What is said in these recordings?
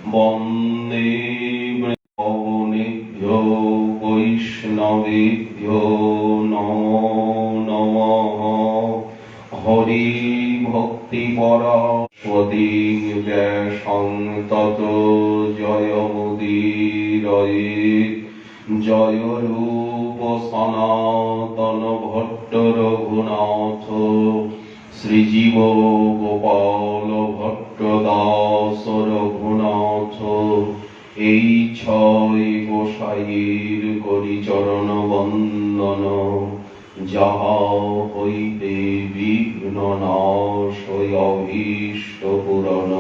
বন্দে বৃন্দাবনেভ্যো বৈষ্ণবেভ্যো নমো নমঃ। হরি ভক্তি পরস্বতী ব্যাসং ততো জয়মুদীরয়ে। জয় রূপ সনাতন ভট্ট রঘুনাথ শ্রীজীব গোপাল ভট্ট দাস রঘুনাথ। এই ছয় গোসাইয়ের করি চরণ বন্দন, যাহা হইতে বিঘ্ন নাশয় অভীষ্ট পূরণ।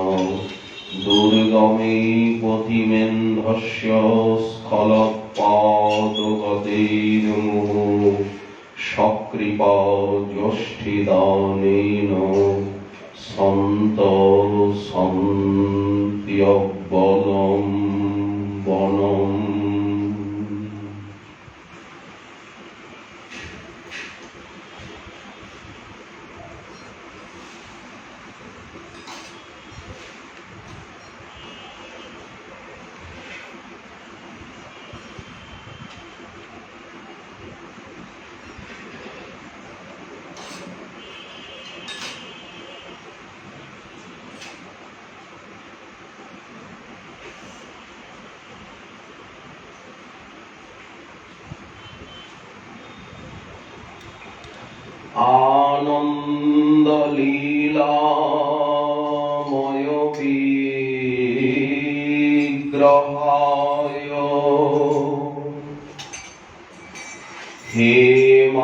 দুর্গমে পথিমেন্ধস্য স্খলৎপাদগতির্মুহুঃ সকৃপা যষ্ঠিদানেন সন্তসন্ত্যবলম্বনম। আনন্দ লীলাময় বিগ্রহায় হেমাভদিব্য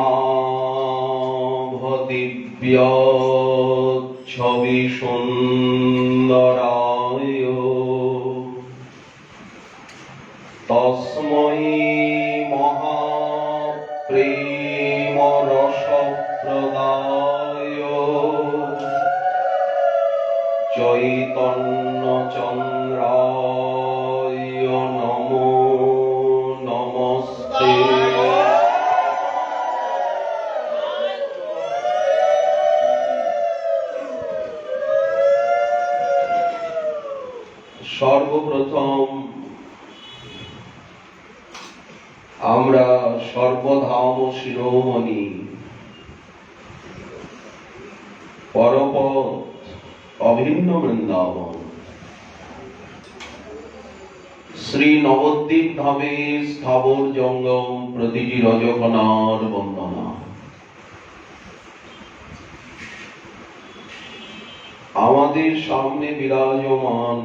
ছবি সুন্দরায় তস্मै মহাপ্রেম রস প্রদায় চৈতন্য চন্দ্রায় নমো নমস্তে। সর্বপ্রথম আমরা সর্বধাম শিরোমণি পরপথ অভিন্ন বৃন্দাবন শ্রী নবদ্বীপ ধামে স্থাবর জঙ্গম প্রতিটি রজকণার বন্দনা। আমাদের সামনে বিরাজমান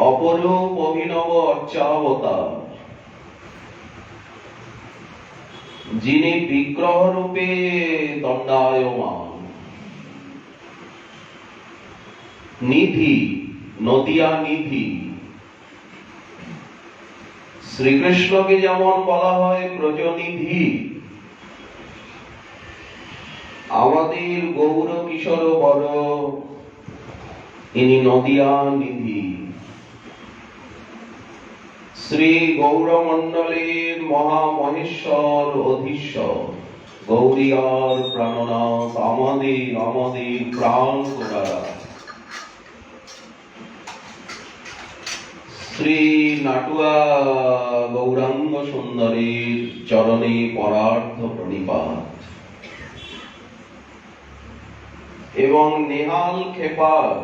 অপরূপ অভিনব অর্চাবতার, যিনি বিগ্রহ রূপে দণ্ডায়মান, নিধি নদিয়া নিধি। শ্রীকৃষ্ণকে যেমন বলা হয় ব্রজনিধি, আমাদের গৌর কিশোর বর ইনি নদিয়া নিধি। শ্রী গৌরমণ্ডলের মহামহেশ্বর অধীশ্বর গৌরীয়ার প্রাণনাথ, আমাদের প্রাণ গোড়া। শ্রী নাটুয়া গৌরাঙ্গ সুন্দরীর চরণে পরার্ধ প্রণিপাত এবং নেহাল খেপার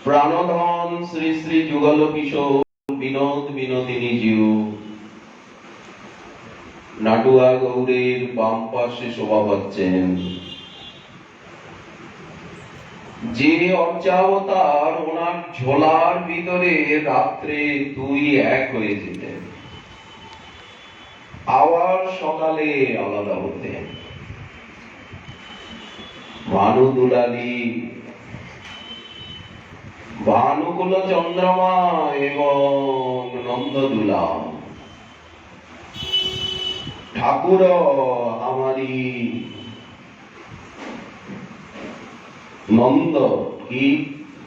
প্রাণধন শ্রী শ্রী যুগল কিশোর বিনোদ বিনোদিনী জিউ নাটুয়া গৌরের বাম পাশে শোভা পাচ্ছেন। যে অর্চাবতার ওনার ঝোলার ভিতরে রাত্রে দুই এক হয়ে যেতেন, আবার সকালে আলাদা হতেন। ভানু দুলালী, ভানুকুল চন্দ্রমা এবং নন্দদুলা। ঠাকুর আমারি নন্দ কি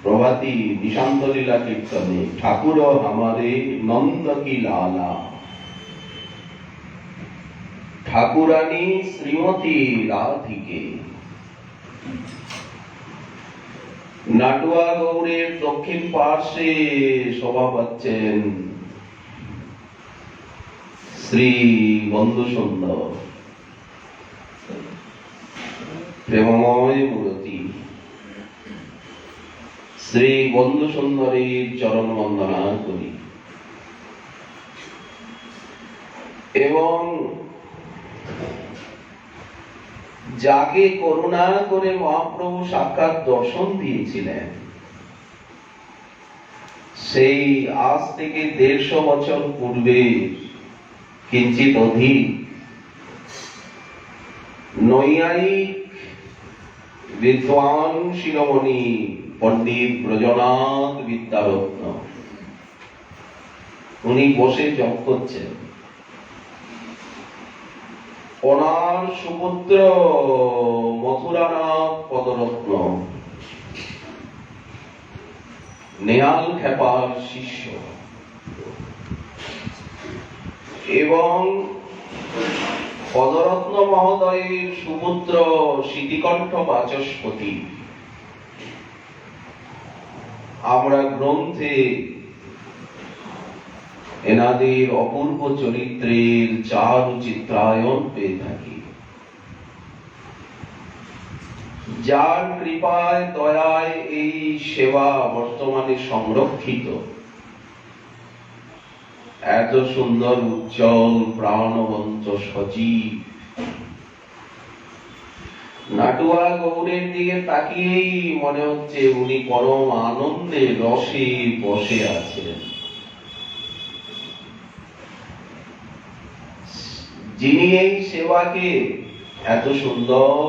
প্রভাতী নিশান্ত লীলা কীর্তনে, ঠাকুর আমারে নন্দ কি লালা। ঠাকুরানী শ্রীমতী রাধিকে। নাটুয়া গৌড়ের দক্ষিণ পার্শ্বে শোভা পাচ্ছেন শ্রী বন্ধু সুন্দর প্রেমময় মূরতি। শ্রী বন্ধু সুন্দরীর চরণ বন্দনা করি এবং যাকে করুণা করে মহাপ্রভু সাক্ষাৎ দর্শন দিয়েছিলেন, সেই আজ থেকে 150 বছর পূর্বে কিঞ্চিত অধিক নৈয়ায়িক বিদ্বান শিরোমণি পণ্ডিত ব্রজনাথ বিদ্যারত্ন উনি বসে জপ করছেন। ওনার সুপুত্র মথুরানাথ পদরত্ন নেহাল খেপার শিষ্য এবং পদরত্ন মহোদয়ের সুপুত্র স্মৃতিকণ্ঠ বাচস্পতি। আমরা গ্রন্থে এনাদের অপূর্ব চরিত্রের চারু চিত্রায়ন পেয়ে থাকি। যার কৃপায় দয়ায় এই সেবা বর্তমানে সংরক্ষিত, এত সুন্দর উজ্জ্বল প্রাণবন্ত সজীব। নাটুয়া গৌড়ের দিকে তাকিয়েই মনে হচ্ছে উনি পরম আনন্দে রসে বসে আছেন। যিনি এই সেবাকে এত সুন্দর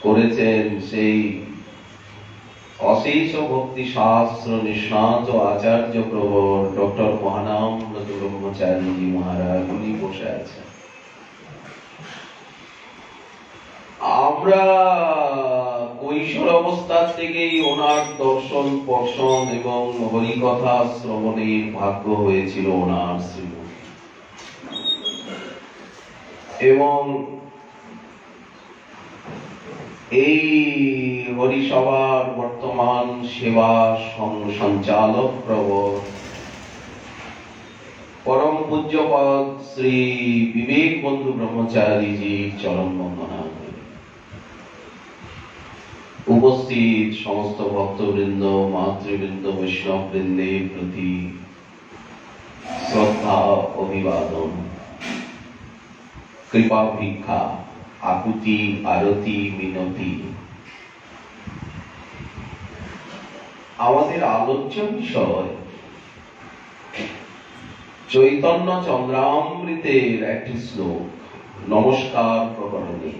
করেছেন, সেই অশেষ ভক্তি শাস্ত্র নিষ্ণাত আচার্য প্রবর ডক্টর মহানামব্রত ব্রহ্মচারীজি মহারাজ উনি বসে আছেন। আমরা কৈশোর অবস্থা থেকেই ওনার দর্শন পর্শন এবং হরিকথা শ্রবণের ভাগ্য হয়েছিল ওনার শ্রীমুখে। এবং এই হরিসভার বর্তমান সেবা সঞ্চালক প্রবর পরম পূজ্যপাদ শ্রী বিবেক বন্ধু ব্রহ্মচারীজি চরণ বন্দনা করি। উপস্থিত সমস্ত ভক্তবৃন্দ, মাতৃবৃন্দ, বৈষ্ণব বৃন্দের প্রতি শ্রদ্ধা অভিবাদন, কৃপা ভিক্ষা, আকুতি, আরতি, মিনতি। আমাদের আলোচ্য বিষয় চৈতন্য চন্দ্রামৃতের একটি শ্লোক, নমস্কার প্রকরণে।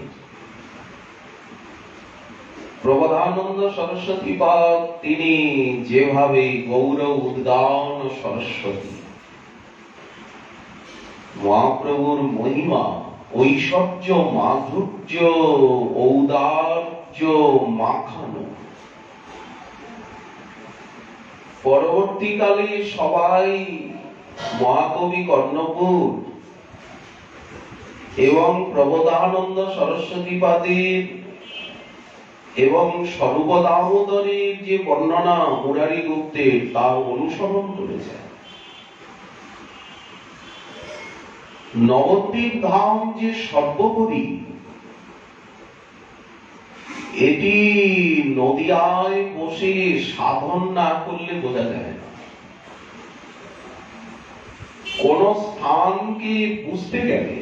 প্রবোধানন্দ সরস্বতী পাদ তিনি যেভাবে গৌর উদ্গান সরস্বতী, মহাপ্রভুর মহিমা, ঐশ্বর্য, মাধুর্য, ঔদার্য মাখানো, পরবর্তীকালে সবাই মহাকবি কর্ণপুর এবং প্রবোধানন্দ সরস্বতী পাদের এবং স্বরূপ দামোদরের যে বর্ণনা মুরারি গুপ্তের, তার অনুসরণ করেছে। নবদ্বীপ ধাম যে সর্বোপরি, এটি নদিয়ায় বসে সাধন না করলে বোঝা যায় না। কোন স্থানকে বুঝতে গেলে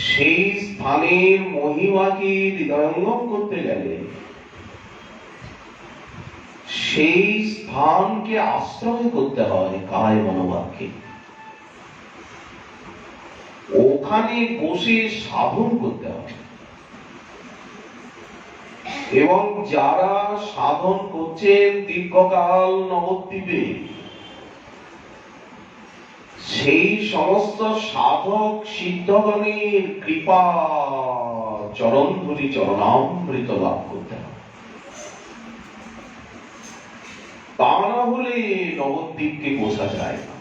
সেই স্থানের মহিমাকে হৃদয়ঙ্গম করতে গেলে সেই স্থানকে আশ্রয় করতে হয় কায় মনোবাক্যে। ওখানে বসে সাধন করতে হয় এবং যারা সাধন করছেন দীর্ঘকাল নবদ্বীপে, সেই সমস্ত সাধক সিদ্ধগণের কৃপা চরণ ধরি চরণামৃত লাভ করতে হবে। তা না হলে নবদ্বীপকে বোঝা যায় না।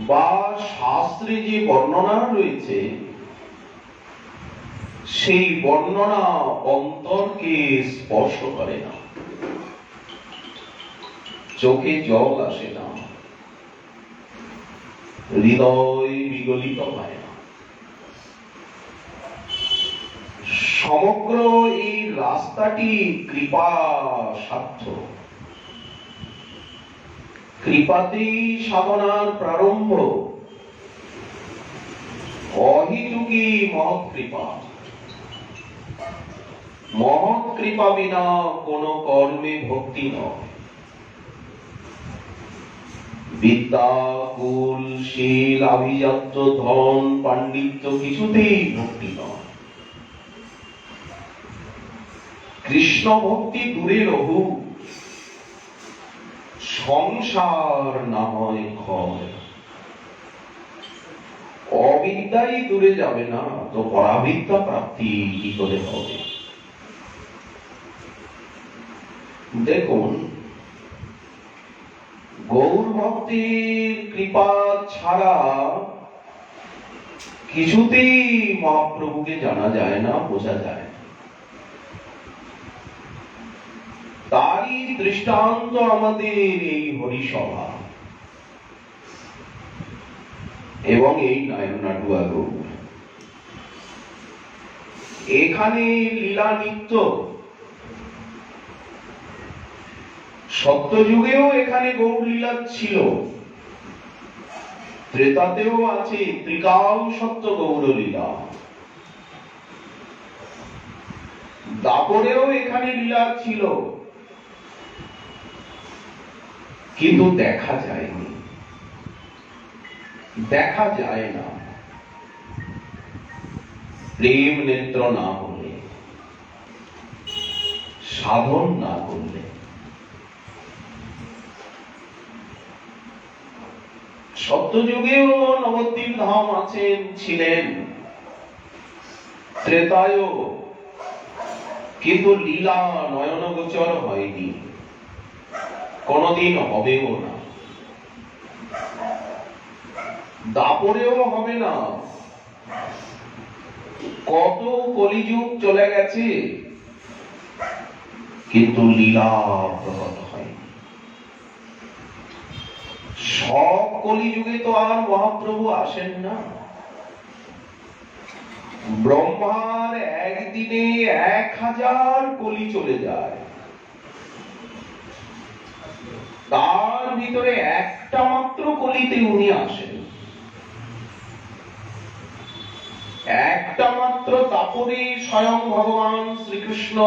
বা শাস্ত্রে যে বর্ণনা রয়েছে সেই বর্ণনা অন্তরকে স্পর্শ করে না, চোখে জল আসে না, হৃদয় বিগলিত হয় না। সমগ্র এই রাস্তাটি কৃপা সাধ্য, কৃপাতেই সাধনার প্রারম্ভ, অহিতুকী মহৎ কৃপা। মহৎ কৃপা বিনা কোন কর্মে ভক্তি নয়। বিদ্যা, কুল, শীল, আভিজাত্য, ধন, পাণ্ডিত্য কিছুতেই ভক্তি নয়। কৃষ্ণ ভক্তি দূরে রহু, সংসার না হয় ক্ষয়। অবিদ্যাই দূরে যাবে না তো পরাবিদ্যা প্রাপ্তি কি করে হবে? দেখুন, গৌর ভক্তির কৃপা ছাড়া কিছুতেই মহাপ্রভুকে জানা যায় না, বোঝা যায় না। তারই দৃষ্টান্ত আমাদের এই হরিসভা এবং এই নায়নাটুয়া গৌর। এখানে লীলা নিত্য। সত্যযুগেও এখানে গৌর লীলা ছিল, ত্রেতাতেও আছে ত্রিকাল সত্য গৌর লীলা। দাপরেও এখানে লীলা ছিল, কিন্তু দেখা যায়নি, দেখা যায় না প্রেম নেত্র না হলে, সাধন না করলে। সত্যযুগেও নবদ্বীপ ধাম আছেন, ছিলেন, ত্রেতায়ও, কিন্তু লীলা নয়নগোচর হয়নি, কোনদিন হবেও না, দাপরেও হবে না। কত কলিযুগ চলে গেছে, কিন্তু লীলা প্রকট হয়নি। সব কলিযুগে তো আর মহাপ্রভু আসেন না। ব্রহ্মার একদিনে 1000 কলি চলে যায়, তার ভিতরে একটা মাত্র কলিতে উনি আসেন। একটা মাত্র দাপরে স্বয়ং ভগবান শ্রীকৃষ্ণ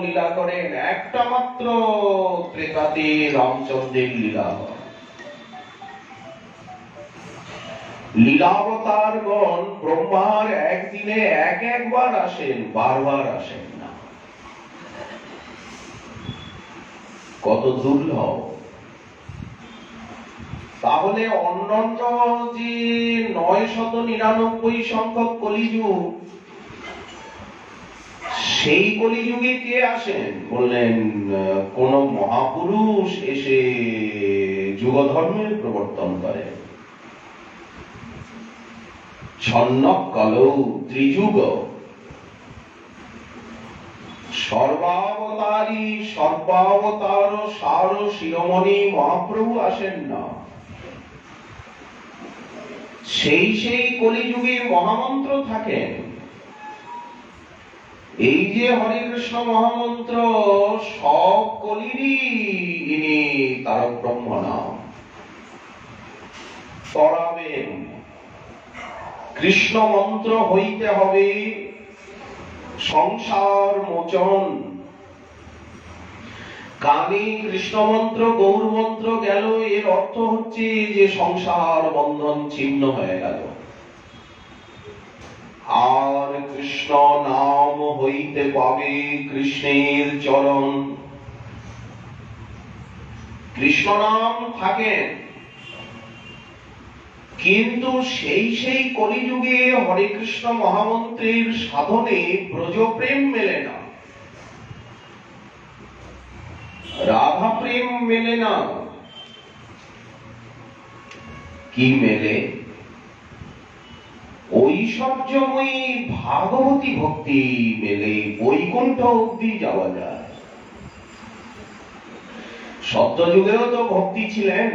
লীলা করেন, একটা মাত্র ত্রেতাতে রামচন্দ্রের লীলা হয়। লীলাবতারগণ ব্রহ্মার একদিনে একবার আসেন, বারবার আসেন না। কত দুর্লভ! তাহলে অন্যান্য যে 999 সংখ্যক কলিযুগ, সেই কলিযুগে কে আসেন? বললেন কোন মহাপুরুষ এসে যুগ ধর্মের প্রবর্তন করেন। ছন্নক কালৌ ত্রিযুগ, সর্বাবতারী সর্বাবতার সার শিরোমণি মহাপ্রভু আসেন না। সেই কলিযুগে মহামন্ত্র থাকেন। এই যে হরে কৃষ্ণ মহামন্ত্র, সব কলিরই ইনি তারক ব্রহ্ম নাম। তরাবেন কৃষ্ণ মন্ত্র হইতে হবে সংসার মোচন। কানে কৃষ্ণ মন্ত্র গৌর মন্ত্র গেল, এর অর্থ হচ্ছে যে সংসার বন্ধন ছিন্ন হয়ে গেল। আর কৃষ্ণ নাম হইতে পাবে কৃষ্ণের চরণ। কৃষ্ণ নাম থাকেন, কিন্তু সেই কলিযুগে হরে কৃষ্ণ মহামন্ত্রের সাধনে ব্রজপ্রেম মেলে না, রাধা প্রেম মেলে না। কি মেলে? ঐশ্বর্যময়ী ভাগবতী ভক্তি মেলে, বৈকুণ্ঠ অবধি যাওয়া যায়। সত্যযুগেও তো ভক্তি ছিলেন।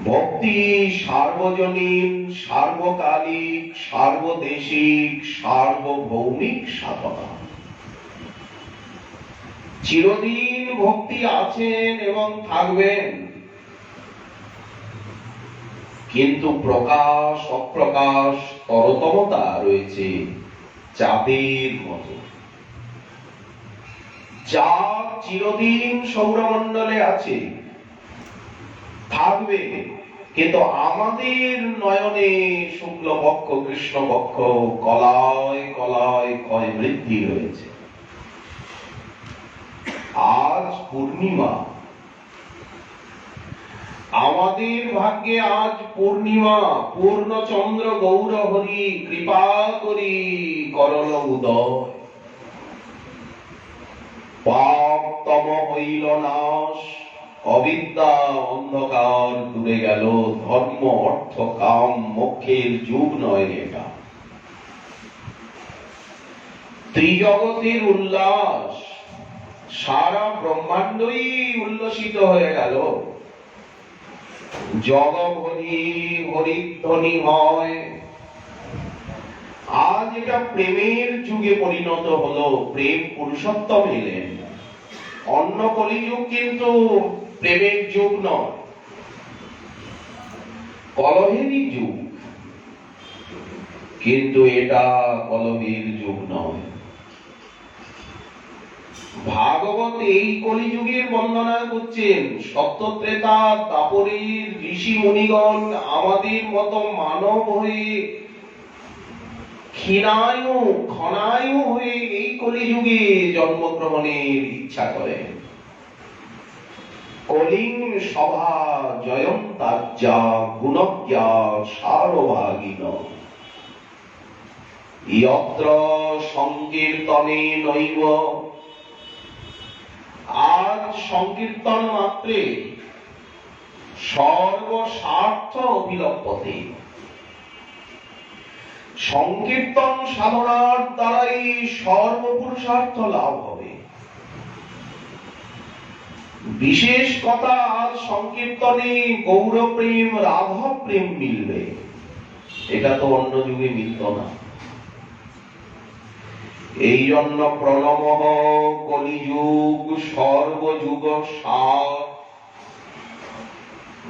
ভক্তি সার্বজনীন, সার্বকালিক, সার্বদেশিক, সার্বভৌমিক সাধনা। চিরদিন ভক্তি আছেন এবং থাকবেন, কিন্তু প্রকাশ অপ্রকাশ তরতমতা রয়েছে চাঁদের মতো। চাঁদ চিরদিন সৌরমণ্ডলে আছে, থাকবে, কিন্তু আমাদের নয়নে শুক্লপক্ষ কৃষ্ণপক্ষ কলায় কলায় ক্ষয় বৃদ্ধি হয়েছে। আজ পূর্ণিমা, আমাদের ভাগ্যে আজ পূর্ণিমা। পূর্ণচন্দ্র গৌর হরি কৃপা করি করল উদয়। পাপ তম হইল নাশ, অবিদ্যা অন্ধকার দূরে গেল। ধর্ম অর্থ কাম মোক্ষের যুগ নয় এটা। ত্রিজগতের উল্লাস, সারা ব্রহ্মাণ্ডই উল্লসিত হয়ে গেল। জগৎ হরিধ্বনি হয়। আজ এটা প্রেমের যুগে পরিণত হলো। প্রেম পুরুষোত্তম এলেন। অন্য কলিযুগ কিন্তু প্রেমের যুগ নয়, কলহেরই যুগ। কিন্তু এটা কলহের যুগ নয়। ভাগবত এই কলিযুগের বন্দনা করছেন। সত্যত্রেতা দাপরের ঋষি মুনিগণ আমাদের মতো মানব হয়ে, ক্ষীণায়ু ঘনায়ু হয়ে এই কলিযুগে জন্মগ্রহণের ইচ্ছা করেন। কলিং সভা জয়ন্তাজ্ঞা গুণজ্ঞা সারভাগিন যত্র সংকীর্তনে নৈব। আজ সংকীর্তন মাত্রে সর্বস্বার্থ অভিলপ্যতে। সংকীর্তন সাধনার দ্বারাই সর্বপুরুষার্থ লাভ হবে। বিশেষ কথা, আজ সংকীর্তনে গৌরপ্রেম রাধা প্রেম মিলবে। এটা তো অন্য যুগে মিলত না। এই জন্য প্রণমঃ কলিযুগ সর্বযুগ সার।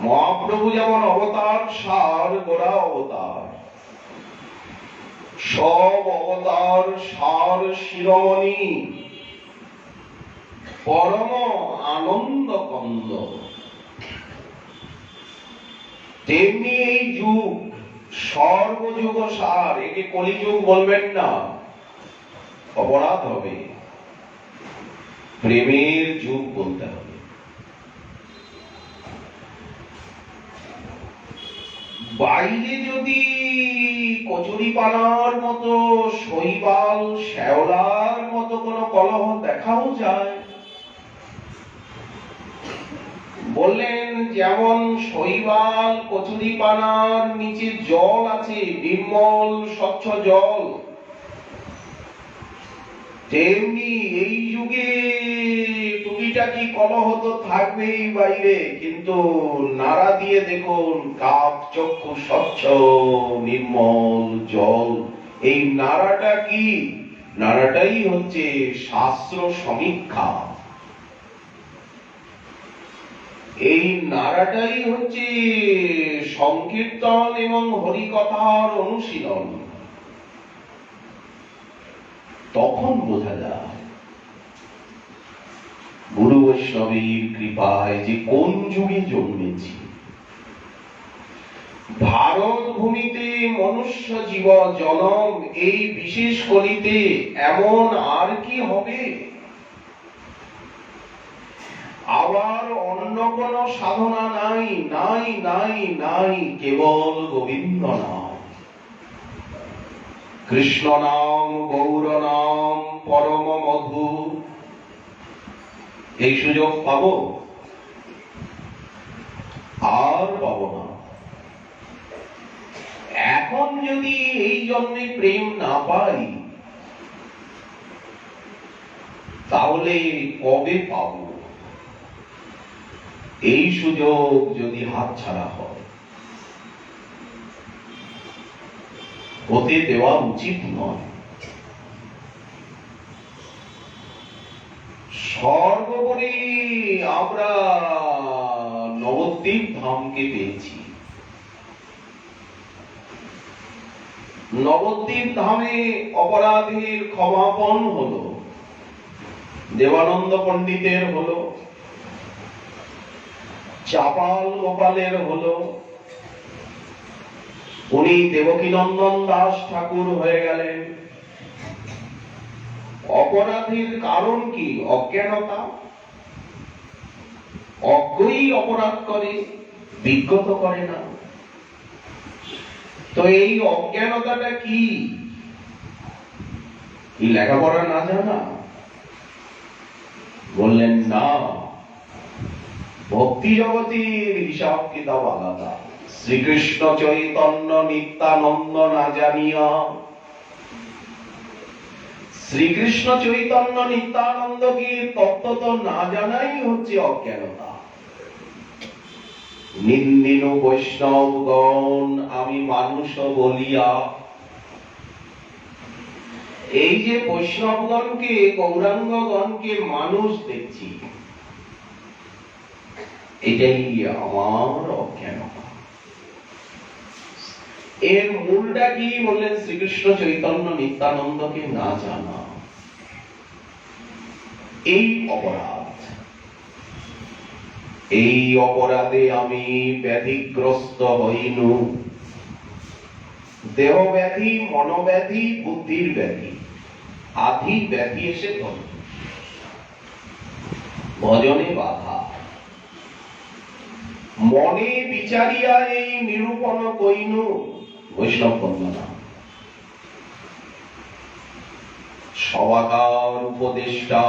মহাপ্রভু যেমন অবতার সার, গোড়া অবতার। সব অবতার সার শিরোমণি, পরম আনন্দ কন্দ। তেমনি এই যুগ সর্বযুগ সার। একে কলিযুগ বলবেন না, অপরাধ হবে। প্রেমের যুগ বলতে হবে। বাইরে যদি কচুরিপানার মতো, শৈবাল শ্যাওলার মতো কোন কলহ দেখাও যায়, বললেন যেমন শৈবাল কচুরিপানার নিচে জল আছে, নির্মল স্বচ্ছ জল, তেমনি এই যুগে টুকিটাকি কলহ তো থাকবেই বাইরে, কিন্তু নাড়া দিয়ে দেখুন কাপ চক্ষু স্বচ্ছ নির্মল জল। এই নাড়াটা কি? নাড়াটাই হচ্ছে শাস্ত্র সমীক্ষা। এই নাড়াটাই হচ্ছে সংকীর্তন এবং হরিকথার অনুশীলন। তখন বোঝা যায় গুরু বৈষ্ণবের কৃপায় যে কোন যুগে জন্মেছি। ভারত ভূমিতে মনুষ্য জীব জনম, এই বিশেষ কলিতে এমন আর কি হবে? আবার অন্য কোন সাধনা নাই, নাই নাই নাই, কেবল গোবিন্দ নাম, কৃষ্ণ নাম, গৌর নাম, পরম মধু। এই সুযোগ পাবো? আর পাবো না। যদি এই জন্মে প্রেম না পাই, তাহলে কবে পাব? এই সুযোগ যদি হাতছাড়া হয়, হতে দেওয়া উচিত নয়। সর্বোপরি আমরা নবদ্বীপ ধামকে পেয়েছি। নবদ্বীপ ধামে অপরাধীর ক্ষমাপণ হলো, দেবানন্দ পণ্ডিতের হলো, চাপাল গোপালের হলো, উনি দেবকীনন্দন দাস ঠাকুর হয়ে গেলেন। অপরাধীর কারণ কি? অজ্ঞানতা। অজ্ঞই অপরাধ করে, বিজ্ঞত করে না। তো এই অজ্ঞানতাটা কি? লেখাপড়া না জানা? বললেন না, ভক্তি জগতের হিসাব কিতাব আলাদা। শ্রীকৃষ্ণ চৈতন্য নিত্যানন্দ না জানিয়া, শ্রীকৃষ্ণ চৈতন্য নিত্যানন্দকে তত্ত্বত না জানাই হচ্ছে অজ্ঞানতা। নিন্দিন বৈষ্ণবগণ আমি মানুষ বলিয়া, এই যে বৈষ্ণবগণকে, গৌরাঙ্গগণকে মানুষ দেখছি, এটাই আমার অজ্ঞানতা। এর মূলটা কি? বললেন শ্রীকৃষ্ণ চৈতন্য নিত্যানন্দকে না জানা। এই অপরাধ, এই অপরাধে আমি ব্যাধিগ্রস্ত হইনু। দেহ ব্যাধি, মনোব্যাধি, বুদ্ধির ব্যাধি, আধি ব্যাধি এসে ধরে, ভজনে বাধা। মনে বিচারিয়া এই নিরূপণ কইনু বৈষ্ণব বন্দনা। সবাকার উপদেষ্টা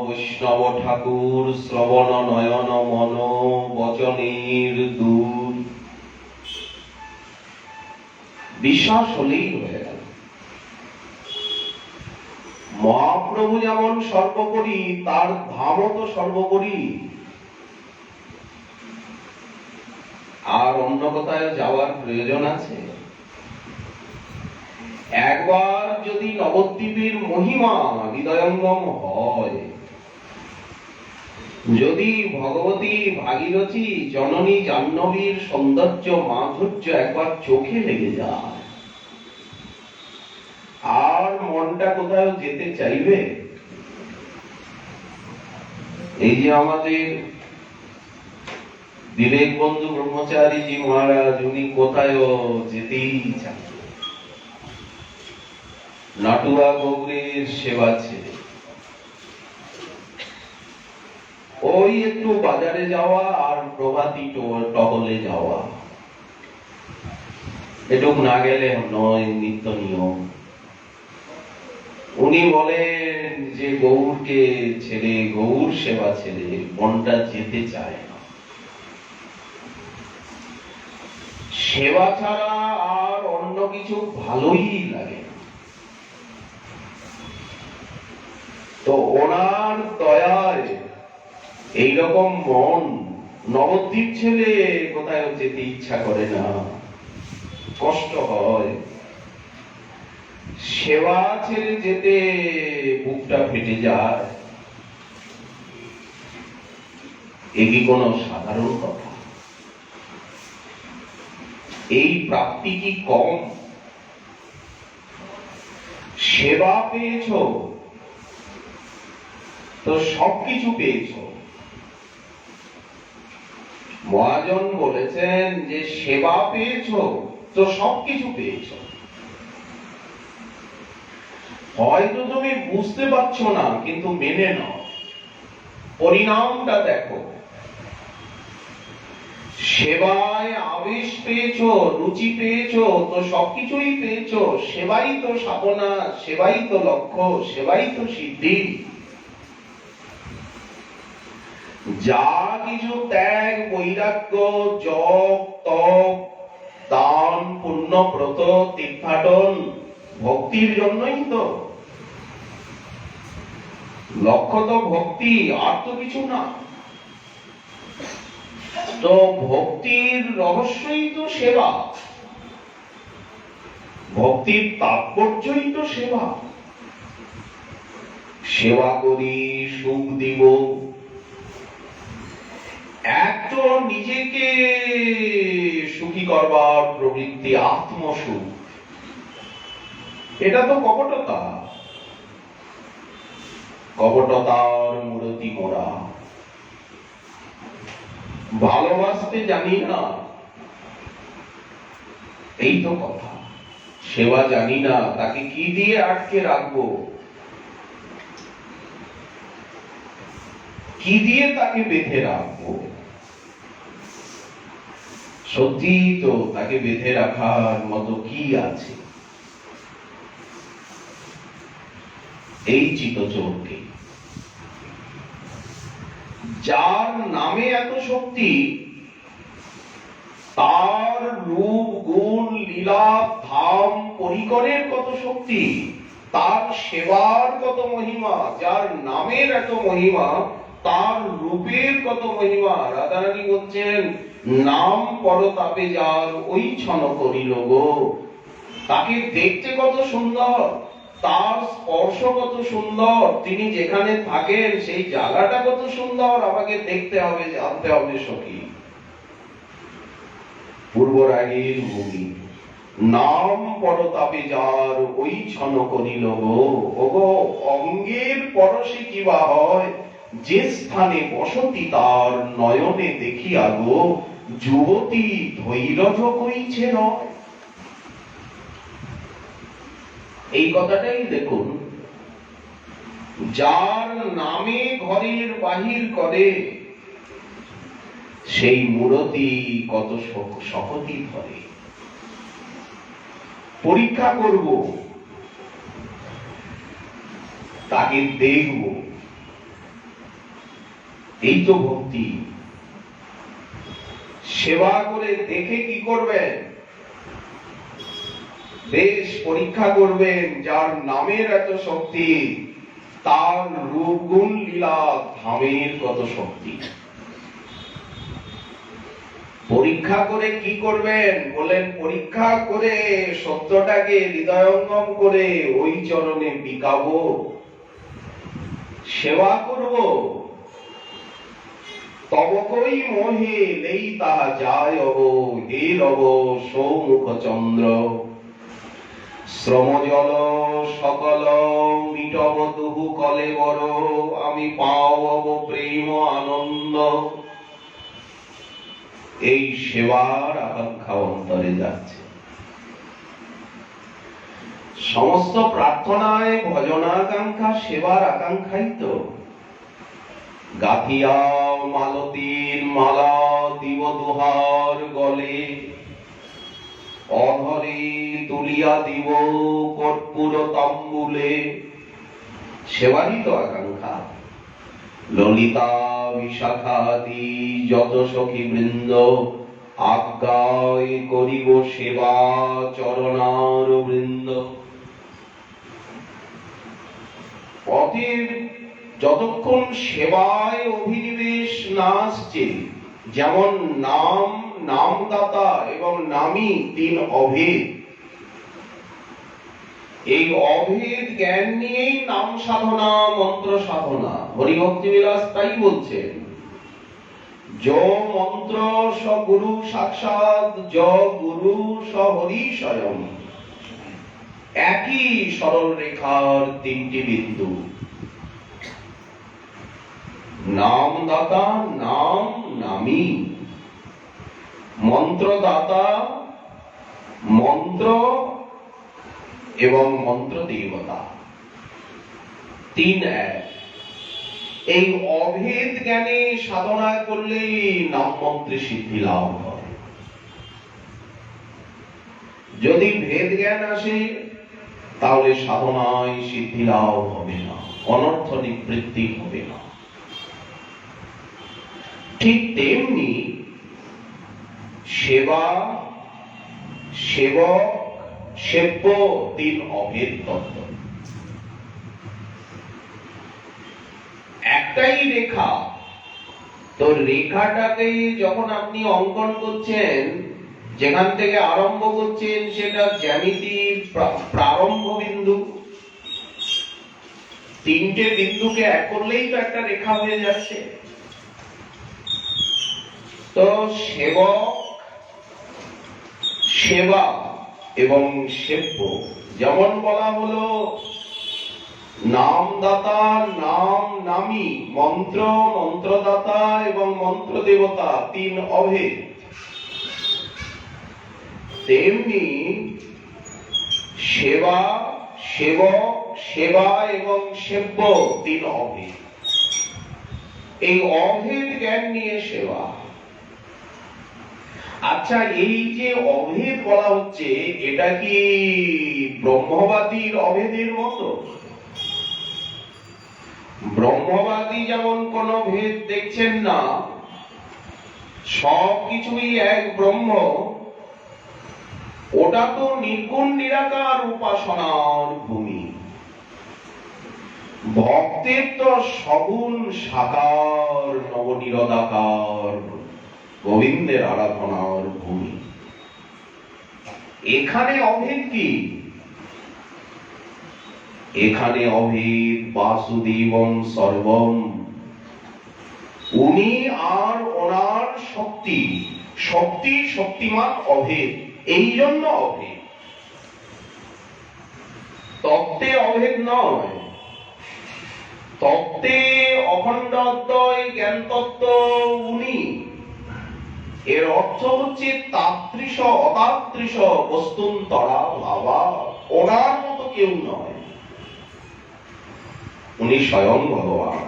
বৈষ্ণব ঠাকুর শ্রবণ নয়ন মন বচনের দূর। বিশ্বাস হলেই হয়ে গেল। মহাপ্রভু যেমন সর্বোপরি, তার ধামও তো সর্বোপরি। আর অন্য কোথায় যাওয়ার প্রয়োজন আছে? একবার যদি নবদ্বীপের মহিমা হৃদয়ঙ্গম হয়, যদি ভগবতী ভাগীরথী জননী জাহ্নবীর সৌন্দর্য মাধুর্য একবার চোখে লেগে যায়, আর মনটা কোথাও যেতে চাইবে? এই যে আমাদের বিবেক বন্ধু ব্রহ্মচারীজি মহারাজ, উনি কোথায় যেতেই চান, নাটুয়া গৌরের সেবা ছেড়ে ওই একটু বাজারে যাওয়া আর প্রভাতী টহলে যাওয়া, এটুক না গেলে নয় নিত্য নিয়ম। উনি বলেন যে গৌরকে ছেড়ে, গৌর সেবা ছেড়ে মনটা যেতে চায় না। সেবা ছাড়া আর অন্য কিছু ভালোই লাগে না। তো ওনার দয়ায় এইরকম মন, নবদ্বীপ ছেলে কোথায় যেতে ইচ্ছা করে না, কষ্ট হয়। সেবা ছেড়ে যেতে বুকটা ফেটে যায়। এ কি কোনো সাধারণ কথা? এই প্রাপ্তি কি কম? সেবা পেয়েছ তো সবকিছু পেয়েছ। মহাজন বলেছেন যে সেবা পেয়েছ তো সবকিছু পেয়েছ। হয়তো তুমি বুঝতে পারছো না, কিন্তু মেনে নাও, পরিণামটা দেখো। সেবায় আবেশ পেয়েছ, রুচি পেয়েছ তো সবকিছুই পেয়েছ। সেবাই তো সাধনা, সেবাই তো লক্ষ্য, সেবাই তো সিদ্ধি। যা কিছু ত্যাগ, বৈরাগ্য, জপ, তপ, দান, পুণ্য ব্রত তীর্থাটন ভক্তির জন্যই তো। লক্ষ্য তো ভক্তি, আর তো কিছু না। তো ভক্তির রহস্যই তো সেবা, ভক্তির তাৎপর্যই তো সেবা। সেবা করি, সুখ দিব, এক তো নিজেকে সুখী করবার প্রবৃত্তি, আত্মসুখ, এটা তো কপটতা। কপটতার মূরতি মোরা। ভালোবাসতে জানি না, এই তো কথা। সেবা জানি না, তাকে কি দিয়ে আটকে রাখবো, কি দিয়ে তাকে বেঁধে রাখবো। সত্যি তো তাকে বেঁধে রাখার মতো কি আছে? এই চিতচোরকে, যার নামে এত শক্তি, তার রূপ গুণ লীলা ধাম পরিকরের কত শক্তি, তার সেবার কত মহিমা। যার নামের এত মহিমা, তার রূপের কত মহিমা। রাধারানী বলছেন, নাম পরতাপে যার ওই ছন করিল গো। তাকে দেখতে কত সুন্দর, তার স্পর্শ কত সুন্দর, তিনি যেখানে থাকেন সেই জায়গাটা কত সুন্দর, আমাকে দেখতে হবে, জানতে হবে সখী। পূর্বরাগের ভূমি, নাম পরতাপে যার ওই ছন করিল গো। ওগো, অঙ্গের পরশে কিবা হয়, যে স্থানে বসতি তার নয়নে দেখিয়া গো। যুবতী ধৈর্য কইছে নয়। এই কথাটাই দেখুন, যার নামে ঘরের বাহির করে, সেই মূরতি কত শপথি ধরে। পরীক্ষা করব, তাকে দেখব, এই তো ভক্তি। সেবা করে দেখে কি করবেন? বেশ পরীক্ষা করবেন, যার নামের এত শক্তি, তার রূপ গুণ লীলা ধামের কত শক্তি। পরীক্ষা করে কি করবেন বলেন? পরীক্ষা করে সত্যটাকে হৃদয়ঙ্গম করে ওই চরণে বিকাবো, সেবা করব। তবকই মোহে নেই তাহা যায় অব, হে রব সৌমুখ চন্দ্র। শ্রম জল সকল মিটব তবু কলে বড়, আমি পাওয়াব প্রেম আনন্দ। এই সেবার আকাঙ্ক্ষা অন্তরে যাচ্ছে। সমস্ত প্রার্থনায় ভজনাকাঙ্ক্ষা সেবার আকাঙ্ক্ষাই তো। গাথিয়া মালতীর মালা দিব দুহার গলে, অধরে তুলিয়া দিব কর্পূর তাম্বুলে। সেবারই তো আকাঙ্ক্ষা। ললিতা বিশাখাদি যত সখী বৃন্দ, আজ্ঞায় করিব সেবা চরণার বৃন্দ। পথের যতক্ষণ সেবায় অভিনিবেশ না আসছে, যেমন নাম, নামদাতা এবং নামী তিন অভেদ। এই অভেদ জ্ঞান নিয়েই নাম সাধনা, মন্ত্র সাধনা। হরিভক্তি বিলাস তাই বলছেন, য মন্ত্র স গুরু সাক্ষাৎ, য গুরু স হরি স্বয়ং। একই সরল রেখার তিনটি বিন্দু। নামদাতা, নাম, নামী। মন্ত্রদাতা, মন্ত্র এবং মন্ত্র দেবতা, তিন এক। এই অভেদ জ্ঞানে সাধনা করলে নাম মন্ত্রে সিদ্ধি লাভ হয়। যদি ভেদ জ্ঞান আসে, তাহলে সাধনায় সিদ্ধি লাভ হবে না, অনর্থ নিবৃত্তি হবে না। ঠিক তেমনি সেবা, সেবক সেব্য তিন অভেদ তত্ত্ব। একটাই রেখা, তো রেখাটাকে যখন আপনি অঙ্কন করছেন, যেখান থেকে আরম্ভ করছেন সেটা জ্যামিতির প্রারম্ভ বিন্দু। তিনটে বিন্দুকে এক করলেই তো একটা রেখা হয়ে যাচ্ছে। তো সেবক, সেবা এবং সেব্য, যেমন বলা হলো নামদাতা নাম নামী, মন্ত্র মন্ত্রদাতা এবং মন্ত্র দেবতা তিন অভেদ, তেমনি সেবা সেবক সেবা এবং সেব্য তিন অভেদ। এই অভেদ জ্ঞান নিয়ে সেবা। আচ্ছা, এই যে অভেদ বলা হচ্ছে, এটা কি ব্রহ্মবাদীর অভেদের মতো? ব্রহ্মবাদী যেমন কোন ভেদ দেখছেন না, সবকিছুই এক ব্রহ্ম, ওটা তো নির্গুণ নিরাকার উপাসনার ভূমি। ভক্তের তো সগুণ সাকার নবনিরোধাকার গোবিন্দের আরাধনার ভূমি। এখানে অভেদ কি? এখানে অভেদ বাসুদেবং সর্বম। উনি আর ওনার শক্তি, শক্তি শক্তিমান অভেদ, এই জন্য অভেদ। তত্ত্বে অভেদ নয়। তত্ত্বে অখণ্ড অদ্বয় জ্ঞান তত্ত্ব উনি। এর অর্থ হচ্ছে তাত্রিশ অতাত্রিশ বস্তুন্তরা ভাবা, ওনার মতো কেউ নয়। উনি স্বয়ং ভগবান,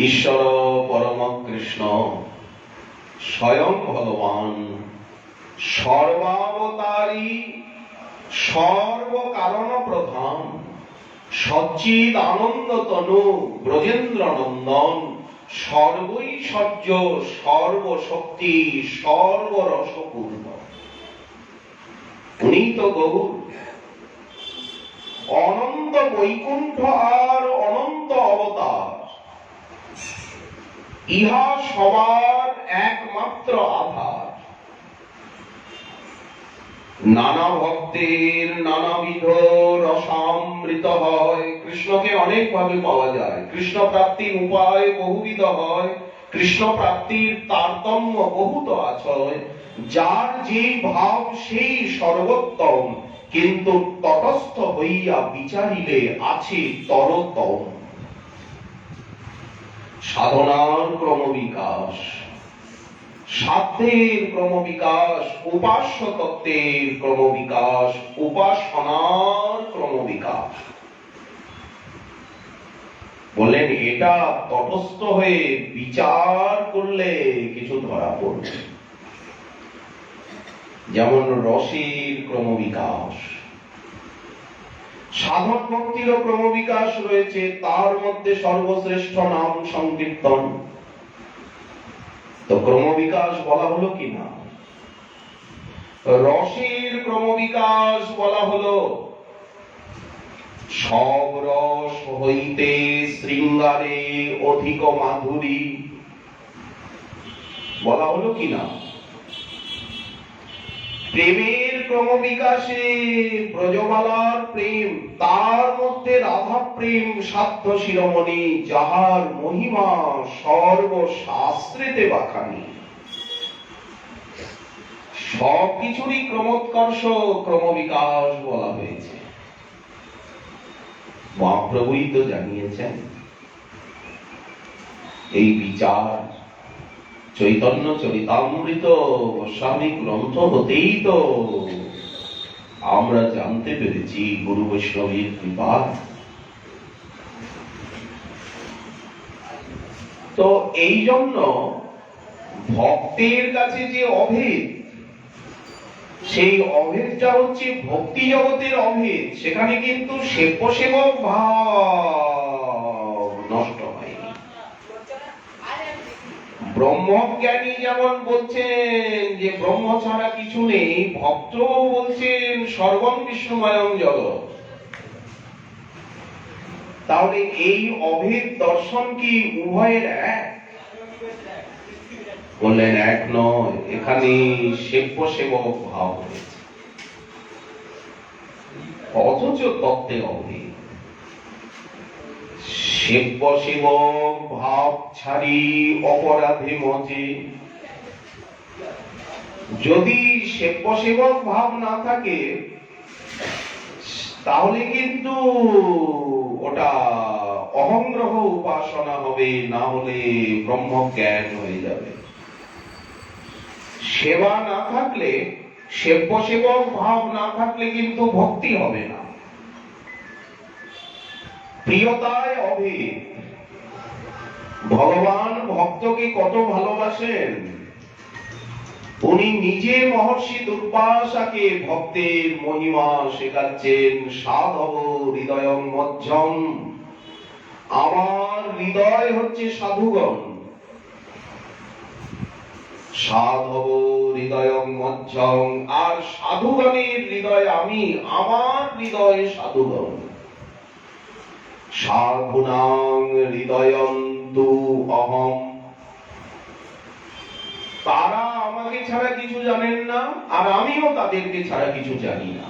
ঈশ্বর পরম কৃষ্ণ, স্বয়ং ভগবান, সর্বাবতারী, সর্বকারণ প্রধান, সচ্চিদ আনন্দ তনু ব্রজেন্দ্র নন্দন, সর্বৈশ্বর্য সর্বশক্তি সর্বরসপূর্ণ। উনি তো গৌর, অনন্ত বৈকুণ্ঠ আর অনন্ত অবতার। ইহা সবার একমাত্র আধার। নানা ভক্তের নানাবিধ রসামৃত হয়। কৃষ্ণকে অনেক ভাবে পাওয়া যায়, কৃষ্ণ প্রাপ্তির উপায় বহুবিধ হয়, কৃষ্ণ প্রাপ্তির তারতম্য বহুত আছে। যার যে ভাব সেই সর্বোত্তম, কিন্তু তটস্থ হইয়া বিচারিলে আছে তরতম। সাধনার ক্রমবিকাশ, সাধ্যের ক্রমবিকাশ, উপাস্য তত্ত্বের ক্রমবিকাশ, উপাসনার ক্রমবিকাশ। বললেন এটা তটস্থ হয়ে বিচার করলে কিছু ধরা পড়বে। যেমন রসের ক্রমবিকাশ, সাধন ভক্তিরও ক্রমবিকাশ রয়েছে, তার মধ্যে সর্বশ্রেষ্ঠ নাম সংকীর্তন। তো ক্রমবিকাশ বলা হলো কি না? রসের ক্রমবিকাশ বলা হলো সব রস হইতে শৃঙ্গারে অধিক মাধুরী, বলা হলো কি না? প্রেমের ক্রমবিকাশে ব্রজবালার প্রেম, তার মধ্যে রাধা প্রেম সাধ্য শিরোমণি, যাহার মহিমা সর্বশাস্ত্রেতে বাখানি। সবকিছুরই ক্রমোৎকর্ষ ক্রমবিকাশ বলা হয়েছে। মহাপ্রভুই তো জানিয়েছেন এই বিচার। চৈতন্য চরিতামৃত গোস্বামী গ্রন্থ হতেই তো আমরা জানতে পেরেছি গুরু বৈষ্ণবের কৃপা। তো এই জন্য ভক্তের কাছে যে অভেদ, সেই অভেদটা হচ্ছে ভক্তি জগতের অভেদ। সেখানে কিন্তু সেব্য সেবক ভাব নষ্ট হয়নি। ব্রহ্মজ্ঞানী যেমন বলছেন যে ব্রহ্ম ছাড়া কিছু নেই, ভক্ত বলছেন সর্বং বিষ্ণুময়ং জগৎ। তাহলে এই অভেদ দর্শন কি উভয়ের এক? বললেন এক নয়, এখানে সেব্য সেবক ভাব হয়েছে, অথচ তত্ত্বে অভেদ। সেব্য সেবক ভাব ছাড়ি অপরাধে মজে। যদি সেব্য সেবক ভাব না থাকে তাহলে কিন্তু ওটা অহংগ্রহ উপাসনা হবে, না হলে ব্রহ্ম জ্ঞান হয়ে যাবে। সেবা না থাকলে, সেব্য সেবক ভাব না থাকলে কিন্তু ভক্তি হবে না। প্রিয়তায় অভেদ। ভগবান ভক্তকে কত ভালোবাসেন। উনি নিজে মহর্ষি দুর্বাসাকে ভক্তের মহিমা শেখাচ্ছেন। সাধব হৃদয়ং মজ্জং, আমার হৃদয় হচ্ছে সাধুগণ। সাধব হৃদয়ং মজ্জং, আর সাধুগণের হৃদয় আমি, আমার হৃদয় সাধুগণ। সাধুনাং হৃদয়ং তু অহম, তারা আমাকে ছাড়া কিছু জানেন না, আর আমিও তাদেরকে ছাড়া কিছু জানি না।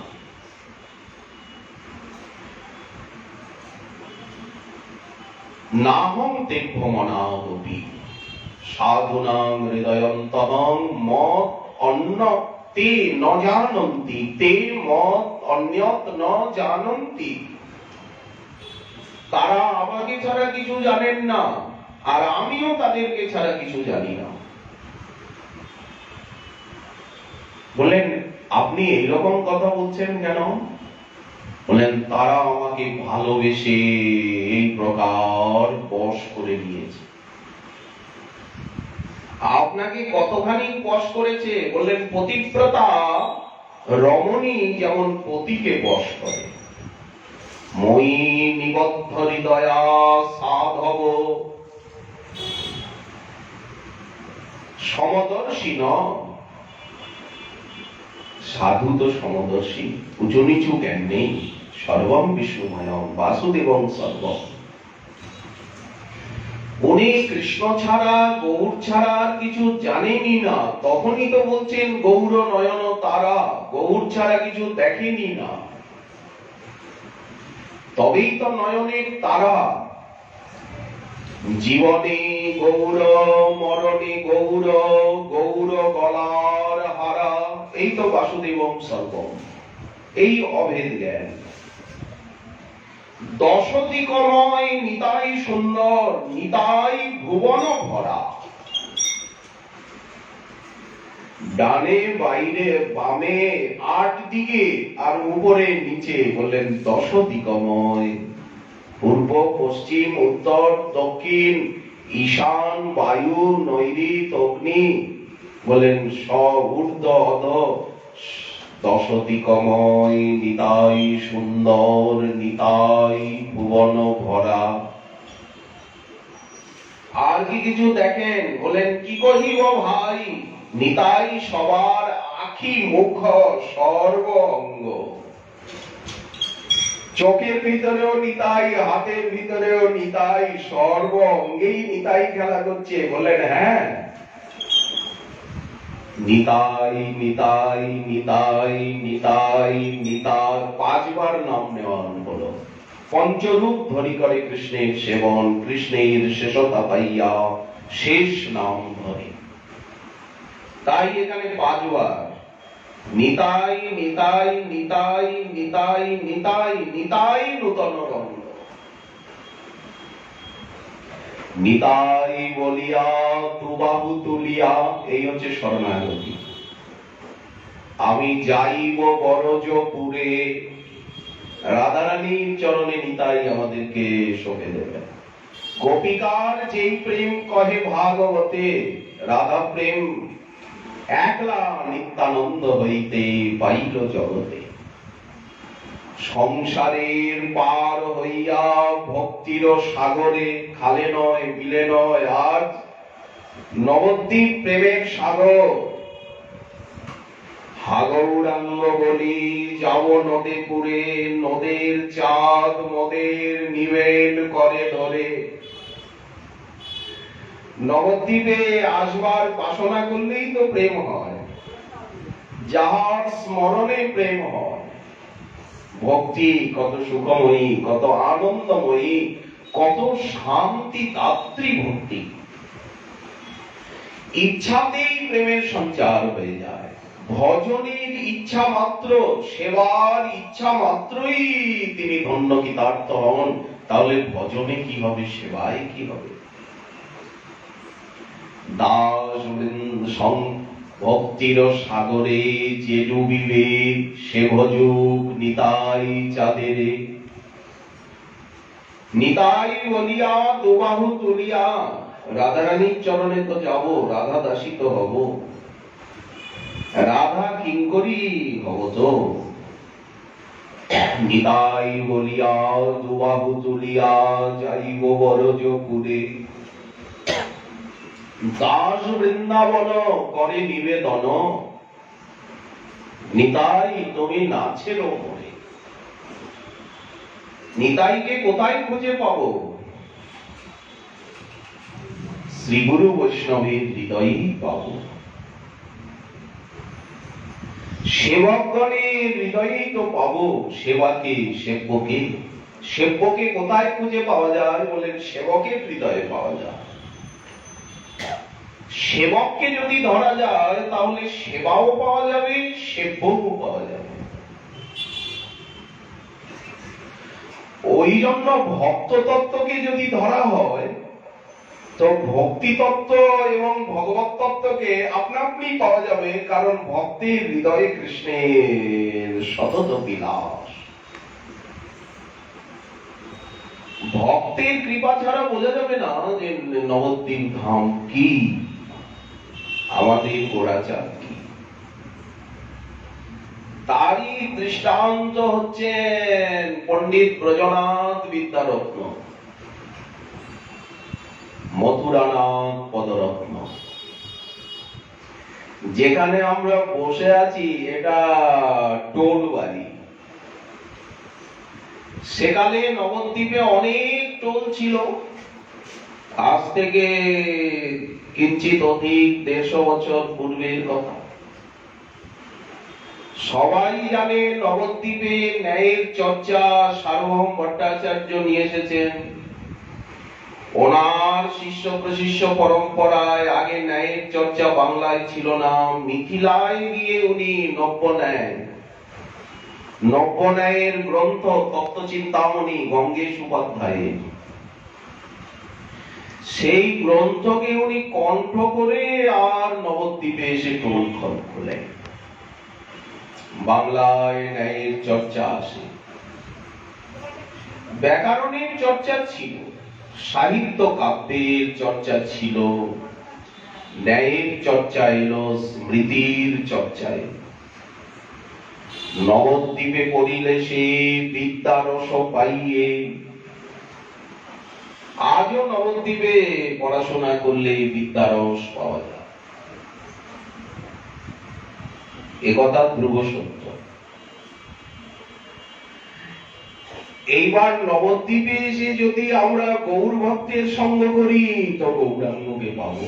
নাহং তেভ্যমনাহপি সাধুনাং হৃদয়ন্তহং মত অন্য তে ন জানন্তি, তে মত অন্যত ন জানন্তি। তারা আমাকে ছাড়া কিছু জানেন না, আর আমিও তাদেরকে ছাড়া কিছু জানি না। বললেন আপনি এইরকম কথা বলছেন কেন? বললেন তারা আমাকে ভালোবেসে এই প্রকার বশ করে নিয়েছে। আপনাকে কতখানি বশ করেছে? বললেন পতিব্রতা রমণী যেমন পতিকে বশ করে। মই নিবদ্ধ হৃদয়া সাধব সমদর্শী ন। সাধু তো সমদর্শী, উঁচু নিচু জ্ঞান নেই। সর্বং বিষ্ণুময়ং বাসুদেবং সর্বং। উনি কৃষ্ণ ছাড়া, গৌর ছাড়া আর কিছু জানেনি না। তখনই তো বলছেন গৌর নয়ন তারা, গৌর ছাড়া কিছু দেখেনি না, তবেই তো নয়নের তারা। জীবনে গৌর, মরণে গৌর, গৌর গলার হারা, এই তো বাসুদেবং সর্বং। এই অভেদ জ্ঞান। দশদিকময় নিতাই সুন্দর, নিতাই ভুবন ভরা। ডানে বাইরে বামে 8 দিকে, আর উপরে নিচে। বললেন দশদিকময়। পূর্ব পশ্চিম উত্তর দক্ষিণ ঈশান বায়ু নৈঋত অগ্নি। বলেন সব ঊর্ধ্ব অধ। দশদিকময় নিতাই সুন্দর, নিতাই ভুবন ভরা। আর কি কিছু দেখেন? বলেন কি কহিব ভাই, নিতাই সবার আখি মুখ সর্ব অঙ্গ। চোখের ভিতরেও নিতাই, হাতের ভিতরেও নিতাই, সর্ব অঙ্গেই নিতাই খেলা করছে। বললেন হ্যাঁ, নিতাই নিতাই নিতাই নিতাই নিতাই 5 বার নাম নেওয়ান হলো। পঞ্চরূপ ধরি করে কৃষ্ণের সেবন, কৃষ্ণের শেষতা পাইয়া শেষ নাম ধরে। তাই এখানে 5 বার নিতাই নিতাই নিতাই নিতাই নিতাই নিতাই নূতন রঙ্গ। নিতাই বলিয়া দুবাহু তুলিয়া, এই হচ্ছে শরণাগতি। আমি যাইব বরজপুরে। রাধারানীর চরণে নিতাই আমাদেরকে সঁপে দেবেন। গোপিকার যেই প্রেম কহে ভাগবতে, রাধা প্রেম একলা নিত্যানন্দ হইতে পাইল জগতে। সংসারের পার হইয়া ভক্তির সাগরে, খালে নয় বিলে নয়, আজ নবদ্বীপ প্রেমের সাগর, হাগৌরাঙ্গ বলি যাব নদে পুরে, নদের চাঁদ মদের নিবেল করে ধরে। নবদ্বীপে আসবার বাসনা করলেই তো প্রেম হয়, যাহার স্মরণে প্রেম হয়। ভক্তি কত সুখময়ী, কত আনন্দময়ী, কত শান্তি দাত্রী ভক্তি। ইচ্ছাতেই প্রেমের সঞ্চার হয়ে যায়। ভজনের ইচ্ছা মাত্র, সেবার ইচ্ছা মাত্রই তিনি ধন্য কৃতার্থ হন। তাহলে ভজনে কি হবে, সেবায় কি হবে? দাস ভক্তির সাগরে যে ডুবিবে, সে ভজুক নিতাই চাঁদেরে। নিতাই বলিয়া দুবাহু তুলিয়া রাধারানীর চরণে তো যাব, রাধা দাসী তো হব, রাধা কিঙ্করী হব তো। নিতাই বলিয়া দুবাহু তুলিয়া যাইব বরজপুরে। দাস বৃন্দাবন করে নিবেদন, নিতাই তুমি নাচের মনে। নিতাইকে কোথায় খুঁজে পাবো? শ্রী গুরু বৈষ্ণবের হৃদয়েই পাবো, সেবকগণের হৃদয়েই তো পাবো সেবাকে, সেব্যকে। সেব্যকে কোথায় খুঁজে পাওয়া যায়? বলেন সেবকের হৃদয়ে পাওয়া যায়। সেবককে যদি ধরা যায় তাহলে সেবাও পাওয়া যাবে, সেব্যও পাওয়া যাবে। ওই জন্য ভক্ত তত্ত্বকে যদি ধরা হয় তো ভক্তি তত্ত্ব এবং ভগবত তত্ত্বকে আপনা আপনি পাওয়া যাবে, কারণ ভক্তের হৃদয়ে কৃষ্ণের সতত বিলাস। ভক্তের কৃপা ছাড়া বোঝা যাবে না যে নবদ্বীপ ধাম কি, আমাদের গোড়াচাঁদ কি। তারই দৃষ্টান্ত হচ্ছেন পণ্ডিত ব্রজনাথ বিদ্যারত্ন, মথুরানাথ পদরত্ন। যেখানে আমরা বসে আছি এটা টোল বাড়ি। সেকালে নবদ্বীপে অনেক টোল ছিল। আজ থেকে কিঞ্চিত অধিক 150 বছর পূর্বের কথা। সবাই জানে নবদ্বীপে ন্যায়ের চর্চা সার্বভৌম ভট্টাচার্য নিয়ে এসেছেন। ওনার শিষ্য প্রশিষ্য পরম্পরায় আগে ন্যায়ের চর্চা বাংলায় ছিল না, মিথিলায় গিয়ে উনি নব্য ন্যায়ের গ্রন্থ তত্ত্বচিন্তামণি গঙ্গেশ উপাধ্যায়ের, সেই গ্রন্থকে উনি কণ্ঠ করে আর নবদ্বীপে এসে টোল খোলেন। বাংলায় ন্যায়ের চর্চা আসে, ব্যাকরণের চর্চা ছিল, সাহিত্য কাব্যের চর্চা ছিল, ন্যায়ের চর্চা এলো, স্মৃতির চর্চা এলো। নবদ্বীপে পড়িলে সে বিদ্যারস পাইয়ে। আজও নবদ্বীপে পড়াশোনা করলে বিদ্যারস পাওয়া যায়, একথা ধ্রুব সত্য। এইবার নবদ্বীপে এসে যদি আমরা গৌর ভক্তের সঙ্গ করি তো গৌরাঙ্গকে পাবো।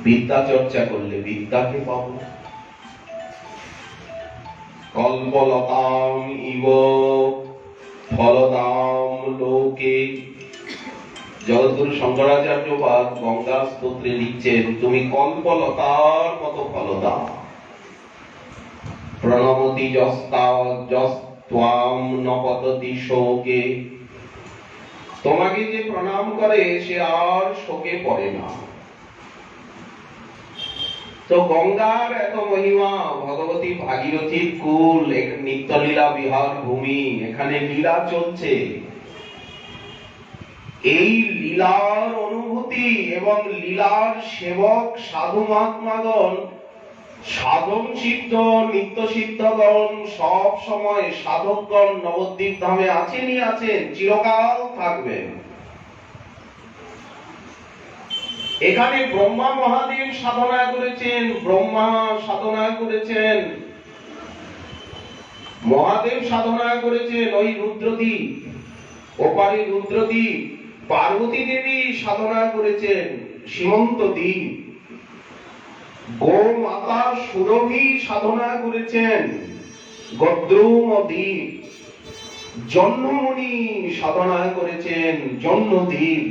বিদ্যা চর্চা করলে বিদ্যাকে পাবো। কল্পলতাম ইব ফলদাম লোকে। জগদ্গুরু শঙ্করাচার্য গঙ্গা স্তোত্রে লিখছেন, তুমি কল্পলতার মতো ফলদাম। প্রণমতি যস্ত্বাম ন পততি শোকে। তোমাকে যে প্রণাম করে সে আর শোকে পড়ে না। তো গঙ্গার এত মহিমা, ভগবতী ভাগীরথীর কুল, নিত্যলীলা বিহার ভূমি, এখানে লীলা চলছে। এই লীলার অনুভূতি এবং লীলার সেবক সাধু মহাত্মাগণ, সাধন সিদ্ধ নিত্য সিদ্ধগণ, সব সময় সাধকগণ নবদ্বীপ ধামে আছেনই আছেন, চিরকাল থাকবেন। এখানে ব্রহ্মা মহাদেব সাধনা করেছেন, ব্রহ্মা সাধনা করেছেন, মহাদেব সাধনা করেছেন ওই রুদ্রদ্বীপ, ওপারে রুদ্রদ্বীপ, পার্বতী দেবী সাধনা করেছেন সীমন্ত দ্বীপ, গো মাতা সুরভি সাধনা করেছেন গদ্রুম দ্বীপ, জন্মমণি সাধনা করেছেন জন্মদ্বীপ,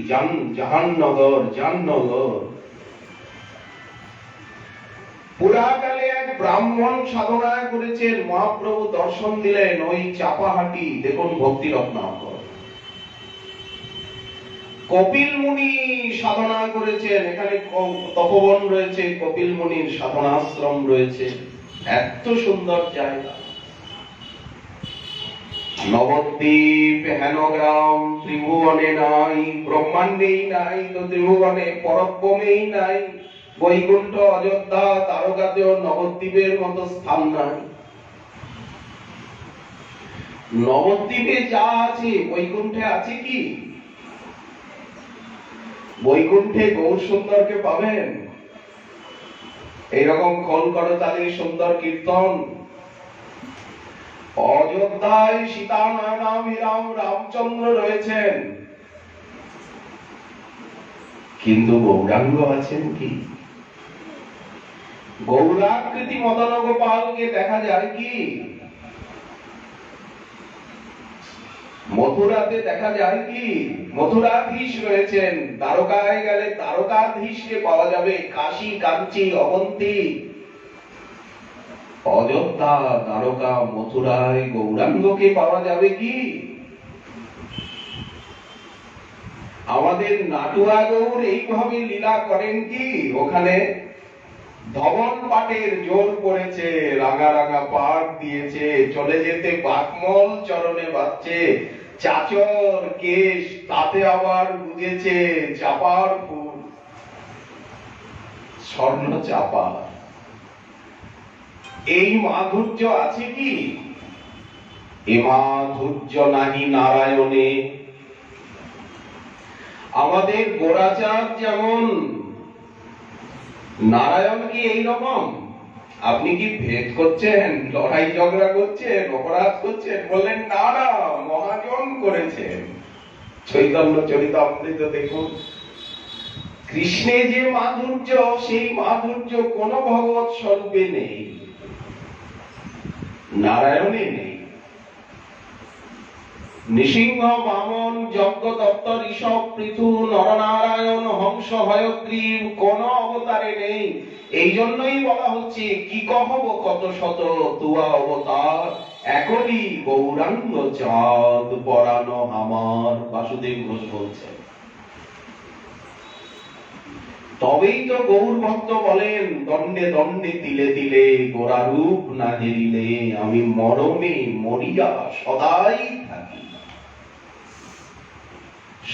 জাহান্নগর, জাহান্নগর। পুরাকালে এক ব্রাহ্মণ সাধনা করেছেন, মহাপ্রভু দর্শন দিলেন ওই চাপাহাটি, দেখুন ভক্তি রত্নাকর। কপিল মুনি সাধনা করেছেন, এখানে তপবন রয়েছে, কপিল মুনির সাধনাশ্রম রয়েছে, এত সুন্দর জায়গা। নবদ্বীপ হেনগ্রাম ত্রিভুবনে নাই, ব্রহ্মাণ্ডেই নাই তো ত্রিভুবনে পরব্রহ্মেই নাই। বৈকুণ্ঠ অযোধ্যা তারকাতেও নবদ্বীপের মতো স্থান নাই। নবদ্বীপে যা আছে বৈকুণ্ঠে আছে কি? বৈকুণ্ঠে গৌর সুন্দরকে পাবেন? এইরকম খোল করতালি সুন্দর কীর্তন। অযোধ্যায় সীতা নয়নাভিরাম রামচন্দ্র রয়েছেন, কিন্তু গৌরাঙ্গ আছেন কি? গৌরাকৃতি মদন গোপালকে দেখা যায় কি? মথুরাতে দেখা যায় কি? মথুরাধীশ রয়েছেন, দ্বারকায় গেলে দ্বারকাধীশকে পাওয়া যাবে, কাশী কাঞ্চি অবন্তী অযোধ্যা দ্বারকা মথুরায় গৌরাঙ্গকে পাওয়া যাবে কি? আমাদের নাটুয়া গৌর এইভাবে লীলা করেন কি? ওখানে ধবন পাটের জোর পড়েছে, রাঙা রাঙা পাট দিয়েছে, চলে যেতে বাকমল চরণে বাজছে, চাচর কেশ তাতে আবার গুজেছে চাপার ফুল, স্বর্ণ চাপা। এই মাধুর্য আছে কি? এ মাধুর্য নাহি নারায়ণে। আমাদের গোরাচার যেমন, নারায়ণ কি এইরকম? আপনি কি ভেদ করছেন, লড়াই ঝগড়া করছেন, অপরাধ করছেন? বললেন না না, মহাজন করেছেন। চৈতন্য চরিতামৃত দেখুন, কৃষ্ণে যে মাধুর্য, সেই মাধুর্য কোন ভগবৎ স্বরূপে নেই, নারায়ণে নেই। নৃসিংহ, বামন, যজ্ঞ দত্ত, ঋষভ, পৃথু, নরনারায়ণ, হংস, হয়গ্রীব কোন অবতারে নেই। এই জন্যই বলা হচ্ছে কি কহব কত শত তুয়া অবতার, একই গৌরাঙ্গ চাঁদ পরানো আমার। বাসুদেব ঘোষ বলছেন। তবেই তো গৌর ভক্ত বলেন, দণ্ডে দণ্ডে তিলে তিলে গোরারূপ না হেরিলে আমি মরমে মরিয়া সদাই থাকি।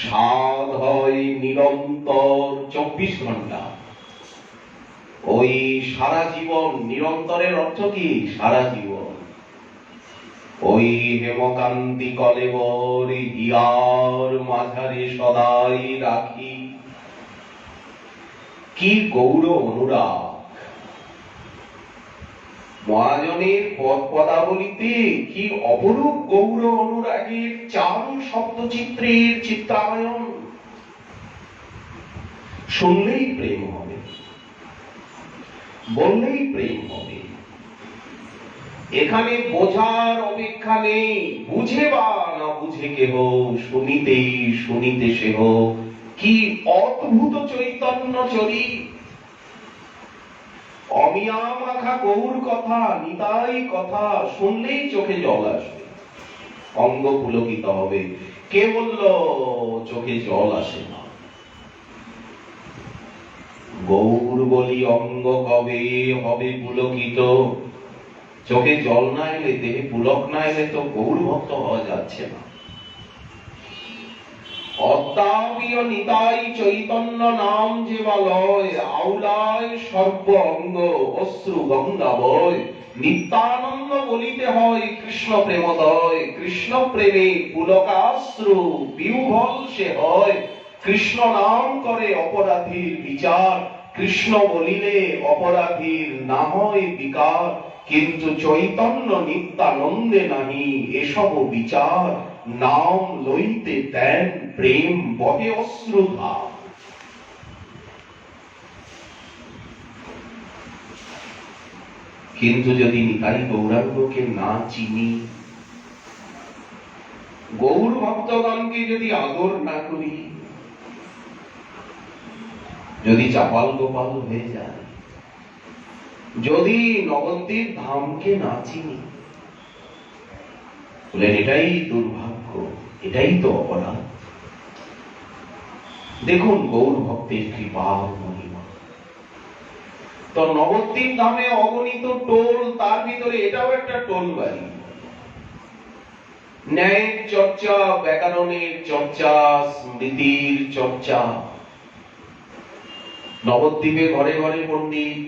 সাধ হয় নিরন্তর 24 ঘন্টা, ওই সারা জীবন। নিরন্তরের অর্থ কি? সারা জীবন। ওই হেমকান্তি কলেবর হিয়ার মাঝারে সদাই রাখি। কি গৌর অনুরাগ! মহাজনের পদ পদাবলিতে কি অপরূপ গৌর অনুরাগের চারু শব্দচিত্রের চিত্রায়ন! শুনলেই প্রেম হবে, বললেই প্রেম হবে। এখানে বোঝার অপেক্ষা নেই, বুঝে বা না বুঝে কেহ, শুনিতেই শুনিতে সেহ কি অদ্ভুত চৈতন্য চরি। অমিয়া মাখা গৌর কথা, নিতাই কথা, শুনলেই চোখে জল আসবে, অঙ্গ পুলকিত হবে। কে বলল চোখে জল আসে না? গৌর বলি অঙ্গ কবে হবে পুলকিত? চোখে জল না এলে, দেহে পুলক না এলে তো গৌর ভক্ত হওয়া যাচ্ছে না। অদ্যাপীয় নিতাই চৈতন্য নাম যে বালয়, আউলায় সর্ব অঙ্গ অশ্রু গঙ্গা বয়। নিত্যানন্দ বলিতে হয় কৃষ্ণ প্রেমদয়, কৃষ্ণ প্রেমে পুলকাশ্রু বিহ্বল সে হয়। কৃষ্ণ নাম করে অপরাধীর বিচার, কৃষ্ণ বলিলে অপরাধীর না হয় বিকার, কিন্তু চৈতন্য নিত্যানন্দে নাহি এসব বিচার, নাম লইতে দেন প্রেম বহে অশ্রুধার। কিন্তু যদি নিতাই গৌরাঙ্গকে না চিনি, গৌর ভক্তগণকে যদি আদর না করি, যদি চাপাল গোপাল হয়ে যায়, যদি নবদ্বীপ ধামকে না চিনি, বলেন এটাই দুর্ভাগ্য, এটাই তো অপরাধ। দেখুন গৌর ভক্তের কৃপা মহিমা। তো নবদ্বীপ ধামে অগণিত টোল, তার ভিতরে এটাও একটা টোল বাড়ি। ন্যায়ের চর্চা, ব্যাকরণের চর্চা, স্মৃতির চর্চা। নবদ্বীপে ঘরে ঘরে পণ্ডিত,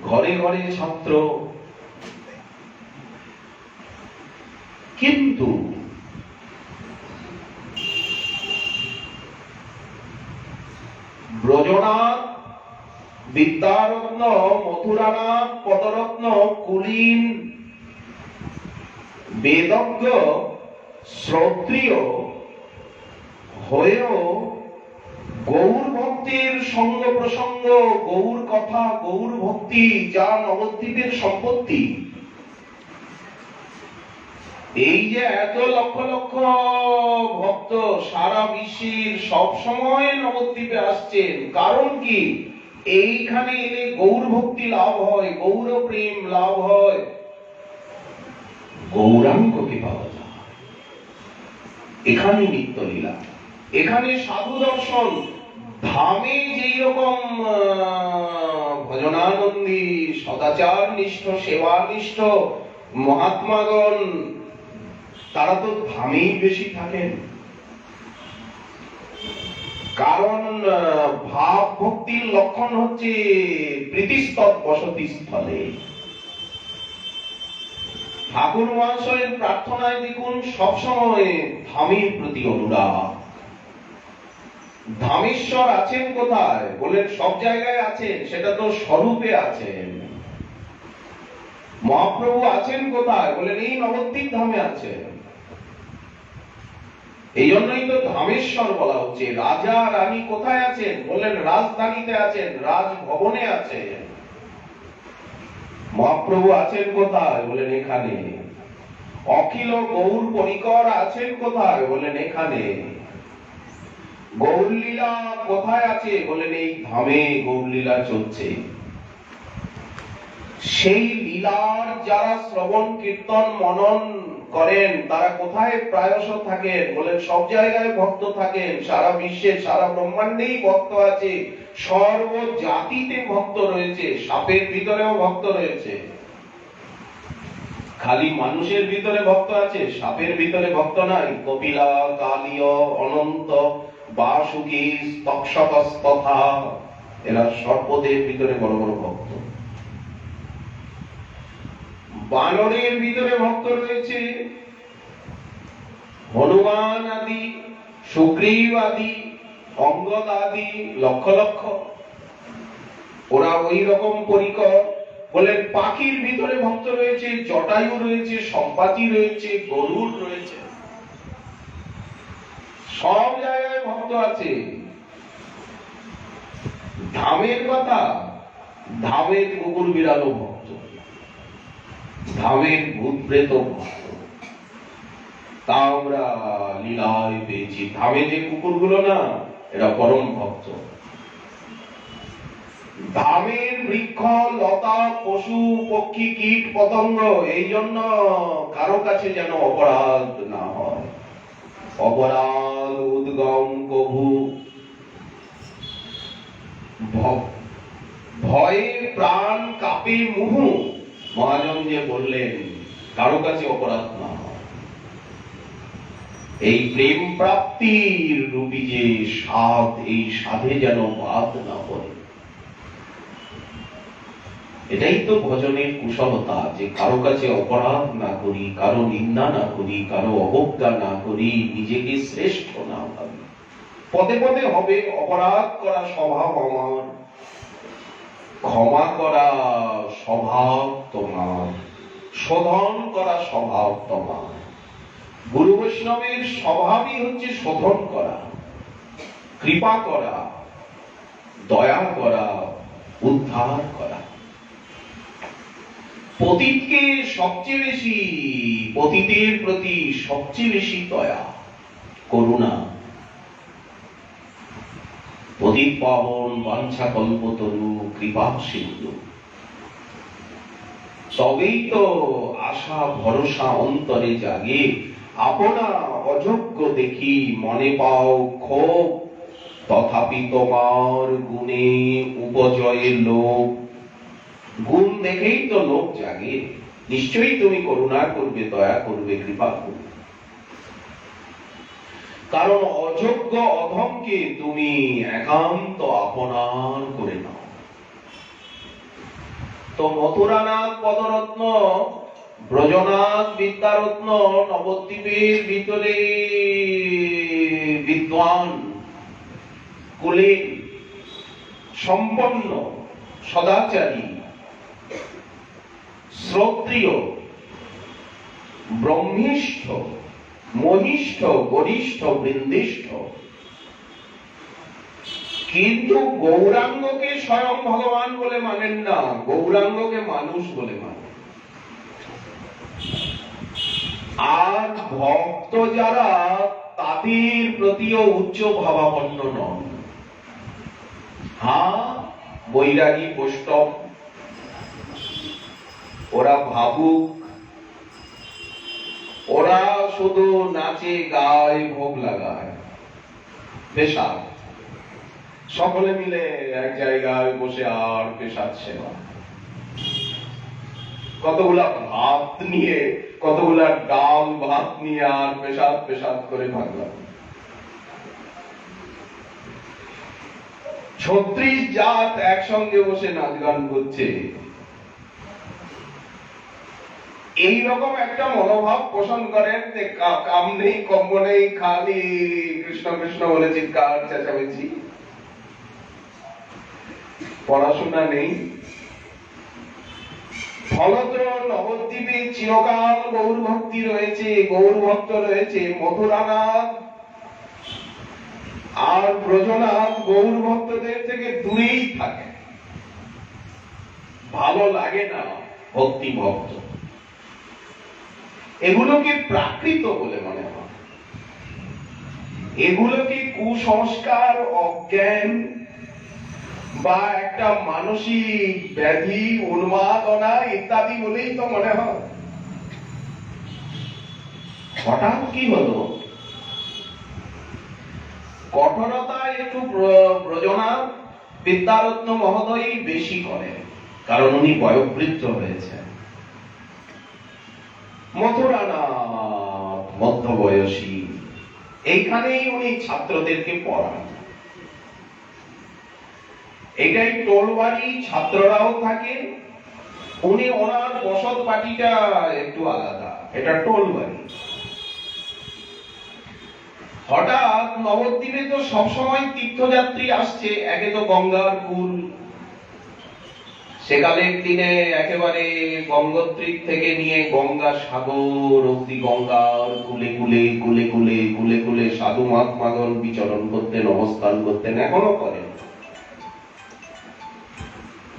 ঘরে ঘরে ছাত্র, কিন্তু ব্রজনাথ, বিদ্যারত্ন, মথুরানাথ, পদরত্ন, কুলীন, বেদজ্ঞ, শ্রোত্রিয় হয়েও গৌর ভক্তির সঙ্গ প্রসঙ্গ, গৌর কথা, গৌর ভক্তি যা নবদ্বীপের সম্পত্তি, এই যে এত লক্ষ লক্ষ ভক্ত সারা বিশ্বের সব সময় নবদ্বীপে আসছেন, কারণ কি? এইখানে এলে গৌর ভক্তি লাভ হয়, গৌর প্রেম লাভ হয়, গৌরাঙ্গকে পাওয়া যায়। এখানে নিত্য লীলা, এখানে সাধু দর্শন। ধামে যেই রকম ভজনানন্দী, সদাচার নিষ্ঠ, সেবা নিষ্ঠ মহাত্মাগণ, তারা তো ধামেই বেশি থাকেন। কারণ ভাব ভক্তির লক্ষণ হচ্ছে প্রীতিস্তৎ বসতি স্থলে। ঠাকুর মহাশয়ের প্রার্থনায় দেখুন সবসময় ধামের প্রতি অনুরাগ। ধামেশ্বর আছেন কোথায়? বলেন সব জায়গায় আছেন, সেটা তো স্বরূপে আছেন। মহাপ্রভু আছেন কোথায়? বলেন এই নবদ্বীপ ধামে আছেন। এই জন্যই তো ধামেশ্বর বলা হচ্ছে। রাজা রানী কোথায় আছেন? বললেন রাজধানীতে আছেন, রাজভবনে আছেন। মহাপ্রভু আছেন কোথায়? বলেন এখানে। অখিল গৌর পরিকর আছেন কোথায়? বলেন এখানে। গৌরলীলা কোথায় আছে? বলেন এই ধামে গৌরলীলা চলছে। সেই লীলার যারা শ্রবণ কীর্তন মনন করেন, তারা কোথায় প্রায়শ থাকেন? বলেন সব জায়গায় ভক্ত থাকেন। সারা বিশ্বে, সারা ব্রহ্মাণ্ডেই ভক্ত আছে, সর্ব জাতিতে ভক্ত রয়েছে। সাপের ভিতরেও ভক্ত রয়েছে। খালি মানুষের ভিতরে ভক্ত আছে, সাপের ভিতরে ভক্ত নাই। কপিলা, কালীয়, অনন্ত, বাসুকী, তক্ষকস্তথা, এরা সর্পদের ভিতরে বড় বড় ভক্ত। বানরের ভিতরে ভক্ত রয়েছে, হনুমান আদি, সুগ্রীব আদি, অঙ্গদ আদি, লক্ষ লক্ষ। ওরা ওই রকম পরিকর। বলেন পাখির ভিতরে ভক্ত রয়েছে, জটায়ু রয়েছে, সম্পাতি রয়েছে, গরুড় রয়েছে। সব জায়গায় ভক্ত আছে। ধামের কথা, ধামের কুকুর বিড়ালও ভক্ত, ধামের ভূত প্রেত ভক্ত। তা আমরা লীলায় পেয়েছি। ধামে যে কুকুরগুলো না, এরা পরম ভক্ত। ধামের বৃক্ষ, লতা, পশু, পক্ষী, কীট, পতঙ্গ, এই জন্য কারো কাছে যেন অপরাধ না হয়। অপরাধ উদ্গম কভু, ভয়ে প্রাণ কাঁপে মুহু। মহাজন যে বললেন কারো কাছে অপরাধ না হয়। এই প্রেম প্রাপ্তির রূপী যে স্বাদ, এই স্বাদে যেন বাদ না পড়ে। এটাই তো ভজনের কুশলতা, যে কারো কাছে অপরাধ না করি, কারো নিন্দা না করি, কারো অবজ্ঞা না করি, নিজেকে শ্রেষ্ঠ না ভাবি। পদে পদে হবে অপরাধ করা স্বভাব আমার, ক্ষমা করা স্বভাব তোমার, শোধন করা স্বভাব তোমার। গুরু বৈষ্ণবের স্বভাবই হচ্ছে শোধন করা, কৃপা করা, দয়া করা, উদ্ধার করা। পতিতকে সবচেয়ে বেশি, পতিতের প্রতি সবচেয়ে বেশি দয়া, করুণা। পতিত পাবন বাঞ্ছা কল্পতরু কৃপা সিন্ধু, তবেই তো আশা ভরসা অন্তরে জাগে। আপনা অযোগ্য দেখি মনে পাও ক্ষোভ, তথাপি তোমার গুণে উপজয়ে লোভ। গুণ দেখেই তো লোভ জাগে, নিশ্চয়ই তুমি করুণা করবে, দয়া করবে, কৃপা করবে। কারণ অযোগ্য অধমকে তুমি একান্ত আপনার করে নাও। তো মথুরানাথ পদরত্ন, ব্রজনাথ বিদ্যারত্ন, নবদ্বীপের ভিতরে বিদ্বান, কুলীন, সম্পন্ন, সদাচারী, শ্রোত্রিয়, ব্রহ্মিষ্ঠ, মহিষ্ঠ, গরিষ্ঠ, বৃন্দিষ্ঠ, কিন্তু গৌরাঙ্গকে স্বয়ং ভগবান বলে মানেন না, গৌরাঙ্গকে মানুষ বলে মানেন। আর ভক্ত যারা, তাদের প্রতিও উচ্চ ভাবাপন্ন নন। হ্যাঁ, বৈরাগী বৈষ্ণব, ওরা ভাবুক, ওরা শুধু নাচে গায়, ভোগ লাগায়, পেশাব, সকলে মিলে এক জায়গায় বসে আর পেশাব সেবা, কতগুলা ভাত নিয়ে, কতগুলা ডাল ভাত নিয়ে আর পেশাব পেশাব করে ভাগলাম। 36 জাত একসঙ্গে বসে নাচ গান করছে। এইরকম একটা মনোভাব পোষণ করেন যে কাম নেই, কম্ব নেই, খালি কৃষ্ণ কৃষ্ণ বলে চিৎকার চেঁচামেচি, পড়াশোনা নেই। ফলত নবদ্বীপে চিরকাল গৌর ভক্তি রয়েছে, গৌর ভক্ত রয়েছে। মথুরানাথ আর ব্রজনাথ গৌর ভক্তদের থেকে দূরেই থাকে, ভালো লাগে না ভক্তি ভক্ত। এগুলোকে প্রাকৃত বলে মনে হয়, এগুলোকে কুসংস্কার, অজ্ঞান বা একটা মানসিক ব্যাধি, উন্মাদনা ইত্যাদি বলেই তো মনে হয়। হঠাৎ কি হলো, কঠোরতা একটু ব্রজনাথ বিদ্যারত্ন মহোদয় বেশি করেন, কারণ উনি বয়োবৃদ্ধ হয়েছেন। মথুরানাথ মধ্যবয়সী, এইখানেই উনি ছাত্রদেরকে পড়ান। এটাই টোলবাড়ি, ছাত্ররাও থাকে। উনি, ওনার বসত বাড়িটা একটু আলাদা, এটা টোলবাড়ি। হঠাৎ নবদ্বীপে তো সবসময় তীর্থযাত্রী আসছে, একে তো গঙ্গার কুল, সেকালের দিনে একেবারে গঙ্গোত্রীর থেকে নিয়ে গঙ্গা সাগর অব্দি গঙ্গার কুলে কুলে কুলে কুলে কুলে কুলে সাধু মহাত্মাগণ বিচরণ করতেন, অবস্থান করতেন, এখনো করেন।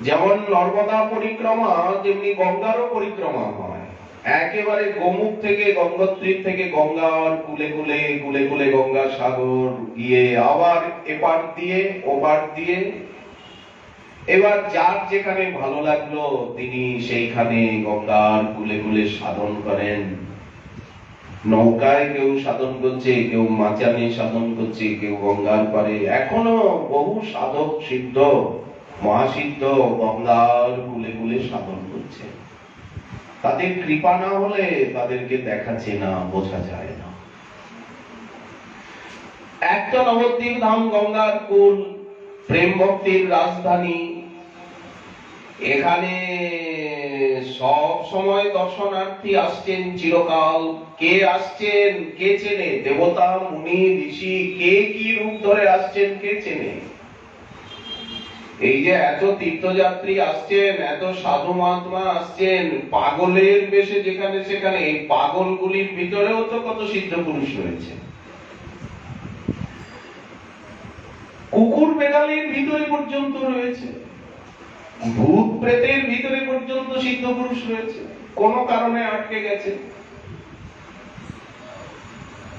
যেমন নর্মদা পরিক্রমা, তেমনি গঙ্গারও পরিক্রমা হয়। একেবারে গোমুখ থেকে, গঙ্গোত্রীর থেকে গঙ্গার কুলে কুলে কুলে কুলে গঙ্গা সাগর গিয়ে আবার এপার দিয়ে ওপার দিয়ে, এবার যার যেখানে ভালো লাগলো তিনি সেইখানে গঙ্গার কুলে কুলে সাধন করেন। নৌকায় কেউ সাধন করছে, কেউ মাচানে সাধন করছে, কেউ গঙ্গার পারে। এখনো বহু সাধক সিদ্ধ, মহাসিদ্ধ গঙ্গার কুলে কুলে সাধন করছে। তাদের কৃপা না হলে তাদেরকে দেখাচ্ছে না, বোঝা যায় না। একটা নবদ্বীপ ধাম, গঙ্গার কুল, প্রেম ভক্তির রাজধানী। এখানে সব সময় দর্শনার্থী আসছেন চিরকাল। কে আসছেন কে চেনে? দেবতা, মুনি, ঋষি, কে কি রূপ ধরে আসছেন কে চেনে? এই যে এত তীর্থযাত্রী আসছেন, এত সাধু মহাত্মা আসছেন পাগলের বেশে যেখানে সেখানে, এই পাগলগুলির ভিতরেও তো কত সিদ্ধ পুরুষ রয়েছে। কুকুর বেড়ালের ভিতরে পর্যন্ত রয়েছে, ভূত প্রেতের ভিতরে পর্যন্ত সিদ্ধ পুরুষ রয়েছে, কোন কারণে আটকে গেছে।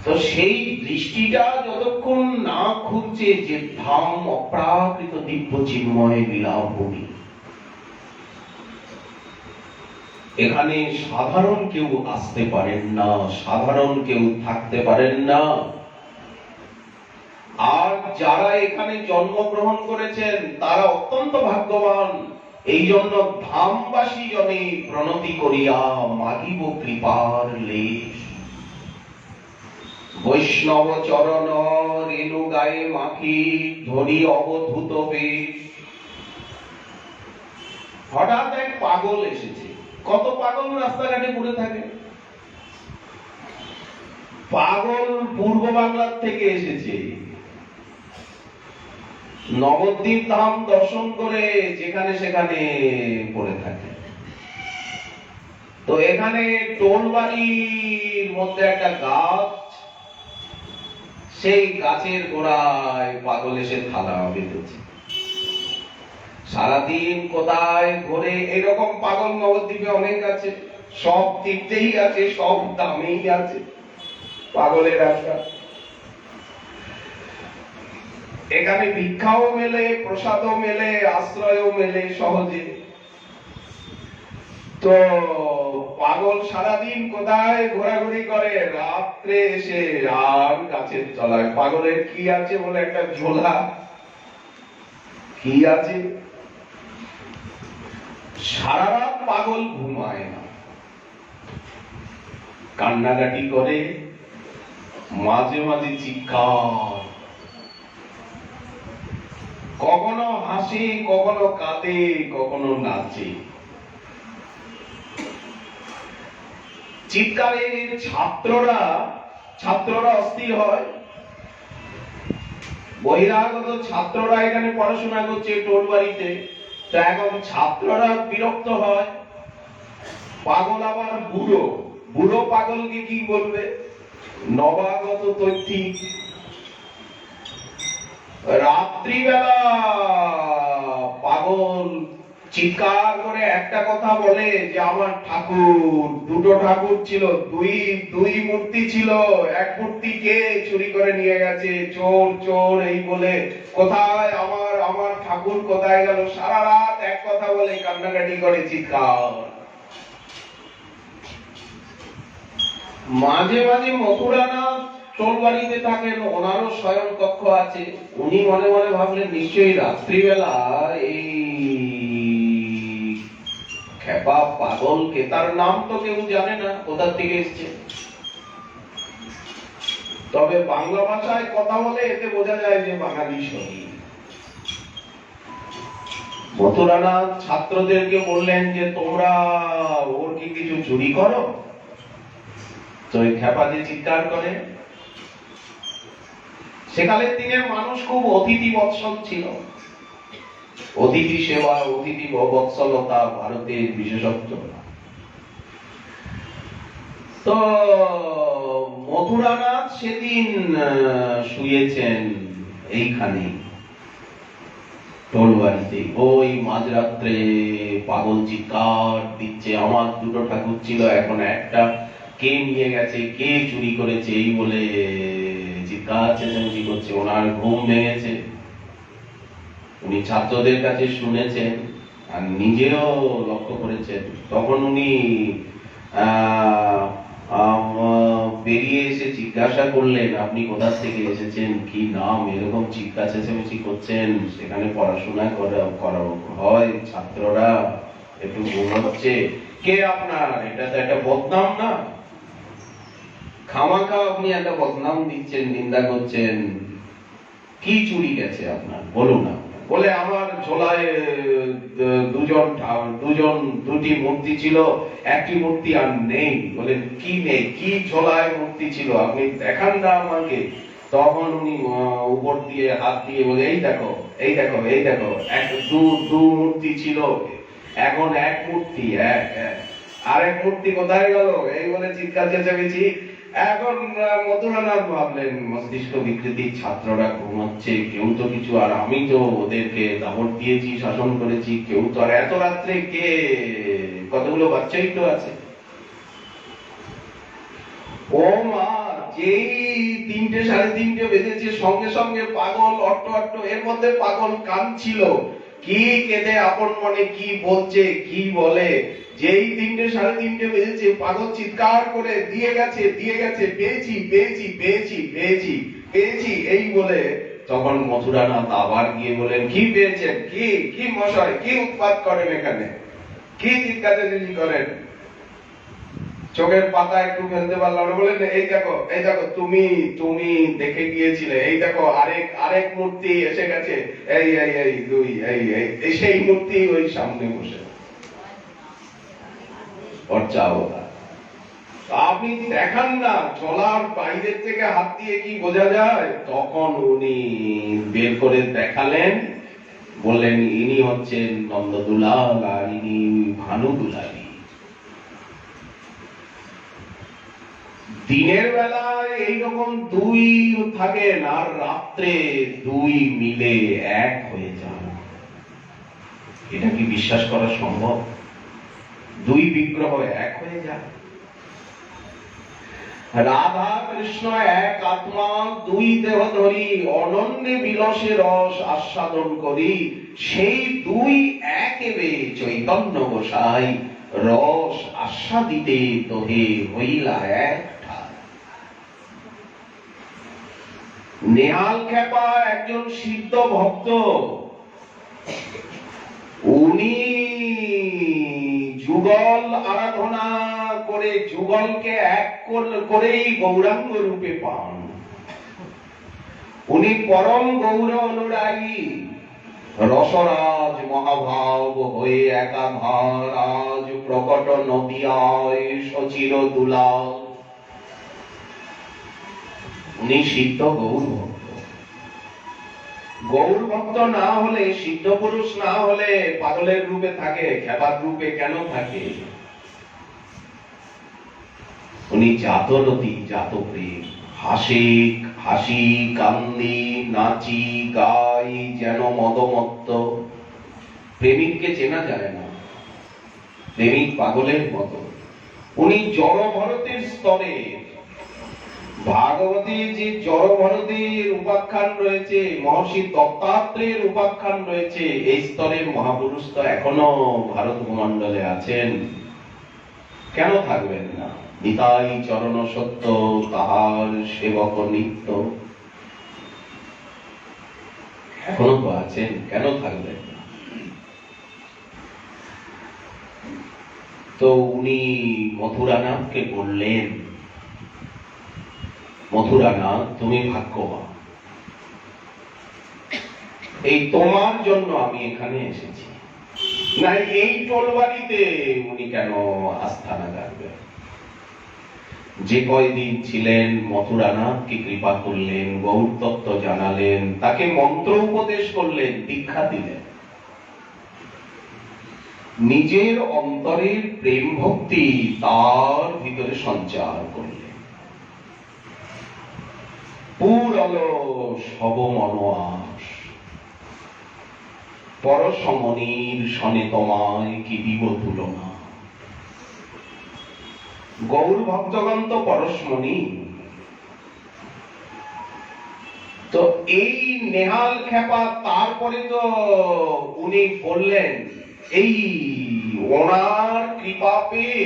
তো সেই দৃষ্টিটা যতক্ষণ না খুঁজছে যে ধাম অপ্রাকৃত দিব্য চিন্ময় লীলাভূমি, এখানে সাধারণ কেউ আসতে পারেন না, সাধারণ কেউ থাকতে পারেন না। আর যারা এখানে জন্মগ্রহণ করেছেন তারা অত্যন্ত ভাগ্যবান। এই জন্য ধামবাসী জনে প্রণতি করিয়া মাগিব কৃপার লেশ। বৈষ্ণব চরণ রেণু গায়ে মাখি ধরি অবধূত বেশ। হঠাৎ এক পাগল এসেছে। কত পাগল রাস্তাঘাটে পড়ে থাকে। পাগল পূর্ব বাংলার থেকে এসেছে, নবদ্বীপ ধাম দর্শন করে যেখানে সেখানে পড়ে থাকে। তো এখানে টোলবাড়ির মধ্যে একটা গাছ, সেই গাছের গোড়ায় পাগল এসে থালা বেঁধেছে। সারাদিন কোথায় ঘুরে, এরকম পাগল নবদ্বীপে অনেক আছে, সব তীর্থেই আছে, সব দামেই আছে পাগলের আড্ডা। এখানে ভিক্ষাও মেলে, প্রসাদও মেলে, আশ্রয়ও মেলে সহজে। তো পাগল সারাদিন কোথায় ঘোরাঘুরি করে, রাত্রে এসে আর গাছের তলায়। পাগলের কি আছে বলে একটা ঝোলা, কি আছে? সারা রাত পাগল ঘুমায় না, কান্নাকাটি করে, মাঝে মাঝে চিৎকার, কখনো হাসি, কখনো কাঁদে, কখনো নাচে। চিৎকারে ছাত্ররা অস্থির হয়। বহিরাগত ছাত্ররা এখানে পড়াশোনা করছে টোলবাড়িতে, তো এখন ছাত্ররা বিরক্ত হয়। পাগল আবার বুড়ো, বুড়ো পাগলকে কি বলবে? নবাগত তথ্যিক। রাত্রিবেলা পাগল চিৎকার করে একটা কথা বলে যে আমার ঠাকুর, দুটো ঠাকুর ছিল, দুই মূর্তি ছিল, এক মূর্তি কে চুরি করে নিয়ে গেছে, চোর চোর এই বলে। কোথায় আমার ঠাকুর কোথায় গেল? সারা রাত এক কথা বলে, কান্নাকাটি করে, চিৎকার। মাঝে মাঝে মথুরানাথ টোলবাড়িতে থাকেন, ওনারও শয়ন কক্ষ আছে। উনি মনে মনে ভাবলেন নিশ্চয়ই রাত্রিবেলা এই খেপা পাগলকে, তার নাম তো কেউ জানে না কোথা থেকে এসছে, তবে বাংলা ভাষায় কথা বলে, এতে বোঝা যায় যে বাঙালি শহীদ। মথুরানাথ ছাত্রদেরকে বললেন যে তোমরা ওর কি কিছু চুরি করো? তো ওই খেপা দিয়ে চিৎকার করে। সেকালের দিনের মানুষ খুব অতিথি বৎসল ছিল। অতিথি সেবা, অতিথি বৎসলতা ভারতের বিশেষত্ব। তো মথুরানাথ সেদিন শুয়েছেন এইখানে টোলবাড়িতে। ওই মাঝরাত্রে পাগল চিৎকার দিচ্ছে, আমার দুটো ঠাকুর ছিল, এখন একটা কে নিয়ে গেছে, কে চুরি করেছে, এই বলে চিৎকার চেঁচামেচি করছে। ওনার ঘুম ভেঙেছে। উনি ছাত্রদের কাছে শুনেছেন আর নিজেও লক্ষ্য করেছেন। তখন উনি বেরিয়ে এসে জিজ্ঞাসা করলেন, আপনি কোথা থেকে এসেছেন, কি নাম? এরকম চিৎকার চেঁচামেচি করছেন, সেখানে পড়াশোনা করা হয়, ছাত্ররা একটু ঘুমাচ্ছে। কে আপনার? এটা তো একটা বদনাম না? খামাখা আপনি একটা বদনাম দিচ্ছেন, নিন্দা করছেন। কি চুরি গেছে আপনার বলুন না? বলে আমার ঝোলায় দুটি মূর্তি ছিল, একটি মূর্তি আর নেই। বলেন কি নেই, কি ঝোলায় মূর্তি ছিল আপনি দেখান না আমাকে। তখন উনি উপর দিয়ে হাত দিয়ে বলে, এই দেখো এই দেখো এই দেখো, দু মূর্তি ছিল, এখন এক মূর্তি। আরেক মূর্তি কোথায় গেল, এই বলে চিৎকার চেঁচামেচি। এখন মধুরানাথ ভাবলেন মস্তিষ্ক বিকৃতির ছাত্ররা ঘুমাচ্ছে, কেউ তো কিছু, আর আমি তো ওদেরকে দাবড় দিয়েছি, শাসন করেছি, কেউ তো আর এত রাত্রে কে, কতগুলো বাচ্চাই তো আছে। ও মা, যেই 3টে 3:30 বেজেছে, সঙ্গে সঙ্গে পাগল অট্ট অট্ট, এর মধ্যে পাগল কাঁদছিল, কি কেঁদে আপন মনে কি বলছে কি বলে। যেই 3টে 3:30 বেজেছে, পাগল চিৎকার করে দিয়ে গেছে পেয়েছি পেয়েছি পেয়েছি পেয়েছি পেয়েছি এই বলে। তখন মথুরানাথ আবার গিয়ে বলেন, কি পেয়েছেন, কি কি মশাই, কি উৎপাত করেন এখানে, কি চিৎকার চেঁচামেচি করেন। চোখের পাতা একটু ফেলতে পারলাম না। বলেন, এই দেখো এই দেখো, তুমি দেখে গিয়েছিলে, এই দেখো আরেক মূর্তি এসে গেছে, এই এই এই দুই এই সেই মূর্তি ওই সামনে বসে। আপনি দেখান না, চলার বাইরের থেকে হাত দিয়ে কি বোঝা যায়। তখন উনি বের করে দেখালেন, বললেন ইনি হচ্ছেন নন্দদুলাল আর ইনি ভানু দুলালী। দিনের বেলায় এইরকম দুই থাকেন, আর রাত্রে দুই মিলে এক হয়ে যান। এটা কি বিশ্বাস করা সম্ভব? দুই বিগ্রহ এক হয়ে যায়। রাধা কৃষ্ণ এক আত্মা, দুই দেহ ধরি, অনন্য বিলাসে রস আস্বাদন করি, সেই দুই একেবে চৈতন্য গোসাই, রস আস্বাদিতে তোহে হইলা এক। নেহাল খেপা একজন সিদ্ধ ভক্ত, উনি যুগল আরাধনা করে যুগলকে এক করেই গৌরাঙ্গ রূপে পান। উনি পরম গৌর অনুরাগী, রসরাজ মহাভাব হয়ে একাধার আজ প্রকট নদিয়ায় সচির দুলাল। উনি সিদ্ধ গৌর ভক্ত। গৌর ভক্ত না হলে, সিদ্ধ পুরুষ না হলে পাগলের রূপে থাকে, খেপার রূপে কেন থাকে? উনি জাতরতি, জাত প্রেম, হাসি কান্দি নাচি গাই যেন মদমত্ত। প্রেমিককে চেনা যায় না, প্রেমিক পাগলের মতো। উনি জড় ভরতের স্তরে, ভাগবতী যে জড় ভরতের উপাখ্যান রয়েছে, মহর্ষি দত্তাত্রেয়ের উপাখ্যান রয়েছে, এই স্তরের মহাপুরুষ তো এখনো ভারত ভূমণ্ডলে আছেন, কেন থাকবেন না? নিতাই চরণ সত্য, তাহার সেবক নিত্য, এখনো তো আছেন, কেন থাকবেন না? তো উনি মথুরানাথকে বললেন, মথুরানাথ তুমি ভাগ্যবান, এই তোমার জন্য আমি এখানে এসেছি। না এই টোলবাড়িতে উনি কেন আস্থানা রাখবেন? যে কয়দিন ছিলেন মথুরানাথকে কৃপা করলেন, গৌর তত্ত্ব জানালেন, তাকে মন্ত্র উপদেশ করলেন, দীক্ষা দিলেন, নিজের অন্তরের প্রেম ভক্তি তার ভিতরে সঞ্চার করলেন। পুরলো সব মনোয়াস, পরশমণির সনে তোমায় কি দিব তুলনা। গৌর ভক্তগণ তো পরশমণি। তো এই নেহাল খেপা তারপরে তো উনি বললেন, এই ওনার কৃপা পেয়ে,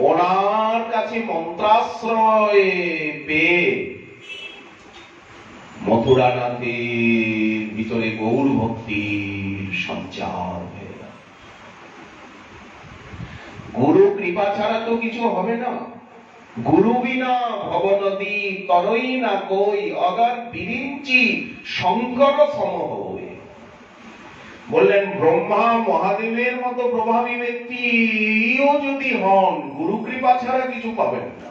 ওনার কাছে মন্ত্রাশ্রয় পেয়ে মথুরানাথের ভিতরে গৌর ভক্তির সঞ্চার হয়ে গেল। গুরু কৃপা ছাড়া তো কিছু হবে না। গুরু বিনা ভবনদী তরই না কই, অগার বিরিঞ্চি শঙ্কর সম হয়ে। বললেন ব্রহ্মা মহাদেবের মতো প্রভাবী ব্যক্তিও যদি হন, গুরু কৃপা ছাড়া কিছু পাবেন না।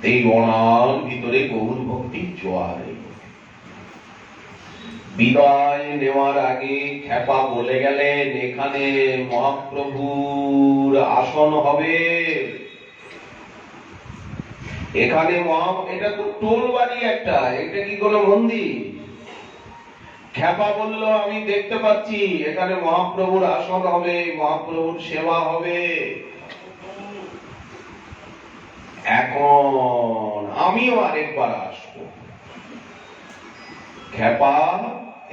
এই অনার ভিতরে গৌর ভক্তির জোয়ারে বিদায় নেওয়ার আগে খ্যাপা বলে গেলেন, এখানে মহাপ্রভুর আসন হবে। এখানে এটা তো টোল বাড়ি একটা, এটা কি কোনো মন্দির? খ্যাপা বলল, আমি দেখতে পাচ্ছি এখানে মহাপ্রভুর আসন হবে, মহাপ্রভুর সেবা হবে। এখন আমিও আরেকবার আসবো। খ্যাপা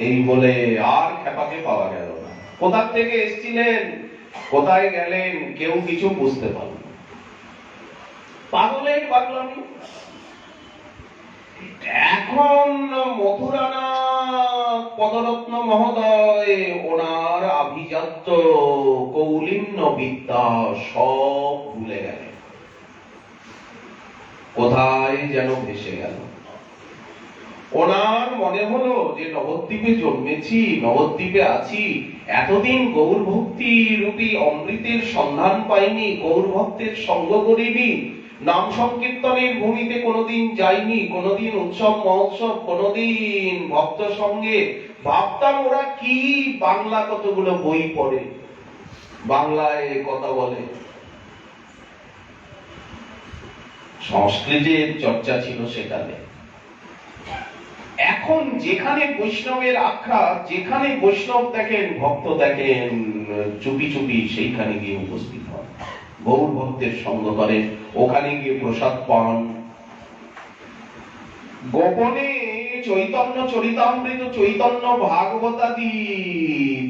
এই বলে আর খ্যাপাকে পাওয়া গেল না। কোথা থেকে এসেছিলেন, কোথায় গেলেন, কেউ কিছু বুঝতে পারল না। পাগলের পাগলামি। এখন মথুরানাথ পদরত্ন মহোদয় ওনার আভিজাত্য কৌলিন্য বিদ্যা সব ভুলে গেলেন, কোথায় যেন ভেসে গেল। ওনার মনে হলো যে নবদ্বীপে জন্মেছি, নবদ্বীপে আছি, এতদিন গৌর ভক্তি রূপী অমৃতের সন্ধান পাইনি, গৌর ভক্তের সঙ্গ করিনি, নাম সংকীর্তনের ভূমিতে কোনোদিন যাইনি, কোনোদিন উৎসব মহোৎসব, কোনোদিন ভক্ত সঙ্গে। ভাবতাম ওরা কি বাংলা কতগুলো বই পড়ে, বাংলায় কথা বলে, সংস্কৃতের চর্চা ছিল সেখানে। এখন যেখানে বৈষ্ণবের আখ্যা, যেখানে বৈষ্ণব দেখেন, ভক্ত দেখেন, চুপি চুপি সেইখানে গিয়ে উপস্থিত হন, গৌর ভক্তের সঙ্গ করেন, ওখানে গিয়ে প্রসাদ পান। গোপনে চৈতন্য চরিতামৃত, চৈতন্য ভাগবতাদি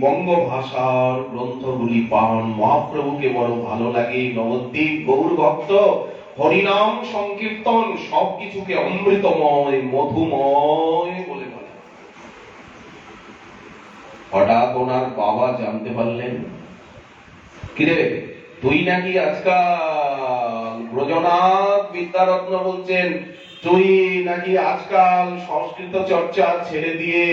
বঙ্গ ভাষার গ্রন্থগুলি পান। মহাপ্রভুকে বড় ভালো লাগে। নবদ্বীপ গৌর ভক্ত, হরিনাম সংকীর্তন সবকিছুকে অমৃতময় মধুময় বলে বলে। হঠাৎ ওনার বাবা জানতে পারলেন, কিরে তুই নাকি আজকাল, ব্রজনাথ বিদ্যারত্ন বলছেন, তুই নাকি আজকাল সংস্কৃত চর্চা ছেড়ে দিয়ে,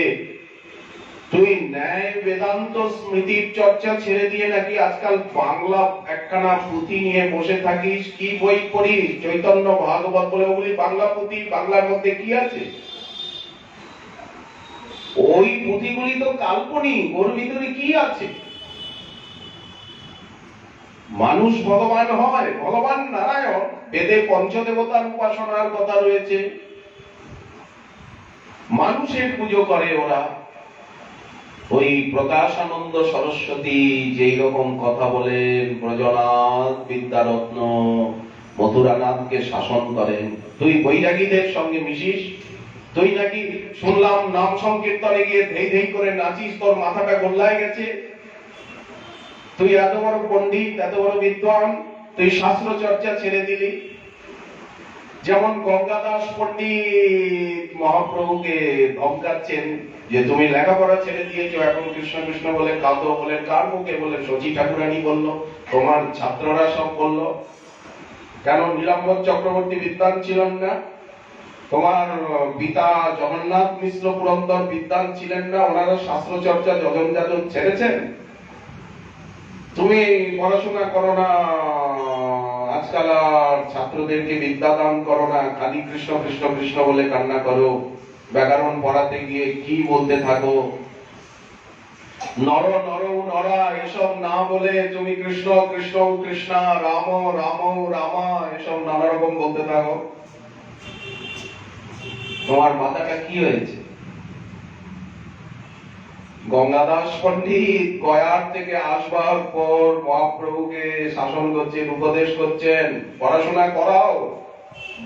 তুই ন্যায় বেদান্ত স্মৃতির চর্চা ছেড়ে দিয়ে নাকি আজকাল বাংলা একখানা পুঁথি নিয়ে বসে থাকিস। কি বই পড়িস? চৈতন্য ভাগবত বলে ওগুলি বাংলা পুঁথি। বাংলার মধ্যে কি আছে? ওই পুঁথিগুলি তো কাল্পনিক, ওর ভিতরে কি আছে? মানুষ ভগবান হয়, ভগবান নারায়ণ, বেদে পঞ্চদেবতার উপাসনার কথা রয়েছে, মানুষের পুজো করে ওরা। ওই প্রকাশানন্দ সরস্বতী যেই রকম কথা বলেন, ব্রজনাথ বিদ্যারত্ন মথুরানাথকে শাসন করেন, তুই বৈরাগীদের সঙ্গে মিশিস, তুই নাকি শুনলাম নাম সংকীর্তনে গিয়ে ধেই ধেই করে নাচিস, তোর মাথাটা গোল্লায় গেছে, তুই এত বড় পণ্ডিত, এত বড় বিদ্বান, তুই শাস্ত্র চর্চা ছেড়ে দিলি। যেমন গঙ্গাদাস পণ্ডিত মহাপ্রভুকে ধমকাচ্ছেন যে তুমি লেখাপড়া ছেড়ে দিয়েছো, এখন কৃষ্ণ কৃষ্ণ বলে কাঁদো। বলে কার মুখে? বলে শচী ঠাকুরানী বললো, তোমার ছাত্ররা সব বললো। কেন নীলাম্বর চক্রবর্তী বিদ্বান ছিলেন না? তোমার পিতা জগন্নাথ মিশ্র পুরন্দর বিদ্বান ছিলেন না? ওনারা শাস্ত্র চর্চা যজন যাজন ছেড়েছেন। তুমি পড়াশোনা করো না, আজকাল আর ছাত্রদেরকে বিদ্যা দান করো না, খালি কৃষ্ণ কৃষ্ণ কৃষ্ণ বলে কান্না করো, ব্যাকরণ পড়াতে গিয়ে কি বলতে থাকো, নর নর নরা এসব না বলে তুমি কৃষ্ণ কৃষ্ণ কৃষ্ণা, রাম রাম রামা এসব নানা রকম বলতে থাকো। তোমার মাথাটা কি হয়েছে? গঙ্গাদাস পণ্ডিত গয়ার থেকে আসবার পর মহাপ্রভুকে শাসন করছেন, উপদেশ করছেন, পড়াশোনা করাও।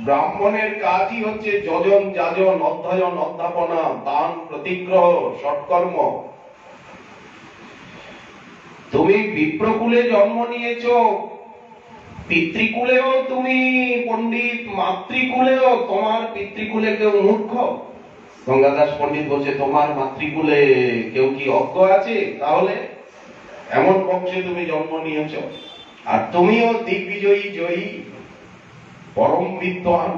ব্রাহ্মণের কাজই হচ্ছে যজন যাজন, অধ্যয়ন অধ্যাপনা, দান প্রতিগ্রহ, সৎকর্ম। তুমি বিপ্রকুলে জন্ম নিয়েছ, পিতৃকুলেও তুমি পণ্ডিত, মাতৃকুলেও, তোমার পিতৃকুলে কেউ মূর্খ? গঙ্গাদাস পণ্ডিত বলছে, তোমার মাতৃকুলে কেউ কি অজ্ঞ আছে? তাহলে এমন বংশে তুমি জন্ম নিয়েছ, আর তুমিও দিগ্বিজয়ী, জয়ী, পরম বিদ্বান।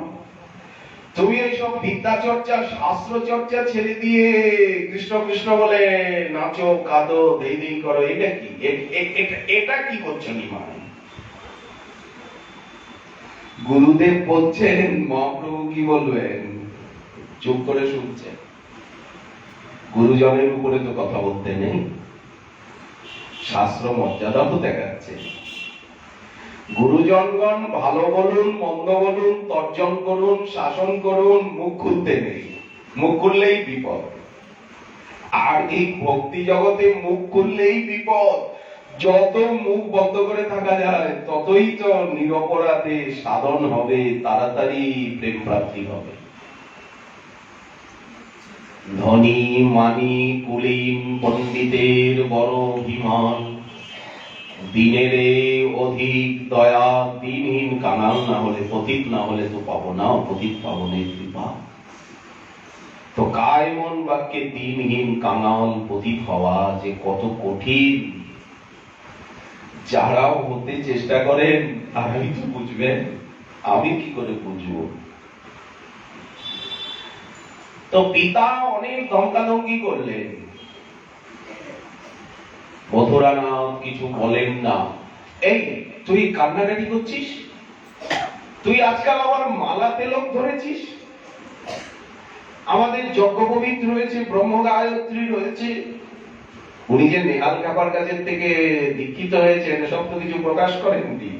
তুমি এইসব বিদ্যা চর্চা শাস্ত্র চর্চা ছেড়ে দিয়ে কৃষ্ণ কৃষ্ণ বলে নাচো কাঁদো দেই দেই করো, এটা কি? এটা কি করছো নিমাই? গুরুদেব বলছেন, মহাপ্রভু কি বলবেন? চুপ করে শুনছেন। গুরুজনের উপরে তো কথা বলতে নেই, শাস্ত্র মর্যাদা তো দেখাচ্ছে। গুরুজনগণ ভালো বলুন মন্দ বলুন, তর্জন করুন শাসন করুন, মুখ খুলতে নেই, মুখ খুললেই বিপদ। আর এই ভক্তি জগতে মুখ খুললেই বিপদ। যত মুখ বন্ধ করে থাকা যায় ততই তো নিরপরাধে সাধন হবে, তাড়াতাড়ি প্রেম প্রাপ্তি হবে। ধনী মানি কুলীন পণ্ডিতের বড় অভিমান, দিনের অধিক দয়া দিনহীন কাঙাল না হলে, পতিত না হলে তো পাবো না পতিত পাবনের কৃপা। তো কায় মন বাক্যে দিনহীন কাঙাল পতিত হওয়া যে কত কঠিন, যারাও হতে চেষ্টা করেন তারাই তো বুঝবেন, আমি কি করে বুঝবো? তো পিতা অনেক ধমকাধমকি করলেন, মথুরানাথ কিছু বলেন না। এই তুই কান্নাকাটি করছিস, তুই আজকাল আবার মালা তেলক ধরেছিস, আমাদের যজ্ঞ পবিত্র রয়েছে, ব্রহ্ম গায়ত্রী রয়েছে, উনি যে নেহাল কাপার কাছের থেকে দীক্ষিত হয়েছেন সব তো কিছু প্রকাশ করেননি।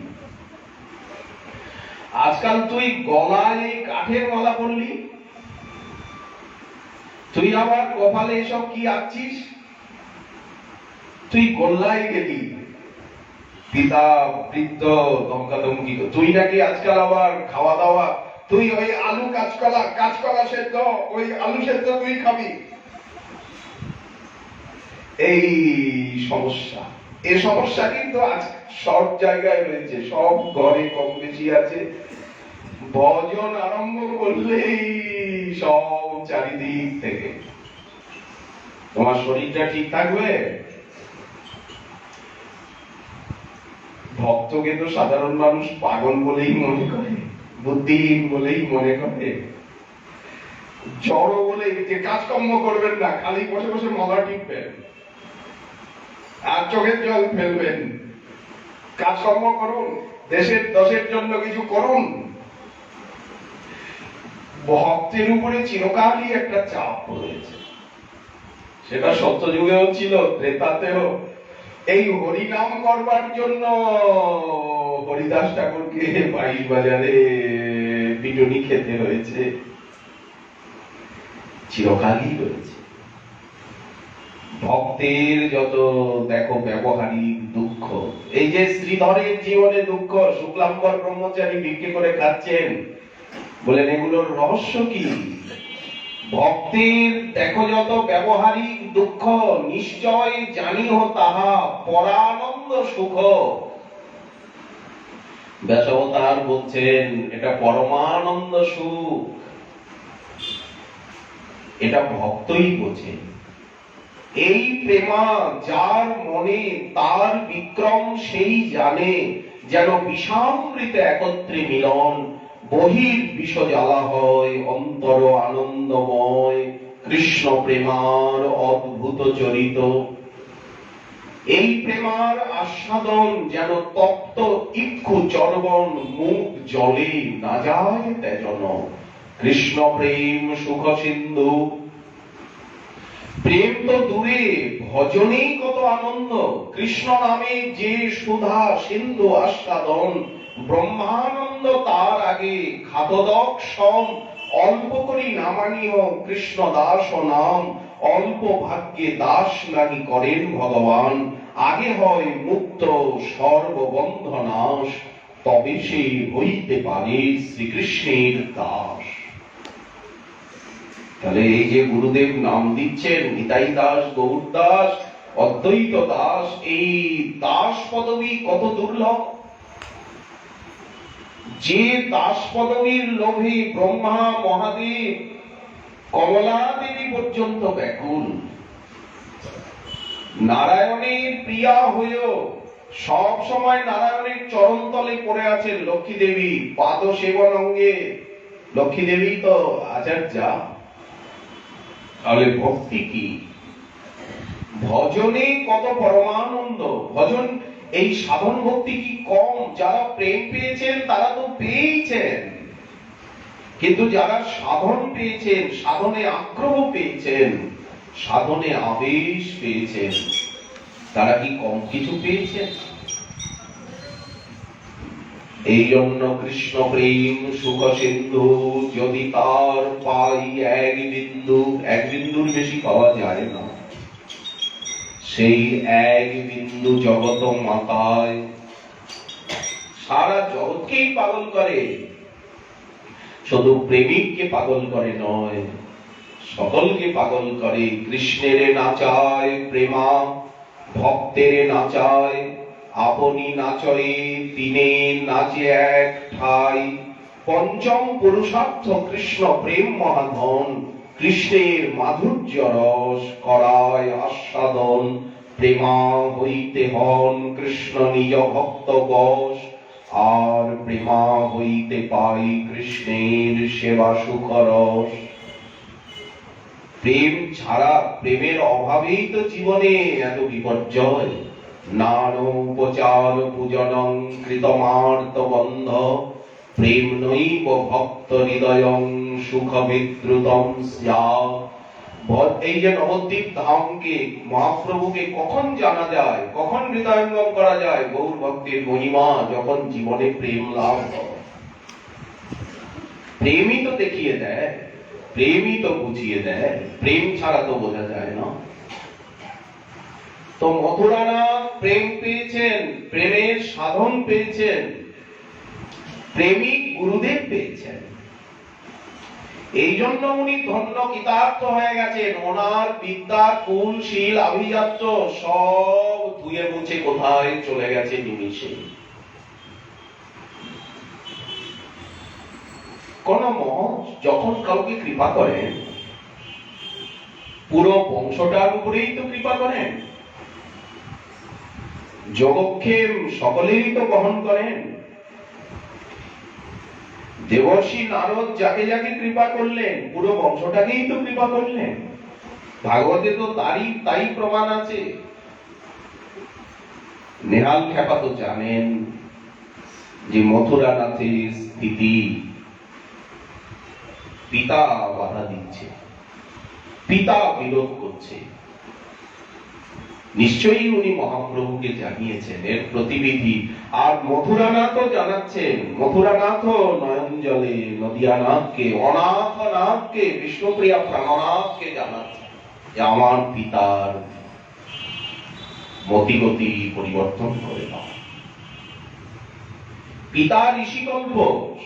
আজকাল তুই গলায় কাঠের মালা পরলি, তুই আবার কপালে এসব কি আছিস, তুই গোল্লায় গেলি। পিতা বৃদ্ধ ধমকাধমকি, তুই নাকি আজকাল আবার খাওয়া দাওয়া, তুই ওই আলু কাঁচকলা সেদ্ধ, ওই আলু সেদ্ধ তুই খাবি। এই সমস্যা, এই সমস্যা কিন্তু আজ সব জায়গায় রয়েছে, সব ঘরে কম বেশি আছে। ভজন আরম্ভ করলেই সব চারিদিক থেকে। তোমার শরীরটা ঠিক থাকবে, ভক্তকে তো সাধারণ মানুষ পাগল বলেই মনে করে, বুদ্ধিহীন বলেই মনে করে, জড় বলে যে কাজকর্ম করবেন না, খালি বসে বসে মগা টিপবেন আর চোখের জল ফেলবেন। কাজকর্ম করুন, দেশের দশের জন্য কিছু করুন। ভক্তের উপরে চিরকালই একটা চাপ রয়েছে, সেটা সত্যযুগেও ছিল, ত্রেতাতেও। এই হরিনাম করবার জন্য হরিদাস ঠাকুরকে 22 বাজারে পিটুনি খেতে হয়েছে, চিরকালই রয়েছে। ভক্তের যত দেখো ব্যবহারিক দুঃখ, এই যে শ্রীধরের জীবনে দুঃখ, শুক্লাম্বর ব্রহ্মচারী ভিক্ষে করে খাচ্ছেন, বলেন এগুলোর রহস্য কি? ভক্তের দেখো যত ব্যবহারিক দুঃখ, নিশ্চয় জানিও তাহা পরানন্দ সুখ। ব্যাসাবতার বলছেন এটা পরমানন্দ সুখ, এটা ভক্তই বোঝে। এই প্রেমা যার মনে, তার বিক্রম সেই জানে, যেন বিষামৃত একত্রে মিলন, বহির বিষ জ্বালা হয়, অন্তর আনন্দময়, কৃষ্ণ প্রেমার অদ্ভুত চরিত। এই প্রেমার আস্বাদন যেন তপ্ত ইক্ষু চর্বণ, মুখ জলে না যায় তেজন। কৃষ্ণ প্রেম সুখ সিন্ধু, প্রেম তো দূরে, ভজনেই কত আনন্দ। কৃষ্ণ নামে যে সুধা সিন্ধু আস্বাদন, ব্রহ্মানন্দ তার আগে ঘাতদক সম। অল্প করি নামানিও কৃষ্ণ দাস নাম, অল্প ভাগ্যে দাস নাহি করেন ভগবান। আগে হয় মুক্ত সর্ববন্ধ নাশ, তবে সে হইতে পারে শ্রীকৃষ্ণের দাস। তাহলে এই যে গুরুদেব নাম দিচ্ছেন, নিতাই দাস, গৌর দাস, অদ্বৈত দাস, এই দাস পদবী কত দুর্লভ। যে দাস পদবীর লোভে ব্রহ্মা মহাদেব, কমলা দেবী পর্যন্ত ব্যাকুল। নারায়ণের প্রিয়া হয়েও সব সময় নারায়ণের চরণ তলে পড়ে আছেন লক্ষ্মী দেবী, পাদ সেবন অঙ্গে লক্ষ্মী দেবী তো আচার্যা, তাহলে ভক্তি কি? ভজনে কত পরমানন্দ। ভজন, এই সাধন ভক্তি কি কম? যারা প্রেম পেয়েছেন তারা তো পেয়েছেন, কিন্তু যারা সাধন পেয়েছেন, সাধনে আগ্রহ পেয়েছেন, সাধনে আবেশ পেয়েছেন, তারা কি কম কিছু পেয়েছেন? এই জন্য কৃষ্ণ প্রেম সুখ সিন্ধু, যদি তার পাই এক বিন্দু, এক বিন্দুর বেশি পাওয়া যায় না, সেই এক বিন্দু জগত মাতায় সারা জগৎকেই পাগল করে। শুধু প্রেমিককে পাগল করে নয়, সকলকে পাগল করে। কৃষ্ণের নাচায় প্রেমা, ভক্তের নাচায় আপনি নাচয়ে, তিনে নাচে এক ঠাই। পঞ্চম পুরুষার্থ কৃষ্ণ প্রেম মহাধন, কৃষ্ণের মাধুর্য রস করায় আস্বাদন। প্রেমা হইতে হন কৃষ্ণ নিজ ভক্ত বশ, আর প্রেমা হইতে পাই কৃষ্ণের সেবা সুখ রস। প্রেম ছাড়া, প্রেমের অভাবেই তো জীবনে এত বিপর্যয়। নানোপচার পূজনং কৃতমার্ত বন্ধ, প্রেম নৈব ভক্ত হৃদয়ং সুখ বিদ্রুতম স্যাৎ। এই যে নবদ্বীপ ধামকে, মহাপ্রভুকে কখন জানা যায়, কখন হৃদয়ঙ্গম করা যায়? গৌর ভক্তির মহিমা যখন জীবনে প্রেম লাভ হয়। প্রেমই তো দেখিয়ে দেয়, প্রেমই তো বুঝিয়ে দেয়, প্রেম ছাড়া তো বোঝা যায় না। তো মথুরানাথ প্রেম পেয়েছেন, প্রেমের সাধন পেয়েছেন, প্রেমিক গুরুদেব পেয়েছেন। এই জন্য উনি ধন্য কৃতার্থ হয়ে গেছেন। ওনার বিদ্যা, কুল, শীল, আভিজাত্য সব ধুয়ে মুছে কোথায় চলে গেছে নিমিষে। কোন মহৎ যখন কাউকে কৃপা করেন, পুরো বংশটার উপরেই তো কৃপা করেন, যোগক্ষেম সকলেরই তো বহন করেন। দেবর্ষি নারদ যাকে যাকে কৃপা করলেন, পুরো বংশটাকেই তো কৃপা করলেন। ভাগবতে তো তাই প্রমাণ আছে। নেহাল খ্যাপা তো জানেন যে মথুরানাথের স্থিতি, পিতা বাধা দিচ্ছে, পিতা বিরোধ করছে। নিশ্চয়ই উনি মহাপ্রভুকে জানিয়েছেন, এর প্রতিবিধি। আর মথুরানাথও জানাচ্ছেন, মথুরানাথও নয়ন জলে নদিয়ানাথকে, অনাথনাথকে, বিষ্ণুপ্রিয়া প্রাণনাথকে জানাচ্ছেন যে আমার পিতার মতিগতি পরিবর্তন করে দাও। পিতা ঋষিকল্প,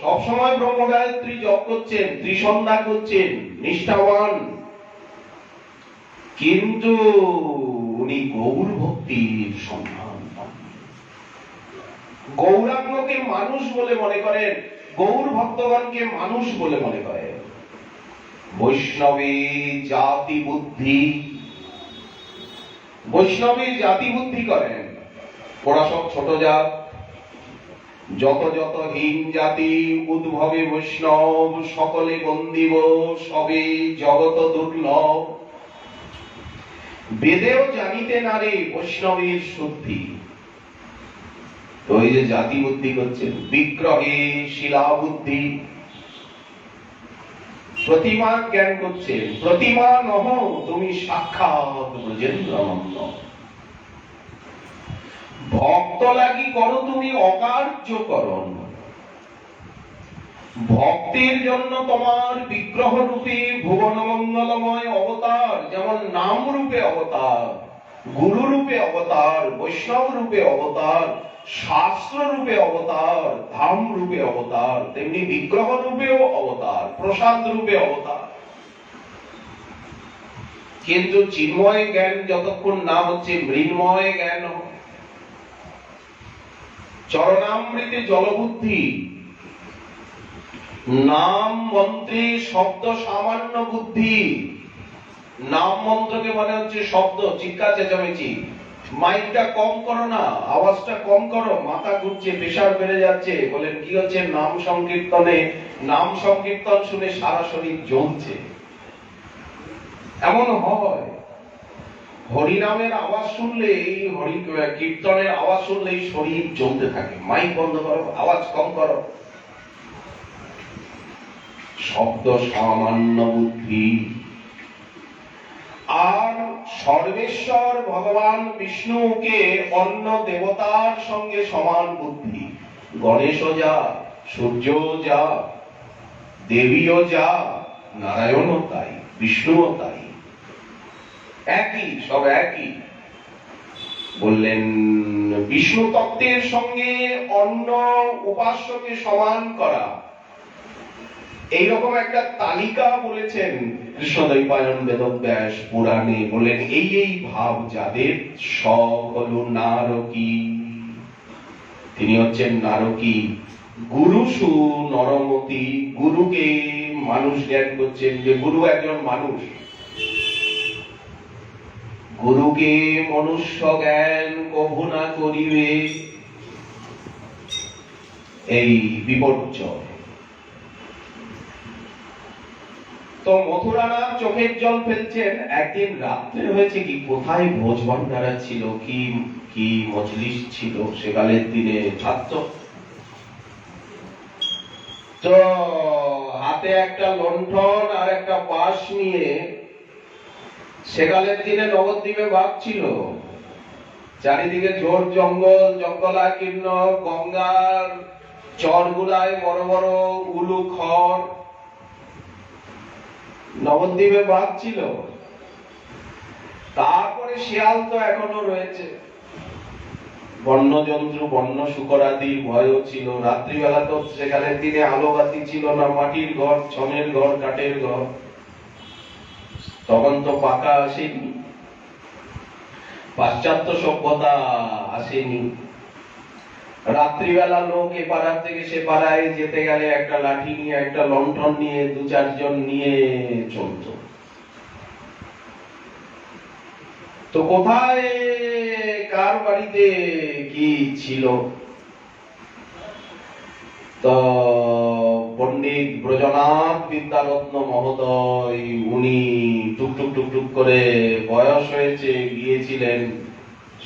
সবসময় ব্রহ্মগায়ত্রী জপ করছেন, ত্রিসন্ধ্যা করছেন, নিষ্ঠাবান, কিন্তু উনি গৌর ভক্তির সন্ধান পান। গৌরাঙ্গকে মানুষ বলে মনে করেন, গৌর ভক্তগণকে মানুষ বলে মনে করেন। বৈষ্ণবী জাতি বুদ্ধি, বৈষ্ণবী জাতি বুদ্ধি করেন। ওরা সব ছোট জাত, যত যত হীন জাতি উদ্ভবে বৈষ্ণব, সকলে বন্দিব সবে জগত দুর্লভ। বেদেও জানিতে নারে বৈষ্ণবের শুদ্ধি। তো এই যে জাতি বুদ্ধি করছেন, বিগ্রহে শিলা বুদ্ধি, প্রতিমা জ্ঞান করছেন। প্রতিমা নহ তুমি সাক্ষাৎ ব্রজেন্দ্রানন্দ। ভক্ত লাগি করো তুমি অকার্যকরণ। ভক্তের জন্য তোমার বিগ্রহ রূপে ভুবন মঙ্গলময় অবতার, যেমন নাম রূপে অবতার, গুরু রূপে অবতার, বৈষ্ণব রূপে অবতার, শাস্ত্র রূপে অবতার, ধাম রূপে অবতার, তেমনি বিগ্রহ রূপেও অবতার, প্রসাদ রূপে অবতার। কিন্তু চিন্ময় জ্ঞান যতক্ষণ না হচ্ছে, মৃন্ময় জ্ঞান, চরণামৃতে জলবুদ্ধি, নাম মন্ত্রে শব্দ সামান্য বুদ্ধি। নাম মন্ত্রকে মানে হচ্ছে শব্দ, চিৎকার চেঁচামেচি, মাইকটা কম করো না, আওয়াজটা কম করো, মাথা ঘুরছে, প্রেসার বেড়ে যাচ্ছে। বলেন কি হচ্ছে? নাম সংকীর্তনে, নাম সংকীর্তন শুনে সারা শরীর জ্বলছে। এমন হয়, হরিনামের আওয়াজ শুনলেই, হরি কীর্তনের আওয়াজ শুনলেই শরীর জ্বলতে থাকে। মাইক বন্ধ করো, আওয়াজ কম করো। শব্দ সামান্য বুদ্ধি। আর সর্বেশ্বর ভগবান বিষ্ণুকে অন্য দেবতার সঙ্গে সমান বুদ্ধি। গণেশও যা, সূর্যও যা, দেবীও যা, নারায়ণও তাই, বিষ্ণুও তাই, একই, সব একই। বললেন বিষ্ণু তত্ত্বের সঙ্গে অন্য উপাস্যকে সমান করা, এইরকম একটা তালিকা বলেছেন কৃষ্ণদ্বৈপায়ন বেদব্যাস পুরাণে। বলেন এই এই ভাব যাদের, সব হলো নারকী। তিনি হচ্ছেন নারকী। গুরুসু নরমতি, গুরুকে মানুষ জ্ঞান করছেন, যে গুরু একজন মানুষ। গুরুকে মনুষ্য জ্ঞান কভু না করিবে, এই বিপর্যয়। তো মথুরানাথ চোখের জল ফেলছেন। একদিন রাত্রে হয়েছে কি, কোথায় ভোজ ভান্ডারা ছিল, কি কি মজলিস ছিল সেকালের দিনে, ছাত্র তো হাতে একটা লণ্ঠন আর একটা বাঁশ নিয়ে, সেকালের দিনে নবদ্বীপে বাঘ ছিল, চারিদিকে ঝোড় জঙ্গল, জঙ্গলাকীর্ণ, গঙ্গার চরগুলায় বড় বড় উলু খড়, নবদ্বীপে বাঘ ছিল। তারপরে শিয়াল তো এখনো রয়েছে, বন্যজন্তু, বন্য শুকরাদির ভয়ও ছিল। রাত্রিবেলা তো সেখানের দিনে আলো বাতি ছিল না, মাটির ঘর, ছনের ঘর, কাঠের ঘর, তখন তো পাকা আসেনি, পাশ্চাত্য সভ্যতা আসেনি। রাত্রিবেলা লোক এ পাড়ার থেকে সে পাড়ায় যেতে গেলে একটা লাঠি নিয়ে, একটা লণ্ঠন নিয়ে, দু চারজন নিয়ে চলত। তো কোথায় কার বাড়িতে কি ছিল? তো পণ্ডিত ব্রজনাথ বিদ্যারত্ন মহোদয়, উনি টুকটুক টুকটুক করে বয়স হয়েছে, গিয়েছিলেন।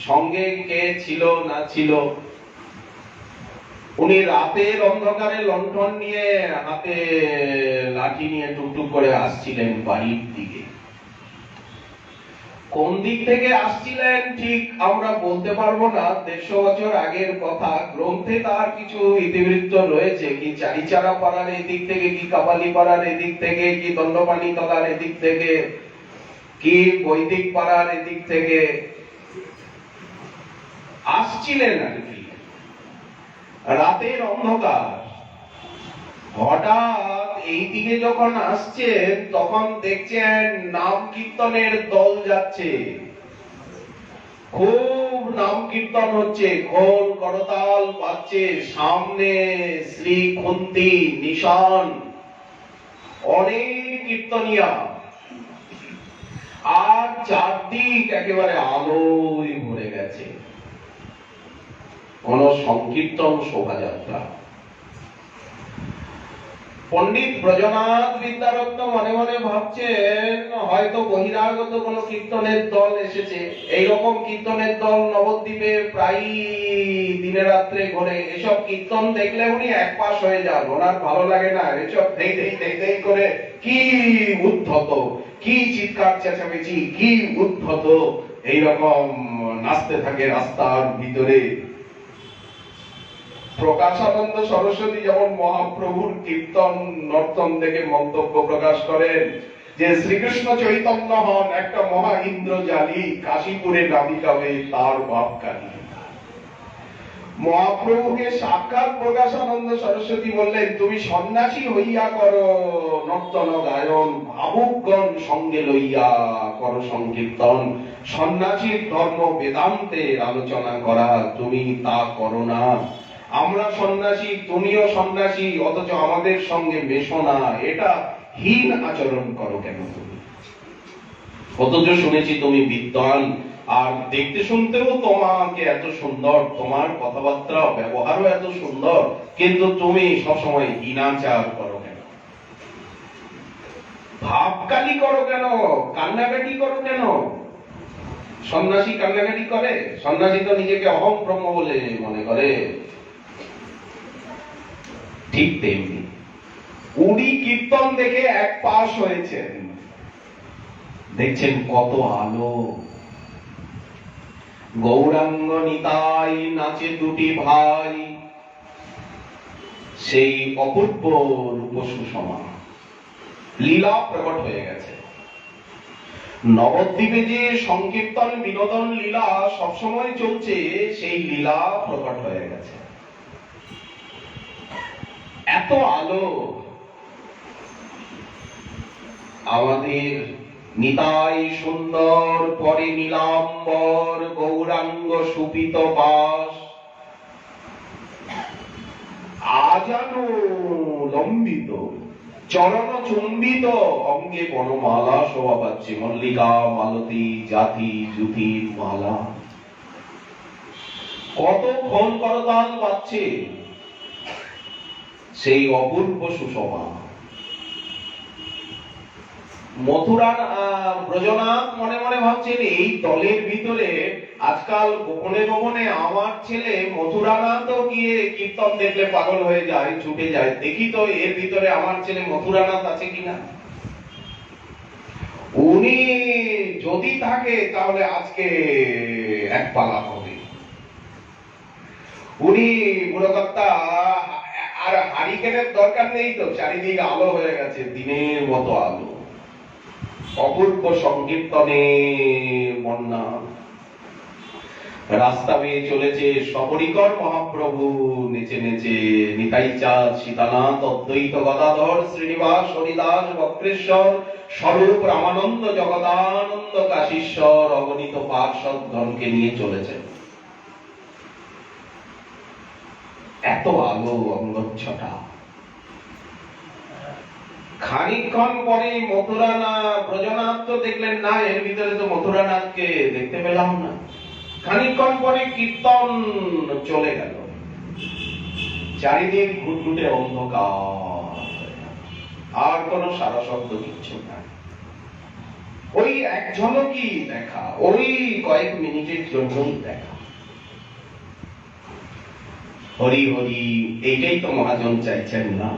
সঙ্গে কে ছিল না ছিল, উনি রাতের অন্ধকারে লণ্ঠন নিয়ে, হাতে লাঠি নিয়ে টুকটুক করে আসছিলেন বাড়ির দিকে। কোন দিক থেকে আসছিলেন ঠিক আমরা বলতে পারবো না, 150 বছর আগের কথা। গ্রন্থে তার কিছু ইতিবৃত্ত রয়েছে, কি চারিচারা পাড়ার এদিক থেকে, কি কাপালি পাড়ার এদিক থেকে, কি দণ্ডপানি তলার এদিক থেকে, কি বৈদিক পাড়ার এদিক থেকে আসছিলেন আর কি। রাতের অন্ধকার, হঠাৎ এই দিকে যখন আসছেন, তখন দেখছেন নাম কীর্তনের দল যাচ্ছে। খুব নাম কীর্তন হচ্ছে, খোল করতাল বাজছে, সামনে শ্রী খুন্তি নিশান, অনেক কীর্তনিয়া, আর চারদিক একেবারে আলোয় ভরে গেছে। কোন সংকীর্তন শোভাযাত্রা। পণ্ডিত ব্রজনাথ বিদ্যারত্ন মনে মনে ভাবছেন, হয়তো বহিরাগত কোন কীর্তনের দল এসেছে। এইরকম কীর্তনের দল নবদ্বীপে প্রায় দিনে রাত্রে ঘোরে। এসব কীর্তন দেখলে উনি একপাশ হয়ে যান, ওনার ভালো লাগে না। এসব দেই করে কি উদ্ধত, কি চিৎকার চেঁচামেচি, কি উদ্ধত, এইরকম নাচতে থাকে রাস্তার ভিতরে। প্রকাশানন্দ সরস্বতী যেমন মহাপ্রভুর কীর্তন নর্তন থেকে মন্তব্য প্রকাশ করেন যে শ্রীকৃষ্ণ চৈতন্য হন একটা মহা ইন্দ্রজালী, কাশীপুরে নাবিকাবে তার বাপকালী। মহাপ্রভুকে সাক্ষাৎ প্রকাশানন্দ সরস্বতী বললেন, তুমি সন্ন্যাসী হইয়া করো নর্তন গায়ন, ভাবুকগণ সঙ্গে লইয়া করো সংকীর্তন। সন্ন্যাসীর ধর্ম বেদান্তের আলোচনা করা, তুমি তা করো না। আমরা সন্ন্যাসী, তুমিও সন্ন্যাসী, অথচ আমাদের সঙ্গে মেশো না। এটা হীন আচরণ করো কেন তুমি? অথচ শুনেছি তুমি বিদ্বান, আর দেখতে শুনতেও তোমাকে এত সুন্দর, তোমার কথাবার্তা ব্যবহারও এত সুন্দর, কিন্তু তুমি সবসময় হীনাচার করো কেন, ভাবকালি করো কেন, কান্নাকাটি করো কেন? সন্ন্যাসী কান্নাকাটি করে? সন্ন্যাসী তো নিজেকে অহং ব্রহ্ম বলে মনে করে। ঠিক তেমনি উনি কীর্তন দেখে এক পাশ হয়েছেন, দেখছেন কত আলো। গৌরাঙ্গ নিতাই নাচে দুটি ভাই, সেই অপূর্ব রূপ সুষমা লীলা প্রকট হয়ে গেছে। নবদ্বীপে যে সংকীর্তন বিনোদন লীলা সবসময় চলছে, সেই লীলা প্রকট হয়ে গেছে। এত আলো আমাদের নিতাই সুন্দর পরে নীলাম্বর গৌরাঙ্গ সুপিত বাস, আজানো লম্বিত চরণ চুম্বিত অঙ্গে বনমালা শোভা পাচ্ছে, মল্লিকা মালতী জাতি জুতির মালা, কত ক্ষণ করতাল পাচ্ছে, সেই অপূর্ব সুষমা। মথুরা ব্রজনাথ মনে মনে ভাবছেন, এই দলের ভিতরে আজকাল গোপনে গোপনে আমার ছেলে মথুরানাথও গিয়ে কীর্তন দেখলে পাগল হয়ে যায়, ছুটে যায়, দেখি তো এর ভিতরে আমার ছেলে মথুরানাথ আছে কিনা। উনি যদি থাকে তাহলে আজকে এক পালা হবে। উনি বুড়োকর্তা আর হারিকেনের দরকার নেই তো, চারিদিক আলো হয়ে গেছে, দিনের মতো আলো, অপূর্ব সংকীর্তনে বন্যা। রাস্তা বেয়ে চলেছে সপরিকর মহাপ্রভু, নেচে নেচে নিতাই চাঁদ সীতানাথ অদ্বৈত গদাধর শ্রীনিবাস হরিদাস বক্রেশ্বর স্বরূপ রামানন্দ জগদানন্দ কাশীশ্বর অগণিত পার্ষদ গণকে নিয়ে চলেছেন। এত আলো অঙ্গচ্ছটা। খানিকক্ষণ পরে ব্রজনাথ তো দেখলেন না, এর ভিতরে তো মথুরানাথকে দেখতে পেলাম না। খানিকক্ষণ পরে কীর্তন চলে গেল, চারিদিক ঘুটঘুটে অন্ধকার, আর কোন সারা শব্দ কিচ্ছু না। ওই এক ঝলকই দেখা, ওই কয়েক মিনিটের জন্যই দেখা। হরি হরি, এইটাই তো মহাজন চাইছেন না?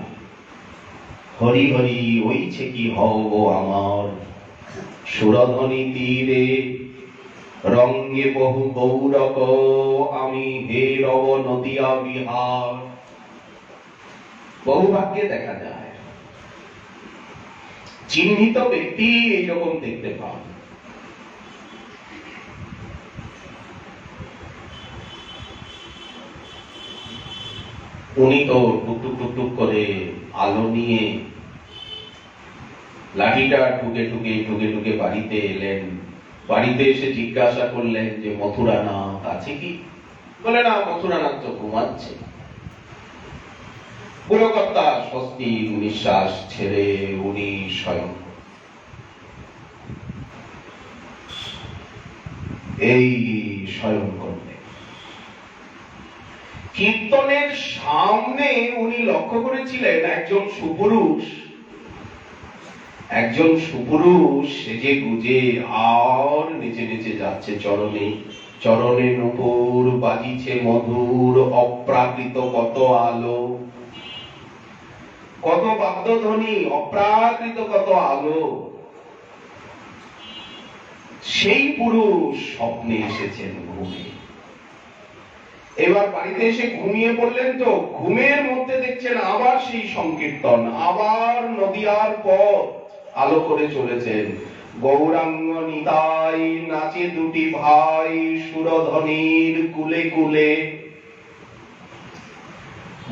হরি হরি ওইছে কি হব আমার, সুরধ্বনি তীরে রঙ্গে বহু গৌরক আমি হে রব নদিয়া বিহার। বহু ভাগ্যে দেখা যায়, চিহ্নিত ব্যক্তি এইরকম দেখতে পান। উনি তো টুকটুক টুকটুক করে আলো নিয়ে লাঠিটা ঠুকে ঠুকে ঠুকে ঠুকে বাড়িতে এলেন। বাড়িতে এসে জিজ্ঞাসা করলেন যে মথুরানাথ আছে কি? বলে না, মথুরানাথ তো ঘুমাচ্ছে। পুরকর্তা স্বস্তি নিঃশ্বাস ছেড়ে উনি স্বয়ং এই স্বয়ং করলেন। কীর্তনের সামনে উনি লক্ষ্য করেছিলেন একজন সুপুরুষ সেজে গুজে আর নেচে নেচে যাচ্ছে চরণে চরণে নূপুর বাজিছে মধুর অপ্রাকৃত কত আলো, কত বাদ্যধ্বনি, অপ্রাকৃত কত আলো। সেই পুরুষ স্বপ্নে এসেছেন ঘুমে। এবার বাড়িতে এসে ঘুমিয়ে পড়লেন, তো ঘুমের মধ্যে দেখছেন আবার সেই সংকীর্তন, আবার নদিয়ার পথ আলো করে চলেছেন। গৌরাঙ্গ নিতাই নাচে দুটি ভাই সুরধ্বনির কুলে কুলে।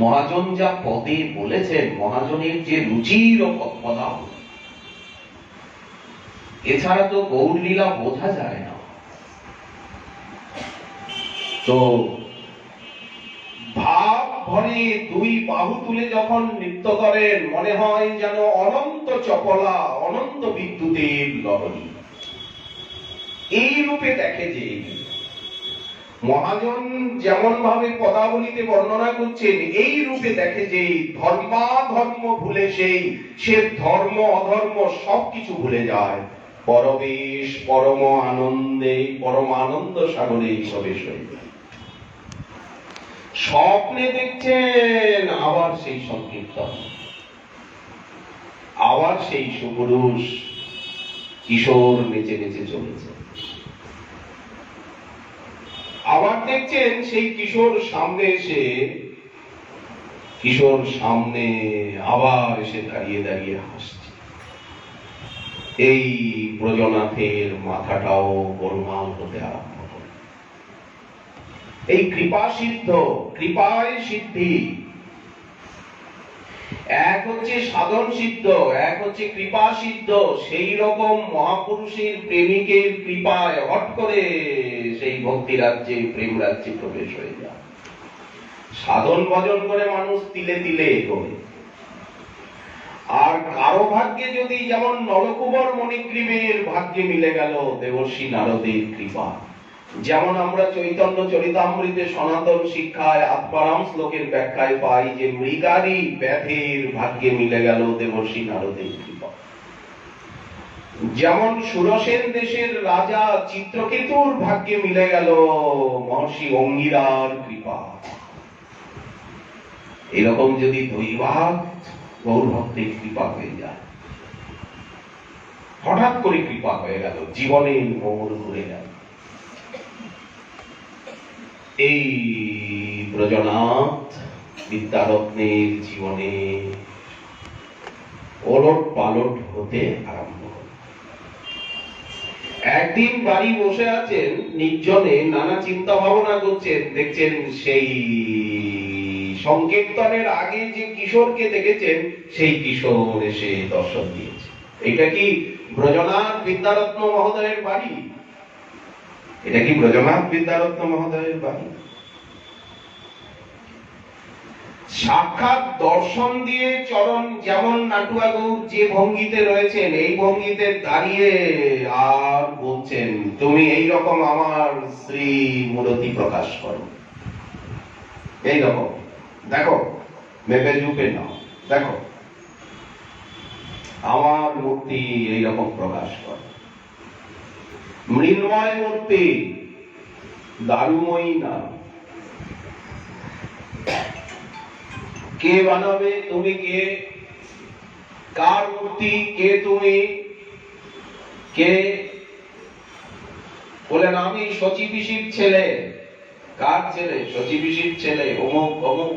মহাজন যা পদে বলেছেন, মহাজনের যে রুচির কথা, এছাড়া তো গৌর লীলা বোঝা যায় না। তো ভাব ভরে দুই বাহু তুলে যখন নৃত্য করেন, মনে হয় যেন অনন্ত চপলা, অনন্ত বিদ্যুতের লহরী। এই রূপে দেখে যে মহাজন যেমন ভাবে পদাবলিতে বর্ণনা করছেন, এই রূপে দেখে যে ধর্মাধর্ম ভুলে সে ধর্ম অধর্ম সবকিছু ভুলে যায়, পরবেশ পরম আনন্দে পরম আনন্দ সাগরে প্রবেশ হয়ে যায়। স্বপ্নে দেখছেন আবার সেই সংকীর্তন, আবার সেই সুপুরুষ কিশোর নেচে নেচে চলেছে। আবার দেখছেন সেই কিশোর সামনে আবার এসে দাঁড়িয়ে দাঁড়িয়ে হাসছে। এই ব্রজনাথের মাথাটাও গোলমাল হতে আরম্ভ করে। এই কৃপায় সিদ্ধি, এক হচ্ছে সাধন সিদ্ধ, এক হচ্ছে কৃপা সিদ্ধ। সেই রকম মহাপুরুষের প্রেমিকের কৃপায় হট করে সেই ভক্তি রাজ্যে প্রেম রাজ্যে প্রবেশ হয়ে যায়। সাধন ভজন করে মানুষ তিলে তিলে এগোয়। আর কারো ভাগ্যে যদি, যেমন নলকুবর মণিগ্রীবের ভাগ্যে মিলে গেল দেবর্ষি নারদের কৃপা, যেমন আমরা চৈতন্য চরিতামৃতে সনাতন শিক্ষায় আত্মারাম শ্লোকের ব্যাখ্যায় পাই যে মৃগারী ব্যাধের ভাগ্যে মিলে গেল দেবর্ষি নারদের কৃপা, যেমন সুরসেন দেশের রাজা চিত্রকেতুর ভাগ্যে মিলে গেল মহর্ষি অঙ্গিরার কৃপা। এরকম যদি দৈবাৎ গৌর ভক্তের কৃপা হয়ে যায়, হঠাৎ করে কৃপা হয়ে গেল, জীবনের মোড় ঘুরে গেল। এই ব্রজনাথ বিদ্যারত্নের জীবনে ওলট পালট হতে আরম্ভ হল। একদিন বাড়ি বসে আছেন নির্জনে, নানা চিন্তা ভাবনা করছেন, দেখছেন সেই সংকীর্তনের আগে যে কিশোরকে দেখেছেন সেই কিশোর এসে দর্শন দিয়েছে। এটা কি ব্রজনাথ বিদ্যারত্ন মহোদয়ের বাড়ি? এটা কি ব্রজনাথ বিদ্যারত্ন মহোদয়ের বাড়ি? সাক্ষাৎ দর্শন দিয়ে চরণ, যেমন নাটুয়া গৌর যে ভঙ্গিতে রয়েছেন এই ভঙ্গিতে দাঁড়িয়ে আর বলছেন, তুমি এই রকম আমার শ্রী মূরতি প্রকাশ করো। এই রকম দেখো, মেপে ঝুঁকে নাও, দেখো আমার মূর্তি এইরকম প্রকাশ করে। মৃন্ময় মূর্তি, দারুময়ী না। কে বানাবে? তুমি কে? কার মূর্তি? কে তুমি? কে? বলেন আমি শচী পিসির ছেলে। কার ছেলে? শচী পিসির ছেলে, অমুক অমুক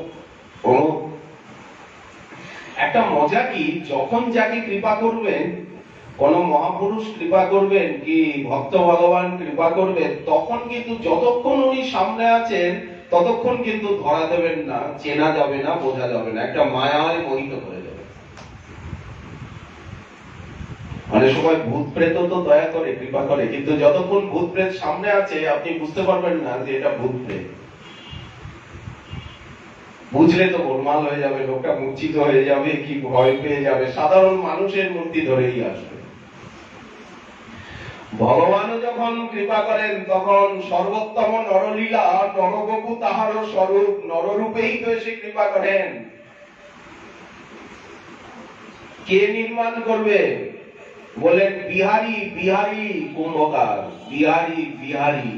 অমুক। একটা মজা কি, যখন যাকে কৃপা করবেন, কোন মহাপুরুষ কৃপা করবেন কি ভক্ত ভগবান কৃপা করবেন, তখন কিন্তু যতক্ষণ উনি সামনে আছেন ততক্ষণ কিন্তু ধরা দেবেন না, চেনা যাবে না, বোঝা যাবে না, একটা মায়ায় মোহিত করে দেবে। অনেক সময় ভূত প্রেত তো দয়া করে, কৃপা করে, কিন্তু যতক্ষণ ভূত প্রেত সামনে আছে আপনি বুঝতে পারবেন না যে এটা ভূত প্রেত। বুঝলে তো গোলমাল হয়ে যাবে, লোকটা মূর্ছিত হয়ে যাবে, কি ভয় পেয়ে যাবে, সাধারণ মানুষের মূর্তি ধরেই আসবে। ভগবান যখন কৃপা করেন তখন সর্বোত্তম নরলীলা, নরবপু তাহার স্বরূপ, নররূপেই তো এসে কৃপা করেন। কে নির্মাণ করবে? বলেন বিহারী, বিহারী কুম্ভকার, বিহারী বিহারী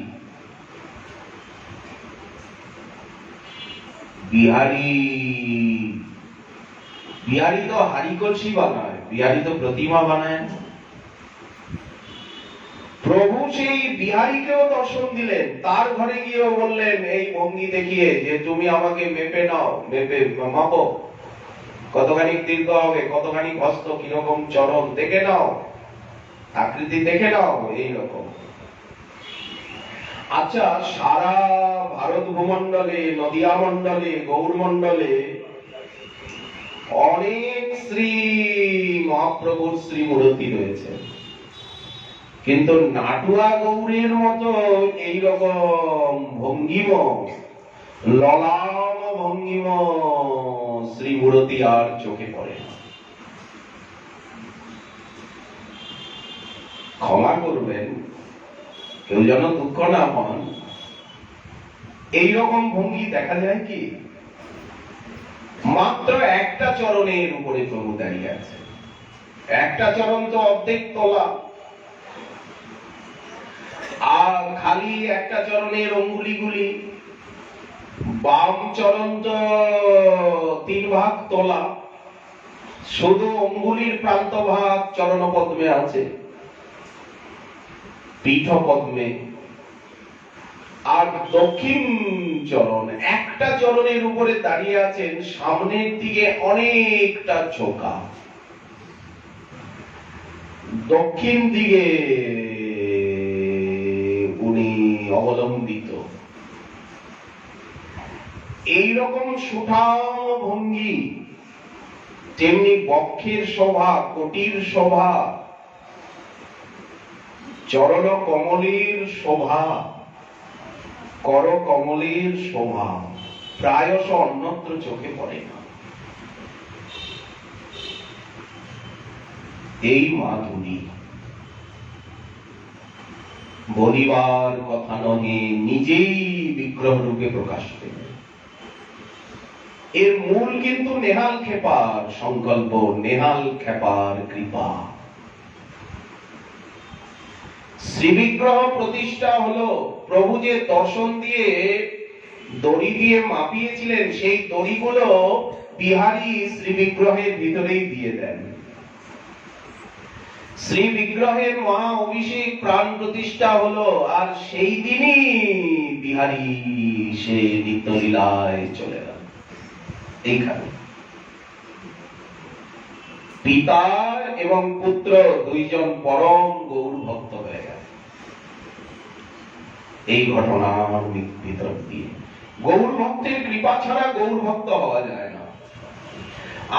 বিহারী বিহারী তো হারি কলসি বানায়, বিহারী তো প্রতিমা বানায়। প্রভু সেই বিহারীকেও দর্শন দিলেন, তার ঘরে গিয়েও বললেন এই ভঙ্গি দেখিয়ে যে তুমি আমাকে মেপে নাও, মেপে মাপো, কতখানি দীর্ঘ হবে, কতখানি হস্ত, কিরকম চরণ দেখে নাও, আকৃতি দেখে নাও, এইরকম। আচ্ছা, সারা ভারত ভূমন্ডলে, নদিয়া মন্ডলে, গৌর মন্ডলে অনেক শ্রী মহাপ্রভুর শ্রী মূর্তি রয়েছে, কিন্তু নাটুয়া গৌরের মতো এইরকম ভঙ্গিম, ললাম ভঙ্গিম শ্রী মূর্তি আর চোখে পড়ে না। ক্ষমা করবেন, কেউ যেন দুঃখ না পান, এইরকম ভঙ্গি দেখা যায় কি? মাত্র একটা চরণের উপরে প্রভু দাঁড়িয়ে আছে। একটা চরণ তো অর্ধেক তোলা, আর খালি একটা চরণের অঙ্গুলিগুলি, বাম চরণ তো 3 ভাগ তোলা, শুধু অঙ্গুলির প্রান্ত ভাগ চরণ পদ্মে আছে, পীঠ পদ্মে। আর দক্ষিণ চরণ, একটা চরণের উপরে দাঁড়িয়ে আছেন, সামনের দিকে অনেকটা ঝোঁকা, দক্ষিণ দিকে উনি অবলম্বিত। এইরকম সুঠাম ভঙ্গি, তেমনি বক্ষের শোভা, কোটির শোভা, চরণ কমলের শোভা, কর কমলের শোভা প্রায়শ অন্যত্র চোখে পড়ে না। এই মাধুরী বলিবার কথা নহে, নিজেই বিগ্রহ রূপে প্রকাশ পেল। এর মূল কিন্তু নেহাল খেপার সংকল্প, নেহাল খেপার কৃপা। শ্রীবিগ্রহ প্রতিষ্ঠা হলো, প্রভু যে দর্শন দিয়ে দড়ি দিয়ে মাপিয়েছিলেন, সেই দড়িগুলো বিহারী শ্রীবিগ্রহের ভিতরেই দিয়ে দেন। শ্রী বিগ্রহের মহা অভিষেক প্রাণ প্রতিষ্ঠা হলো, আর সেই দিনই বিহারী সে নিত্যলীলায় চলে গেল। এইখানে পিতা এবং পুত্র দুইজন পরম গৌর ভক্ত হয়ে গেল এই ঘটনার ভিতর দিয়ে। গৌর ভক্তের কৃপা ছাড়া গৌর ভক্ত হওয়া যায় না।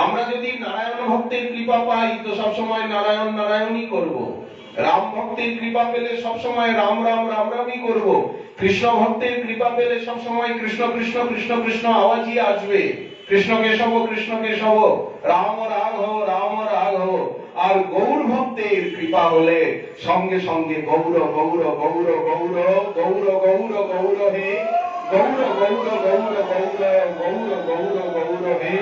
আমরা যদি নারায়ণ ভক্তের কৃপা পাই তো সবসময় নারায়ণ নারায়ণই করব। রাম ভক্তের কৃপা পেলে সবসময় রাম রাম রাম রামই করব। কৃষ্ণ ভক্তের কৃপা পেলে সবসময় কৃষ্ণ কৃষ্ণ কৃষ্ণ কৃষ্ণ আওয়াজই আসবে। কৃষ্ণ কেশব কৃষ্ণ কেশব, রাম রাঘব রাম রাঘব। আর গৌর ভক্তের কৃপা হলে সঙ্গে সঙ্গে গৌর গৌর গৌর গৌর গৌর গৌর গৌর হে, গৌর গৌর গৌর গৌর গৌর গৌর গৌর হে,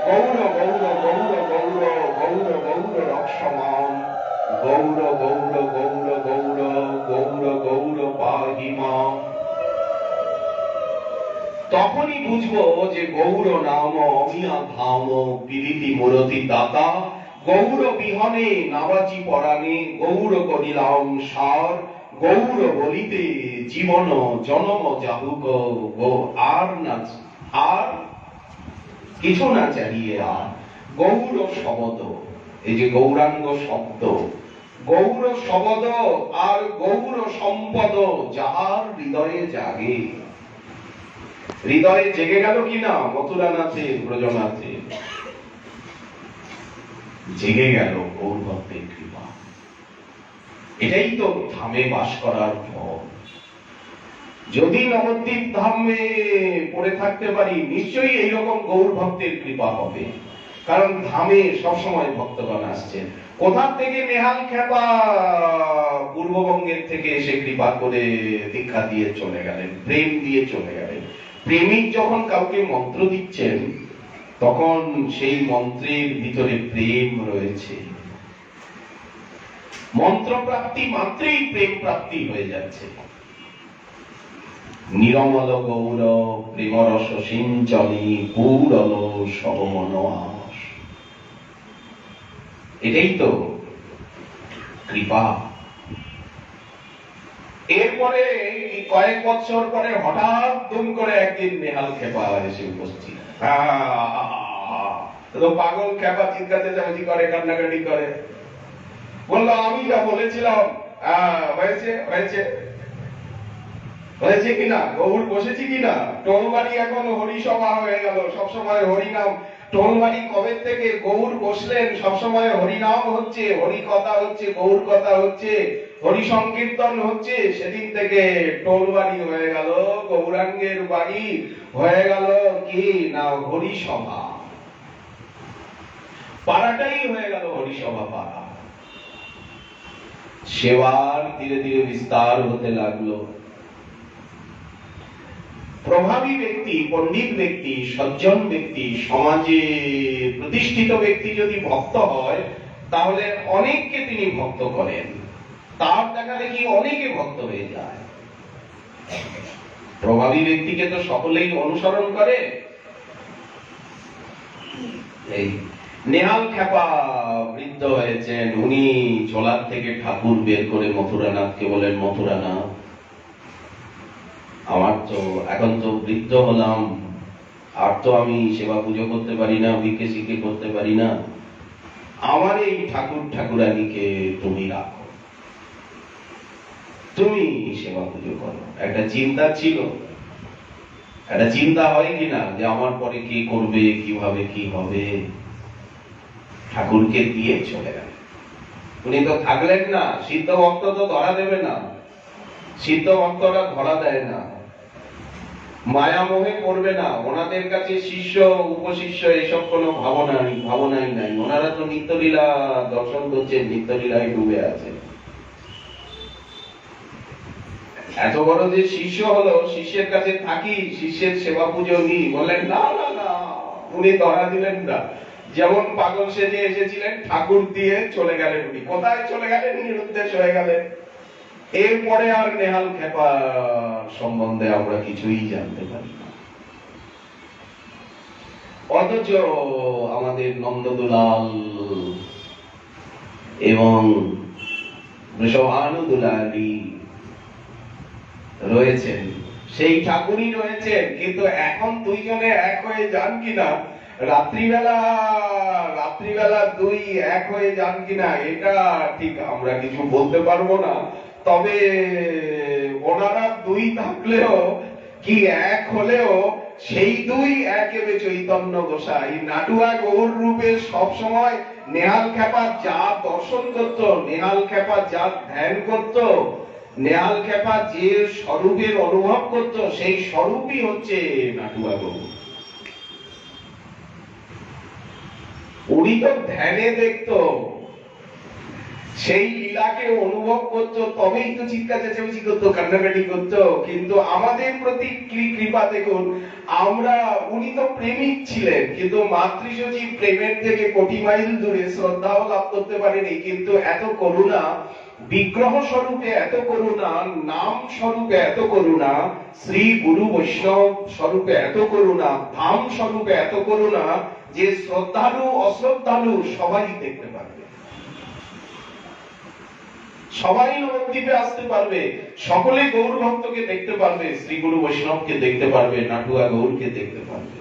গৌর গৌর গৌর গৌর গৌর গৌর রক্ষমাম, গৌর গৌর গৌর গৌর গৌর গৌর পাহি মাম। তখনই বুঝবো যে গৌর নাম অমিয়া ধাম, বিদিতি মূরতি দাতা, গৌর বিহনে নাবাজি পরাণে, গৌর করিলাম সার, গৌর বলিতে জীবন জনম যাহুক, আর না আর কিছু না চাহিয়ে আর। গৌর শব্দ, এই যে গৌরাঙ্গ শব্দ, গৌর শব্দ আর গৌর সম্পদ যাহার হৃদয়ে জাগে। হৃদয়ে জেগে গেল কিনা মথুরা নাথে ব্রজনাথে? জেগে গেল গৌর ভক্তের কৃপা। এটাই তো ধামে বাস করার ফল। যদি নবদ্বীপ ধামে পড়ে থাকতে পারি, নিশ্চয়ই এইরকম গৌর ভক্তের কৃপা হবে। কারণ ধামে সবসময় ভক্তগণ আসছেন। কোথা থেকে? নেহাল খেপা পূর্ববঙ্গের থেকে এসে কৃপা করে দীক্ষা দিয়ে চলে গেলেন, প্রেম দিয়ে চলে গেলেন। প্রেমিক যখন কাউকে মন্ত্র দিচ্ছেন তখন সেই মন্ত্রের ভিতরে প্রেম রয়েছে। মন্ত্র প্রাপ্তি মাত্রই প্রেম প্রাপ্তি হয়ে যাচ্ছে। নিরমল গৌর প্রেমরস সিঞ্চনী পূরল সবমন আশ। এটাই তো কৃপা। এরপরে কয়েক বছর পরে হঠাৎ দুম করে একদিন নেহাল খেপা এসে উপস্থিত। পাগল খেপা চিৎকাতে চামচি করে, কান্নাকাটি করে, বললো আমি যা বলেছিলাম হয়েছে হয়েছে হয়েছে কিনা, গৌর বসেছি কিনা। টোলবাড়ি এখন হরিসভা হয়ে গেল, সবসময় হরিনাম। টোলবাড়ি কবে থেকে গৌর বসলেন, সবসময় হরিনাম হচ্ছে, হরি কথা হচ্ছে, গৌর কথা হচ্ছে, হরি সংকীর্তন হচ্ছে। সেদিন থেকে টোলবাড়ি হয়ে গেল গৌরাঙ্গের বাড়ি, হয়ে গেল কি না হরিসভা। পাড়াটাই হয়ে গেল হরিসভা পাড়া। সেবার ধীরে ধীরে বিস্তার হতে লাগলো। প্রভাবী ব্যক্তি, পণ্ডিত ব্যক্তি, সজ্জন ব্যক্তি, সমাজে প্রতিষ্ঠিত ব্যক্তি যদি ভক্ত হয়, তাহলে অনেককে তিনি ভক্ত করেন, তার দেখা দেখি অনেকে ভক্ত হয়ে যায়। প্রভাবী ব্যক্তিকে তো সকলেই অনুসরণ করে। এই নেহাল খ্যাপা বৃদ্ধ হয়েছেন, উনি ঝোলার থেকে ঠাকুর বের করে মথুরানাথকে বলেন, মথুরানাথ, আমার তো এখন তো বৃদ্ধ হলাম, আর তো আমি সেবা পুজো করতে পারি না, ভিক্ষে শিক্ষে করতে পারি না, আমার এই ঠাকুর ঠাকুরানীকে তুমি রাখো, তুমি সেবা পুজো করো। একটা চিন্তা ছিল, একটা চিন্তা হয় কিনা যে আমার পরে কি করবে, কিভাবে কি হবে। ঠাকুরকে দিয়ে চলে গেল। উনি তো থাকলেন না, সিদ্ধ ভক্ত তো ধরা দেবে না, সিদ্ধ ভক্তরা ধরা দেয় না, মায়া মোহে করবে না, ওনাদের কাছে শিষ্য উপশিষ্য এসব কোনো ভাবনাই নাই। ওনারা তো নিত্যলীলা দর্শন করছেন, নিত্যলীলায় ডুবে আছে। এত বড় যে শিষ্য হলো, শিষ্যের কাছে থাকি, শিষ্যের সেবা পুজো নি, বললেন না না না, উনি ধরা দিলেন না। যেমন পাগল সেজে এসেছিলেন, ঠাকুর দিয়ে চলে গেলেন। উনি কোথায় চলে গেলেন? নিরুদ্দেশ হয়ে গেলেন। এরপরে আর নেহাল খ্যাপা সম্বন্ধে আমরা কিছুই জানতে পারি না। অথচ আমাদের নন্দদুলাল এবং বৃষভানুদুলালী রয়েছেন, সেই ঠাকুরই রয়েছেন, কিন্তু এখন দুইজনে এক হয়ে যান কিনা, রাত্রিবেলা দুই এক হয়ে যান কিনা, এটা ঠিক আমরা কিছু বলতে পারবো না। তবে ওনারা দুই থাকলেও কি এক হলেও সেই দুই এক এবে চৈতন্য গোসাই নাটুয়া গৌর রূপে সবসময় নেহাল খ্যাপা যা দর্শন করত, নেহাল খ্যাপা যা ধ্যান করত, নেহাল খ্যাপা যে স্বরূপের অনুভব করত, সেই স্বরূপই হচ্ছে নাটুয়া গৌর। উনি তো ধ্যানে দেখতো, সেই লীলাকে অনুভব করতো, তবেই তো চিৎকার চেঁচামেচি করতো, কান্নাকাটি করতো। কিন্তু আমাদের প্রতি কি কৃপা দেখুন, আমরা, উনি তো প্রেমিক ছিলেন, কিন্তু মাতৃসচিব প্রেমের থেকে কোটি মাইল দূরে, শ্রদ্ধাও লাভ করতে পারেনি, কিন্তু এত করুণা, বিগ্রহ স্বরূপে এত করুণা, নাম স্বরূপে এত করুণা, শ্রী গুরু বৈষ্ণব স্বরূপে এত করুণা, ধাম স্বরূপে এত করুণা, যে শ্রদ্ধালু অশ্রদ্ধালু সবাই দেখতে পারবে, সবাই নবদ্বীপে আসতে পারবে, সকলে গৌর ভক্তকে দেখতে পারবে, শ্রী গুরু বৈষ্ণবকে দেখতে পারবে, নাটুয়া গৌরকে দেখতে পারবে,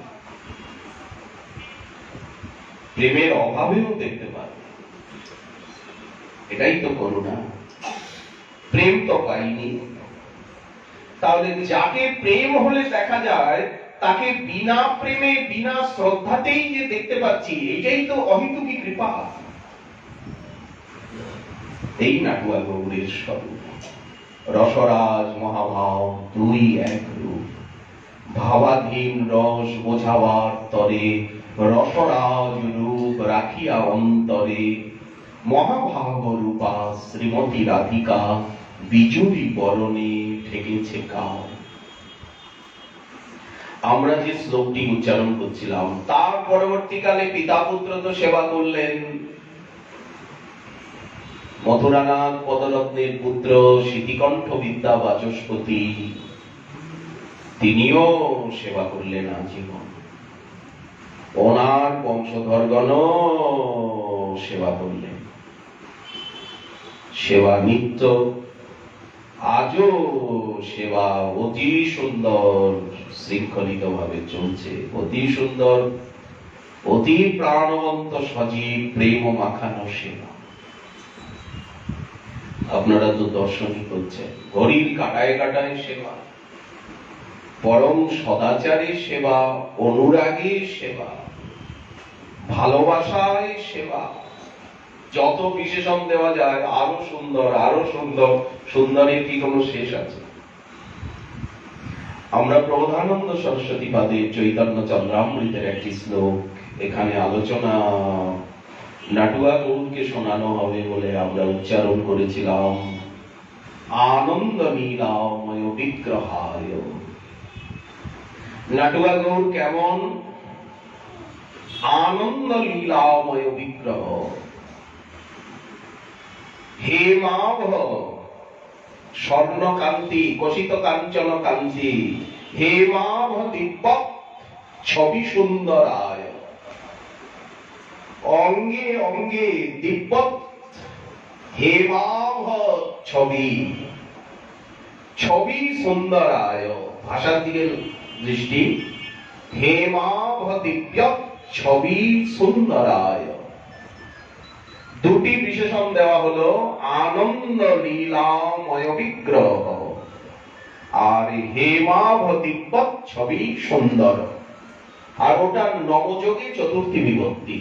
প্রেমের অভাবেও দেখতে পারবে। এটাই তো করুণা। প্রেম তো পাইনি, তাহলে যাকে প্রেম হলে দেখা যায়, তাকে বিনা প্রেমে বিনা শ্রদ্ধাতেই যে দেখতে পাচ্ছি, এটাই তো অহেতুকী কৃপা। এই নাটুয়া গৌরের স্বরূপ। রসরাজ মহাভাব দুই এক রূপ, ভাবাধীন রস বোঝাবার তরে, রসরাজ রূপ রাখিয়া অন্তরে, মহাভাব রূপা শ্রীমতী রাধিকা, বিজুরি বরণে ঠেকেছে কাল। আমরা যে শ্লোকটি উচ্চারণ করছিলাম, তার পরবর্তীকালে পিতা পুত্র তো সেবা করলেন। মথুরানাথ পদরত্নের পুত্র স্মৃতিকণ্ঠ বিদ্যা বাচস্পতি, তিনিও সেবা করলেন আজীবন। ওনার বংশধরগণ সেবা করলেন। সেবা নিত্য, আজও সেবা অতি সুন্দর শৃঙ্খলিত ভাবে চলছে, অতি সুন্দর, অতি প্রাণবন্ত সজীব প্রেম মাখানো সেবা। আপনারা তো দর্শনই করছেন, ঘড়ির কাটায় কাটায় সেবা, পরম সদাচারের সেবা, অনুরাগের সেবা, ভালোবাসায় সেবা, যত বিশেষণ দেওয়া যায়, আরো সুন্দর, আরো সুন্দর, সুন্দরের কি কোনো শেষ আছে? আমরা প্রবোধানন্দ সরস্বতী পাদের চৈতন্য চন্দ্রামৃতের একটি শ্লোক এখানে আলোচনা নাটুয়া গৌরকে শোনানো হবে বলে আমরা উচ্চারণ করেছিলাম আনন্দ লীলাময় বিগ্রহায়। নাটুয়া গৌর কেমন? আনন্দ লীলাময় বিগ্রহ। হেমাভ স্বর্ণকান্তি কষিত কাঞ্চন কান্তি, হেমাভ দিব্য ছবি সুন্দরায়। অঙ্গে অঙ্গে দিব্য হেমাভ ছবি, ছবি সুন্দরায়। ভাষার দিকে দৃষ্টি, হেমাভ দিব্য ছবি সুন্দরায়। দুটি বিশেষণ দেওয়া হলো, আনন্দ লীলাময় বিগ্রহ আর হেমাভ দিব্য ছবি সুন্দর। আর ওটা নবযোগে চতুর্থী বিভক্তি।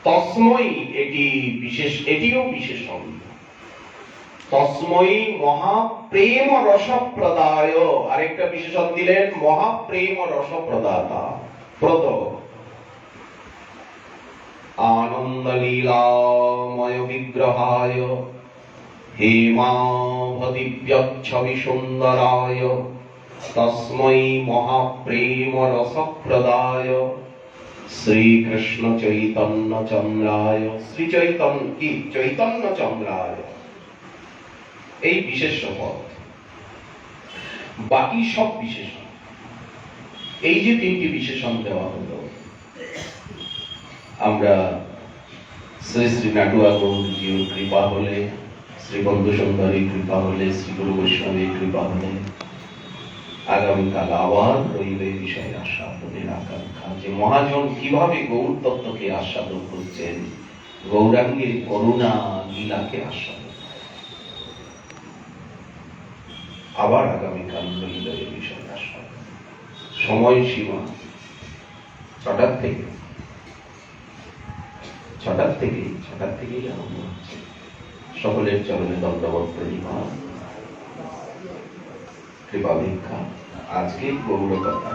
তস্মৈ এটি বিশেষ, এটিও বিশেষণ। তস্মৈ মহাপ্রেম রসপ্রদায়, আরেকটা বিশেষণ দিলেন মহাপ্রেম রসপ্রদাতা প্রদ। আনন্দ লীলাময় বিগ্রহায় হেমাভ দিব্য ছবি সুন্দরায় তস্মৈ মহাপ্রেম রসপ্রদায় শ্রীকৃষ্ণ চৈতন্য চন্দ্রায়। শ্রী চৈতন্য কি? চৈতন্য চন্দ্রায়। এই বিশেষ পদ, বাকি সব বিশেষণ। এই যে তিনটি বিশেষণ দেওয়া হলো, আমরা শ্রী শ্রী নাটুয়া গৌরজির কৃপা হলে, শ্রী বন্ধু সুন্দরীর কৃপা হলে, শ্রী গুরু বৈষ্ণবের কৃপা হলে আগামীকাল আবার রইবে বিষয়ে আস্বাদনের আকাঙ্ক্ষা, যে মহাজন কিভাবে গৌর তত্ত্বকে আস্বাদন করছেন, গৌরাঙ্গের করুণা লীলাকে আস্বাদন। আবার আগামীকাল রইল এই বিষয়ে আস্বাদন। সময় সীমা 6টার থেকে, 6টার থেকেই আরম্ভ হচ্ছে। সকলের চরণে দণ্ডবত প্রণিপাত, কৃপা ভিক্ষা। আজকে গৌর কথা।